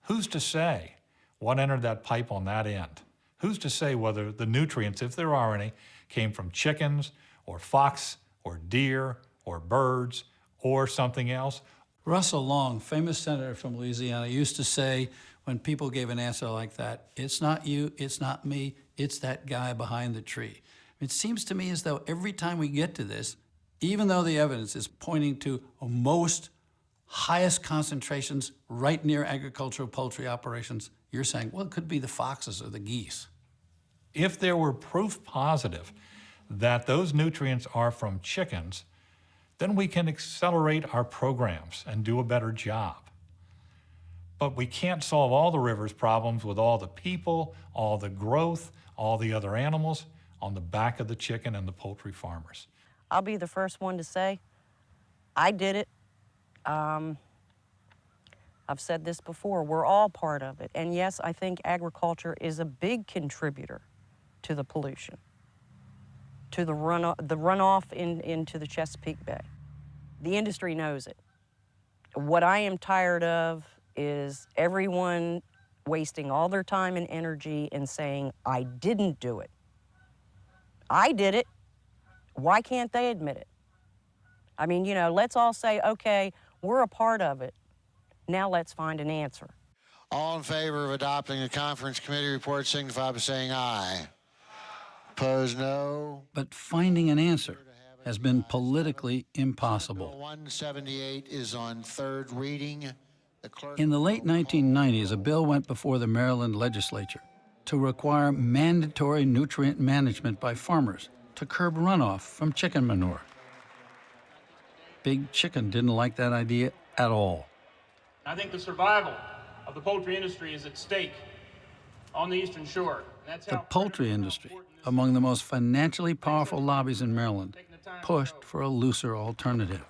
who's to say what entered that pipe on that end? Who's to say whether the nutrients, if there are any, came from chickens or fox or deer or birds or something else? Russell Long, famous senator from Louisiana, used to say when people gave an answer like that, it's not you, it's not me, it's that guy behind the tree. It seems to me as though every time we get to this, even though the evidence is pointing to most highest concentrations right near agricultural poultry operations, you're saying, well, it could be the foxes or the geese. If there were proof positive that those nutrients are from chickens, then we can accelerate our programs and do a better job. But we can't solve all the river's problems with all the people, all the growth, all the other animals on the back of the chicken and the poultry farmers. I'll be the first one to say, I did it. I've said this before, we're all part of it. And yes, I think agriculture is a big contributor to the pollution, to the runoff into the Chesapeake Bay. The industry knows it. What I am tired of is everyone wasting all their time and energy and saying, I didn't do it. I did it. Why can't they admit it? I mean, you know, let's all say, okay, we're a part of it. Now let's find an answer. All in favor of adopting the conference committee report signify by saying aye. Opposed, no. But finding an answer has been politically impossible. Bill 178 is on third reading. In the late 1990s, a bill went before the Maryland legislature to require mandatory nutrient management by farmers to curb runoff from chicken manure. Big Chicken didn't like that idea at all. I think the survival of the poultry industry is at stake on the Eastern Shore. The poultry industry, among the most financially powerful lobbies in Maryland, pushed for a looser alternative.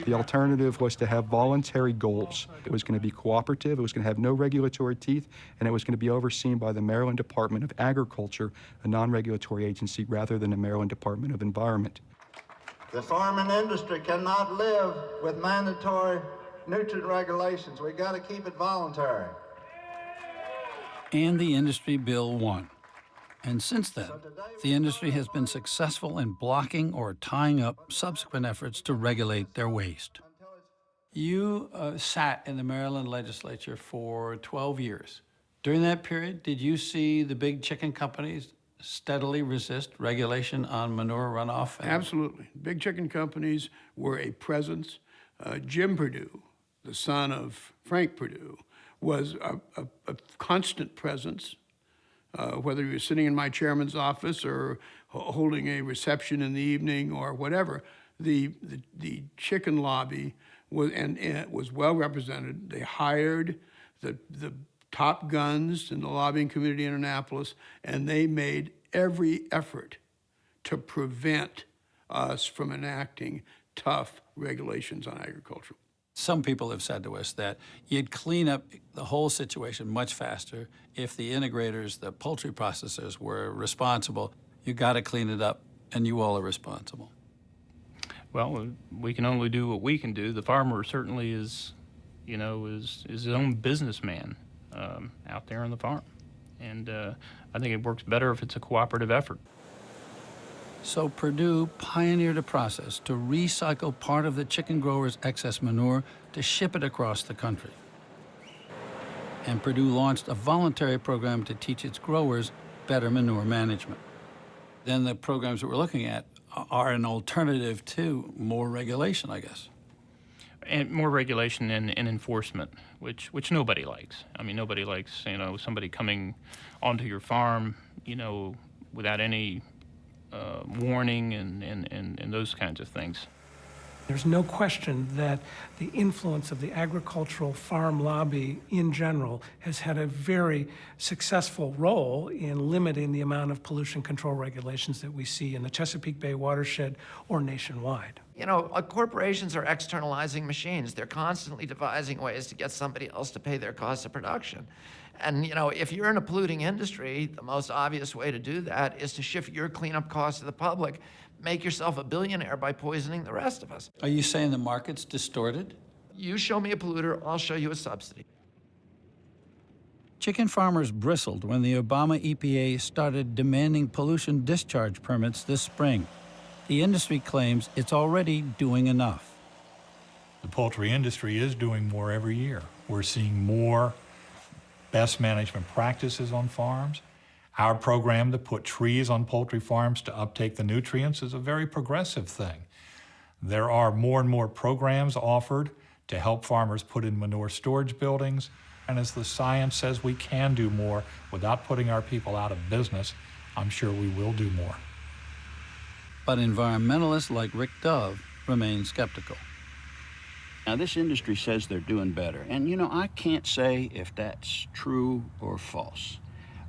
The alternative was to have voluntary goals. It was going to be cooperative, it was going to have no regulatory teeth, and it was going to be overseen by the Maryland Department of Agriculture, a non-regulatory agency, rather than the Maryland Department of Environment. The farming industry cannot live with mandatory nutrient regulations. We've got to keep it voluntary. And the industry bill won. And since then, the industry has been successful in blocking or tying up subsequent efforts to regulate their waste. You sat in the Maryland legislature for 12 years. During that period, did you see the big chicken companies steadily resist regulation on manure runoff? Absolutely. Big chicken companies were a presence. Jim Perdue, the son of Frank Perdue, was a constant presence. Whether he was sitting in my chairman's office or holding a reception in the evening or whatever, the chicken lobby was well represented. They hired the top guns in the lobbying community in Annapolis, and they made every effort to prevent us from enacting tough regulations on agriculture. Some people have said to us that you'd clean up the whole situation much faster if the integrators, the poultry processors, were responsible. You got to clean it up, and you all are responsible. Well, we can only do what we can do. The farmer certainly is his own businessman out there on the farm. And I think it works better if it's a cooperative effort. So Perdue pioneered a process to recycle part of the chicken growers' excess manure to ship it across the country. And Perdue launched a voluntary program to teach its growers better manure management. Then the programs that we're looking at are an alternative to more regulation, I guess. And more regulation and enforcement, which nobody likes. I mean, nobody likes, somebody coming onto your farm, without any warning and those kinds of things. There's no question that the influence of the agricultural farm lobby in general has had a very successful role in limiting the amount of pollution control regulations that we see in the Chesapeake Bay watershed or nationwide. Corporations are externalizing machines. They're constantly devising ways to get somebody else to pay their cost of production. And, if you're in a polluting industry, the most obvious way to do that is to shift your cleanup costs to the public. Make yourself a billionaire by poisoning the rest of us. Are you saying the market's distorted? You show me a polluter, I'll show you a subsidy. Chicken farmers bristled when the Obama EPA started demanding pollution discharge permits this spring. The industry claims it's already doing enough. The poultry industry is doing more every year. We're seeing more best management practices on farms. Our program to put trees on poultry farms to uptake the nutrients is a very progressive thing. There are more and more programs offered to help farmers put in manure storage buildings. And as the science says we can do more without putting our people out of business, I'm sure we will do more. But environmentalists like Rick Dove remain skeptical. Now, this industry says they're doing better, and you know, I can't say if that's true or false,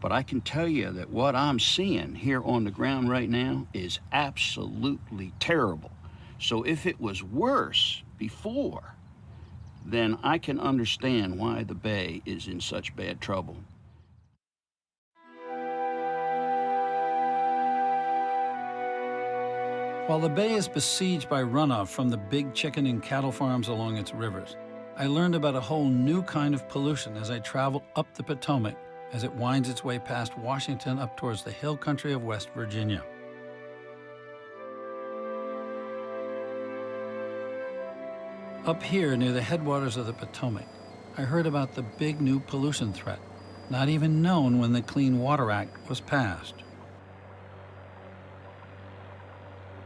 but I can tell you that what I'm seeing here on the ground right now is absolutely terrible. So if it was worse before, then I can understand why the bay is in such bad trouble. While the bay is besieged by runoff from the big chicken and cattle farms along its rivers, I learned about a whole new kind of pollution as I traveled up the Potomac as it winds its way past Washington up towards the hill country of West Virginia. Up here near the headwaters of the Potomac, I heard about the big new pollution threat, not even known when the Clean Water Act was passed.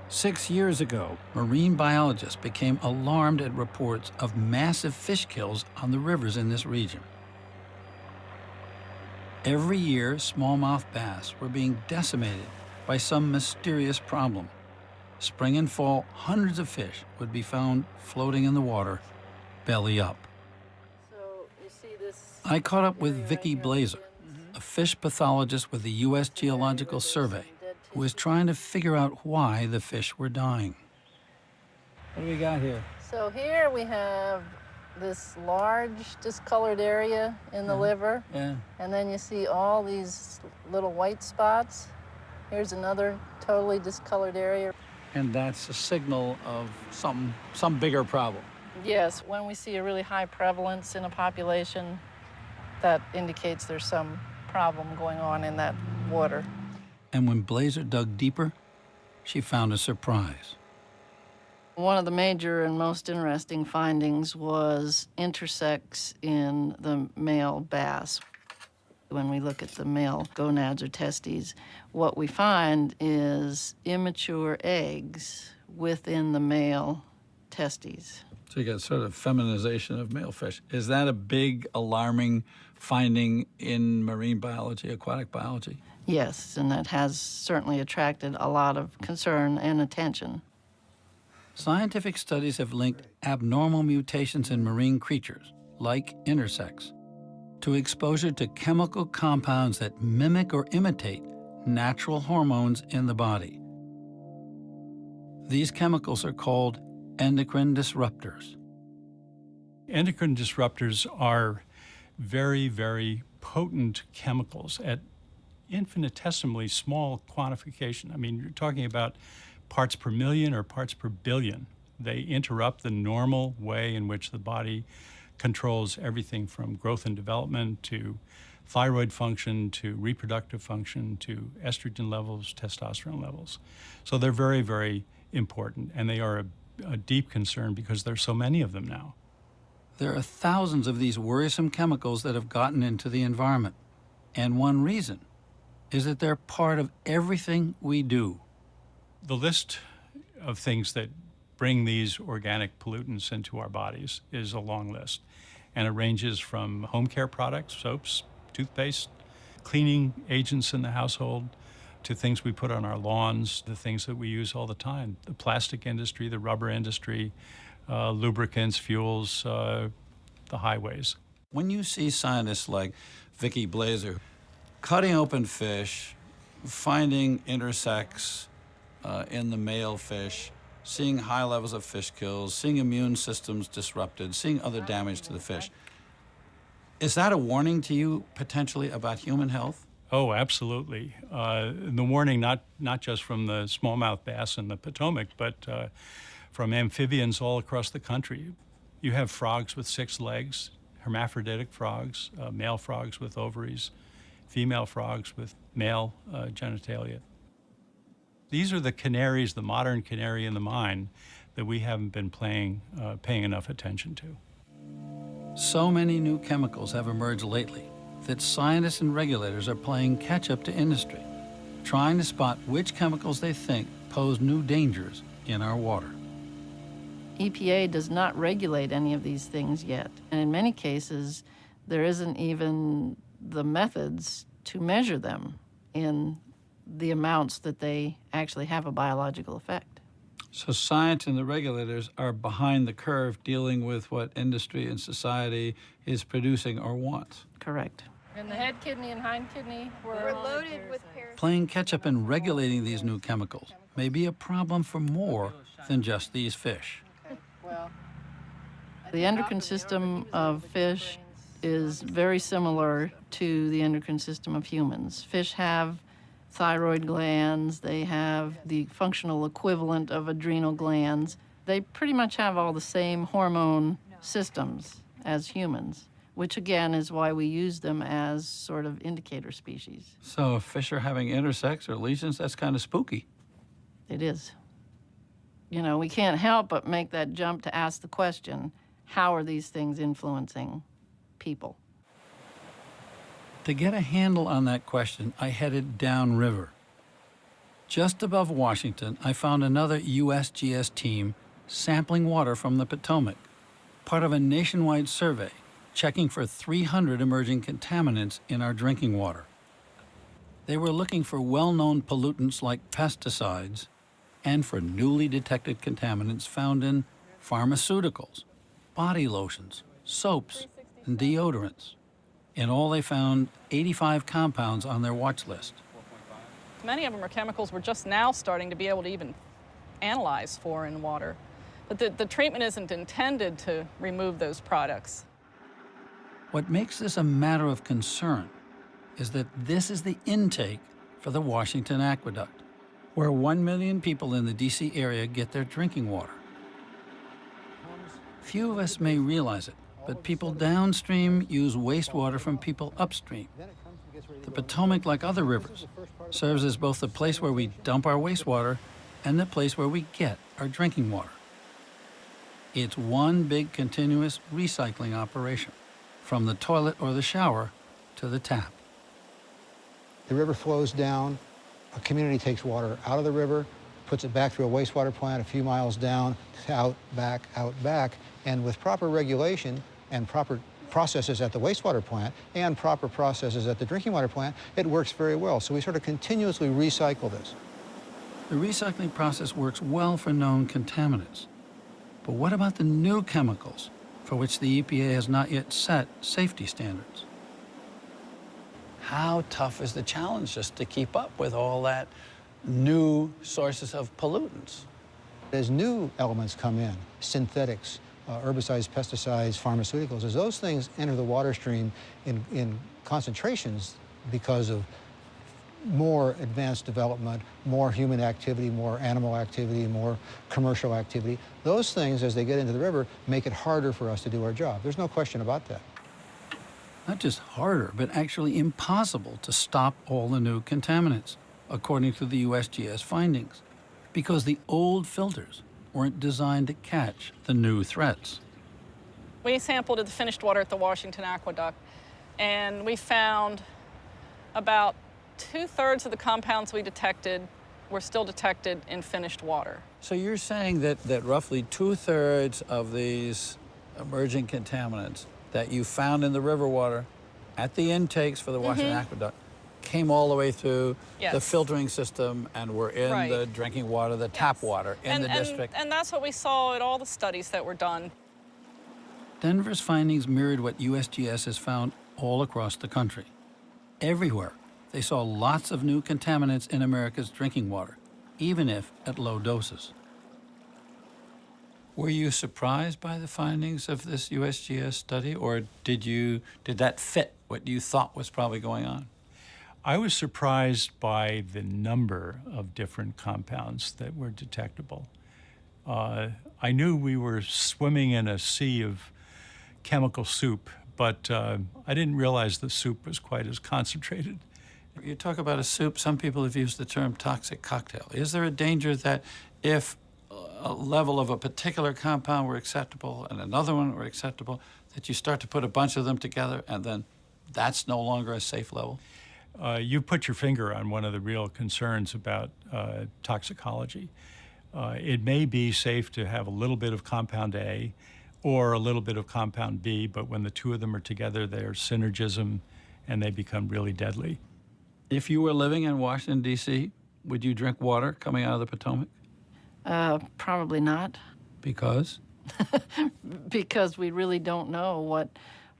6 years ago, marine biologists became alarmed at reports of massive fish kills on the rivers in this region. Every year, smallmouth bass were being decimated by some mysterious problem. Spring and fall, hundreds of fish would be found floating in the water, belly up. So you see this. I caught up with Vicki Blazer, a fish pathologist with the U.S. Geological Survey, who was trying to figure out why the fish were dying. What do we got here? So here we have this large discolored area in the liver. Yeah. And then you see all these little white spots. Here's another totally discolored area. And that's a signal of some bigger problem. Yes, when we see a really high prevalence in a population, that indicates there's some problem going on in that water. And when Blazer dug deeper, she found a surprise. One of the major and most interesting findings was intersex in the male bass. When we look at the male gonads or testes, what we find is immature eggs within the male testes. So you got sort of feminization of male fish. Is that a big alarming finding in marine biology, aquatic biology? Yes, and that has certainly attracted a lot of concern and attention. Scientific studies have linked abnormal mutations in marine creatures, like intersex, to exposure to chemical compounds that mimic or imitate natural hormones in the body. These chemicals are called endocrine disruptors. Endocrine disruptors are very, very potent chemicals at infinitesimally small quantification. I mean, you're talking about parts per million or parts per billion. They interrupt the normal way in which the body controls everything from growth and development to thyroid function to reproductive function to estrogen levels, testosterone levels. So they're very, very important, and they are a deep concern because there's so many of them now. There are thousands of these worrisome chemicals that have gotten into the environment. And one reason is that they're part of everything we do. The list of things that bring these organic pollutants into our bodies is a long list. And it ranges from home care products, soaps, toothpaste, cleaning agents in the household, to things we put on our lawns, the things that we use all the time, the plastic industry, the rubber industry, lubricants, fuels, the highways. When you see scientists like Vicki Blazer cutting open fish, finding intersex in the male fish, seeing high levels of fish kills, seeing immune systems disrupted, seeing other damage to the fish, is that a warning to you potentially about human health? Oh, absolutely. The warning not just from the smallmouth bass in the Potomac, but from amphibians all across the country. You have frogs with 6 legs, hermaphroditic frogs, male frogs with ovaries, female frogs with male genitalia. These are the canaries, the modern canary in the mine, that we haven't been paying enough attention to. So many new chemicals have emerged lately that scientists and regulators are playing catch-up to industry, trying to spot which chemicals they think pose new dangers in our water. EPA does not regulate any of these things yet. And in many cases, there isn't even the methods to measure them in the amounts that they actually have a biological effect. So science and the regulators are behind the curve dealing with what industry and society is producing or wants. Correct. And the head kidney and hind kidney were loaded with parasites. Playing catch-up and regulating these new chemicals may be a problem for more than just these fish. The endocrine system of fish is very similar to the endocrine system of humans. Fish have thyroid glands, they have the functional equivalent of adrenal glands. They pretty much have all the same hormone systems as humans, which again is why we use them as sort of indicator species. So if fish are having intersex or lesions, that's kind of spooky. It is. You know, we can't help but make that jump to ask the question, how are these things influencing people? To get a handle on that question, I headed downriver. Just above Washington, I found another USGS team sampling water from the Potomac, part of a nationwide survey checking for 300 emerging contaminants in our drinking water. They were looking for well-known pollutants like pesticides and for newly detected contaminants found in pharmaceuticals, body lotions, soaps, and deodorants. In all, they found 85 compounds on their watch list. Many of them are chemicals we're just now starting to be able to even analyze for in water. But the treatment isn't intended to remove those products. What makes this a matter of concern is that this is the intake for the Washington Aqueduct, where 1 million people in the D.C. area get their drinking water. Few of us may realize it, but people downstream use wastewater from people upstream. The Potomac, like other rivers, serves as both the place where we dump our wastewater and the place where we get our drinking water. It's one big continuous recycling operation, from the toilet or the shower to the tap. The river flows down, a community takes water out of the river, puts it back through a wastewater plant a few miles down, out, back, and with proper regulation and proper processes at the wastewater plant and proper processes at the drinking water plant, it works very well. So we sort of continuously recycle this. The recycling process works well for known contaminants. But what about the new chemicals for which the EPA has not yet set safety standards? How tough is the challenge just to keep up with all that new sources of pollutants? As new elements come in, synthetics, herbicides, pesticides, pharmaceuticals, as those things enter the water stream in concentrations because of more advanced development, more human activity, more animal activity, more commercial activity, those things, as they get into the river, make it harder for us to do our job. There's no question about that. Not just harder, but actually impossible to stop all the new contaminants, according to the USGS findings, because the old filters weren't designed to catch the new threats. We sampled the finished water at the Washington Aqueduct, and we found about 2/3 of the compounds we detected were still detected in finished water. So you're saying that roughly 2/3 of these emerging contaminants that you found in the river water at the intakes for the Washington Aqueduct came all the way through the filtering system and were in the drinking water, the tap water in the district. And that's what we saw at all the studies that were done. Denver's findings mirrored what USGS has found all across the country. Everywhere, they saw lots of new contaminants in America's drinking water, even if at low doses. Were you surprised by the findings of this USGS study, or did that fit what you thought was probably going on? I was surprised by the number of different compounds that were detectable. I knew we were swimming in a sea of chemical soup, but I didn't realize the soup was quite as concentrated. You talk about a soup, some people have used the term toxic cocktail. Is there a danger that if a level of a particular compound were acceptable and another one were acceptable, that you start to put a bunch of them together and then that's no longer a safe level? You put your finger on one of the real concerns about toxicology. It may be safe to have a little bit of compound A or a little bit of compound B, but when the two of them are together, there's synergism and they become really deadly. If you were living in Washington, D.C., would you drink water coming out of the Potomac? Probably not. Because? Because we really don't know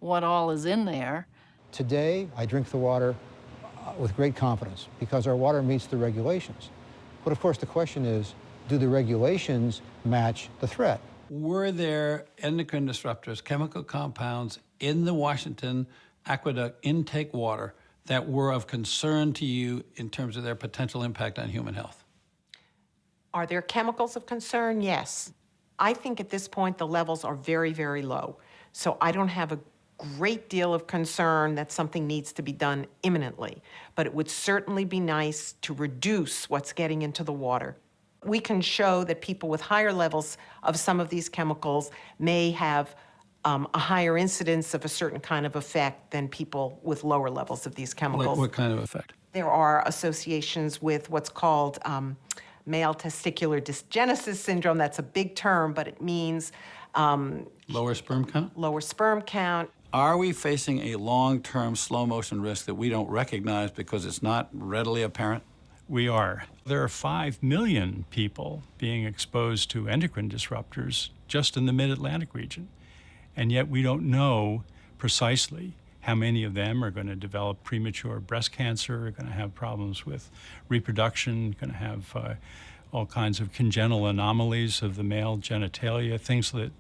what all is in there. Today, I drink the water with great confidence because our water meets the regulations. But of course, the question is, do the regulations match the threat? Were there endocrine disruptors, chemical compounds in the Washington aqueduct intake water that were of concern to you in terms of their potential impact on human health? Are there chemicals of concern? Yes. I think at this point the levels are very, very low. So I don't have a great deal of concern that something needs to be done imminently. But it would certainly be nice to reduce what's getting into the water. We can show that people with higher levels of some of these chemicals may have a higher incidence of a certain kind of effect than people with lower levels of these chemicals. What kind of effect? There are associations with what's called male testicular dysgenesis syndrome. That's a big term, but it means lower sperm count? Lower sperm count. Are we facing a long-term slow-motion risk that we don't recognize because it's not readily apparent? We are. There are 5 million people being exposed to endocrine disruptors just in the mid-Atlantic region. And yet we don't know precisely how many of them are going to develop premature breast cancer, are going to have problems with reproduction, going to have all kinds of congenital anomalies of the male genitalia, things that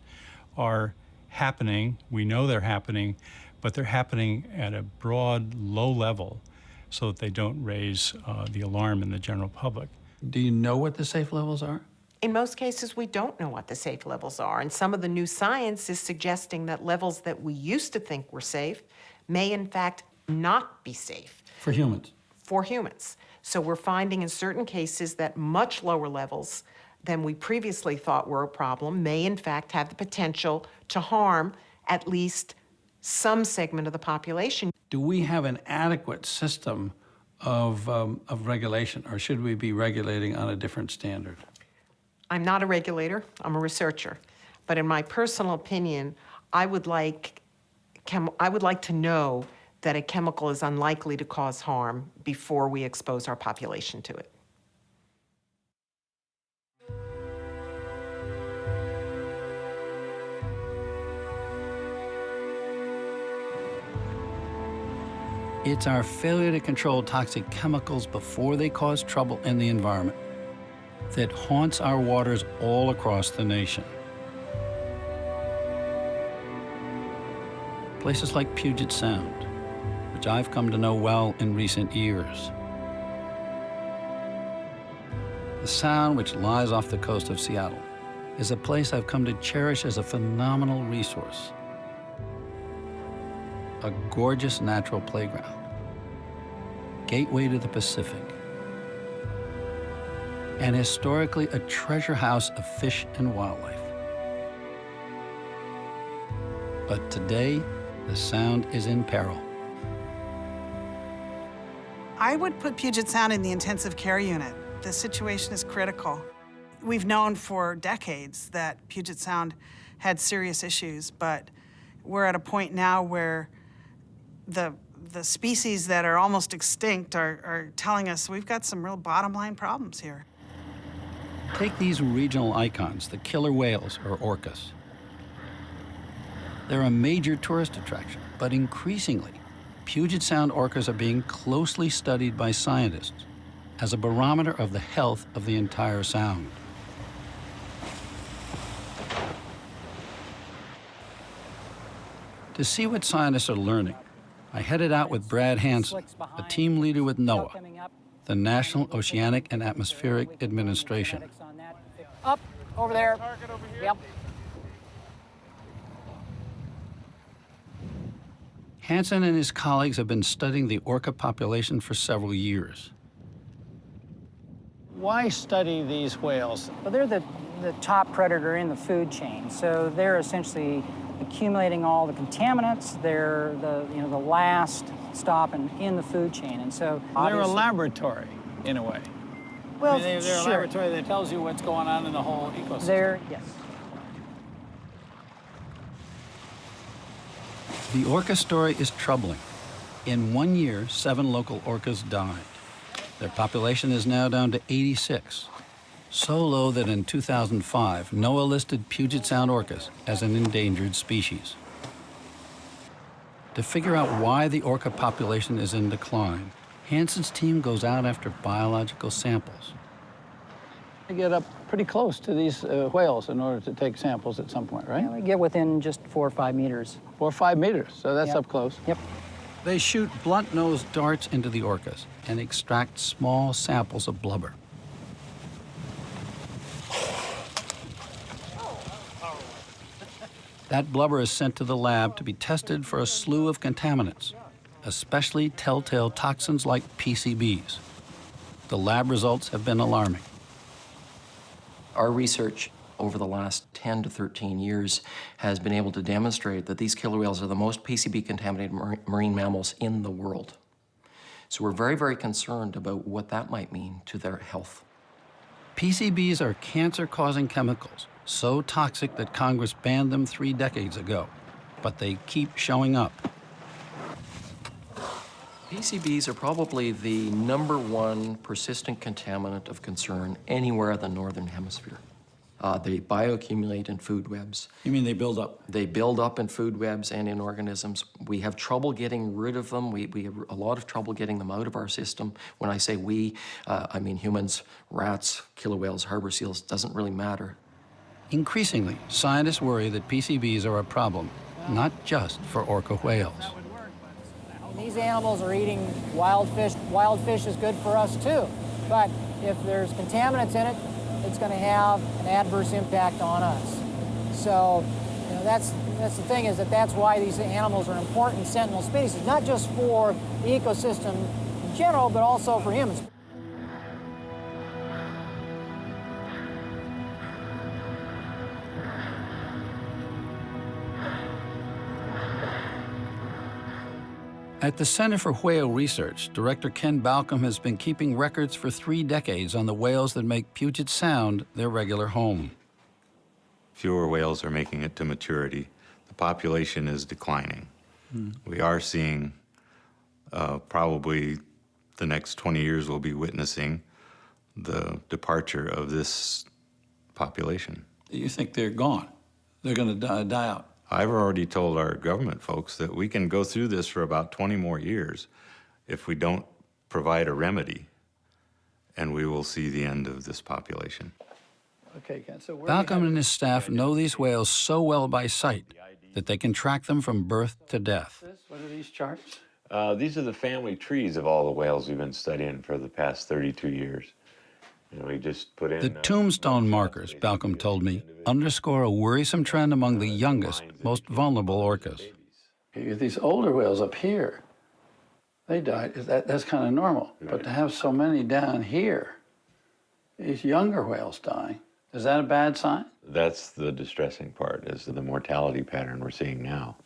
are happening. We know they're happening, but they're happening at a broad, low level so that they don't raise the alarm in the general public. Do you know what the safe levels are? In most cases, we don't know what the safe levels are, and some of the new science is suggesting that levels that we used to think were safe may in fact not be safe. For humans? For humans. So we're finding in certain cases that much lower levels than we previously thought were a problem may in fact have the potential to harm at least some segment of the population. Do we have an adequate system of regulation, or should we be regulating on a different standard? I'm not a regulator, I'm a researcher. But in my personal opinion, I would like to know that a chemical is unlikely to cause harm before we expose our population to it. It's our failure to control toxic chemicals before they cause trouble in the environment that haunts our waters all across the nation. Places like Puget Sound, which I've come to know well in recent years. The Sound, which lies off the coast of Seattle, is a place I've come to cherish as a phenomenal resource. A gorgeous natural playground, gateway to the Pacific, and historically a treasure house of fish and wildlife. But today, the Sound is in peril. I would put Puget Sound in the intensive care unit. The situation is critical. We've known for decades that Puget Sound had serious issues, but we're at a point now where the species that are almost extinct are telling us we've got some real bottom line problems here. Take these regional icons, the killer whales or orcas. They're a major tourist attraction, but increasingly, Puget Sound orcas are being closely studied by scientists as a barometer of the health of the entire Sound. To see what scientists are learning, I headed out with Brad Hansen, a team leader with NOAA, the National Oceanic and Atmospheric Administration. Up, over there. Yep. Hansen and his colleagues have been studying the orca population for several years. Why study these whales? Well, they're the top predator in the food chain, so they're essentially accumulating all the contaminants. They're the last stop in the food chain, and so they're a laboratory in a way. Well, they're a laboratory that tells you what's going on in the whole ecosystem. Yes. The orca story is troubling. In 1 year, 7 local orcas died. Their population is now down to 86. So low that in 2005, NOAA listed Puget Sound orcas as an endangered species. To figure out why the orca population is in decline, Hansen's team goes out after biological samples. We get up pretty close to these whales in order to take samples at some point, right? Yeah, we get within just 4 or 5 meters. 4 or 5 meters, so that's Yep. up close. Yep. They shoot blunt-nosed darts into the orcas and extract small samples of blubber. That blubber is sent to the lab to be tested for a slew of contaminants, especially telltale toxins like PCBs. The lab results have been alarming. Our research over the last 10 to 13 years has been able to demonstrate that these killer whales are the most PCB-contaminated marine mammals in the world. So we're very, very concerned about what that might mean to their health. PCBs are cancer-causing chemicals, so toxic that Congress banned them 3 decades ago, but they keep showing up. PCBs are probably the #1 persistent contaminant of concern anywhere in the Northern Hemisphere. They bioaccumulate in food webs. You mean they build up? They build up in food webs and in organisms. We have trouble getting rid of them. We have a lot of trouble getting them out of our system. When I say we, I mean humans, rats, killer whales, harbor seals, doesn't really matter. Increasingly, scientists worry that PCBs are a problem, not just for orca whales. These animals are eating wild fish. Wild fish is good for us too. But if there's contaminants in it, it's going to have an adverse impact on us. So, you know, that's the thing, is that's why these animals are important sentinel species, not just for the ecosystem in general, but also for humans. At the Center for Whale Research, Director Ken Balcom has been keeping records for 3 decades on the whales that make Puget Sound their regular home. Fewer whales are making it to maturity. The population is declining. We are seeing probably the next 20 years we'll be witnessing the departure of this population. You think they're gone? They're going to die out? I've already told our government folks that we can go through this for about 20 more years if we don't provide a remedy, and we will see the end of this population. Okay, Ken, so Balcom and his staff know these whales so well by sight that they can track them from birth to death. what are these charts? These are the family trees of all the whales we've been studying for the past 32 years. And we just put in... The tombstone markers, Balcom told me, underscore a worrisome trend among the youngest, most vulnerable orcas. You get these older whales up here. They died. That's kind of normal. Right. But to have so many down here, these younger whales dying, is that a bad sign? That's the distressing part, is the mortality pattern we're seeing now,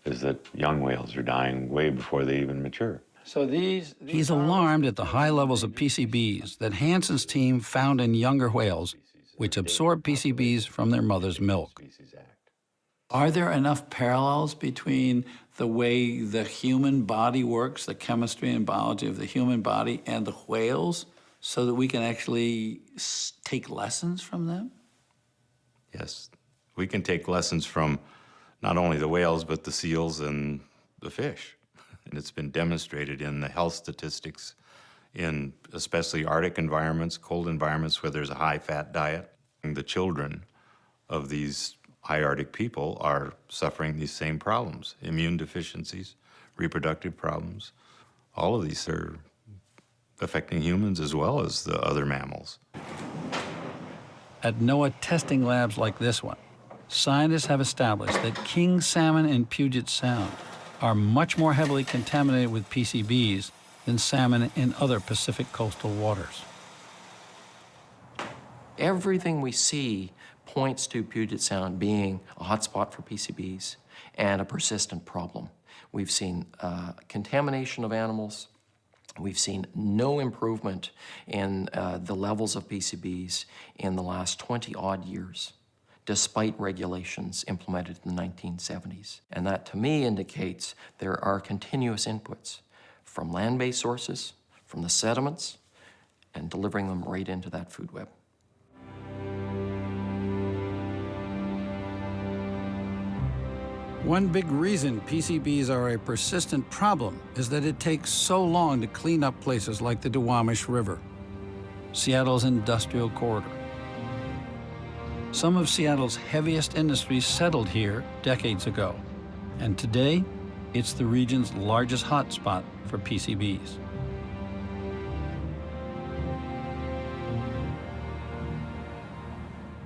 is that young whales are dying way before they even mature. So He's alarmed at the high levels of PCBs that Hansen's team found in younger whales, which absorb PCBs from their mother's milk. Are there enough parallels between the way the human body works, the chemistry and biology of the human body, and the whales, so that we can actually take lessons from them? Yes, we can take lessons from not only the whales, but the seals and the fish. And it's been demonstrated in the health statistics in especially Arctic environments, cold environments where there's a high-fat diet. And the children of these high Arctic people are suffering these same problems, immune deficiencies, reproductive problems. All of these are affecting humans as well as the other mammals. At NOAA testing labs like this one, scientists have established that king salmon in Puget Sound are much more heavily contaminated with PCBs than salmon in other Pacific coastal waters. Everything we see points to Puget Sound being a hotspot for PCBs and a persistent problem. We've seen contamination of animals. We've seen no improvement in the levels of PCBs in the last 20-odd years, despite regulations implemented in the 1970s. And that, to me, indicates there are continuous inputs from land-based sources, from the sediments, and delivering them right into that food web. One big reason PCBs are a persistent problem is that it takes so long to clean up places like the Duwamish River, Seattle's industrial corridor. Some of Seattle's heaviest industries settled here decades ago, and today it's the region's largest hotspot for PCBs.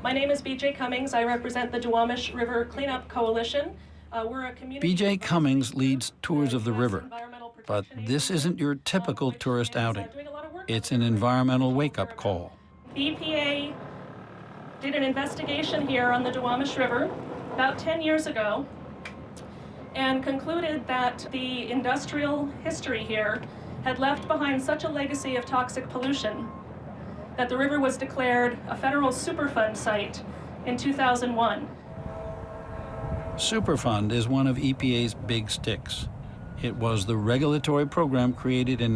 My name is BJ Cummings. I represent the Duwamish River Cleanup Coalition. We're a community. BJ Cummings leads tours of the river, but this isn't your typical tourist outing. It's an environmental wake-up call. The EPA did an investigation here on the Duwamish River about 10 years ago and concluded that the industrial history here had left behind such a legacy of toxic pollution that the river was declared a federal Superfund site in 2001. Superfund is one of EPA's big sticks. It was the regulatory program created in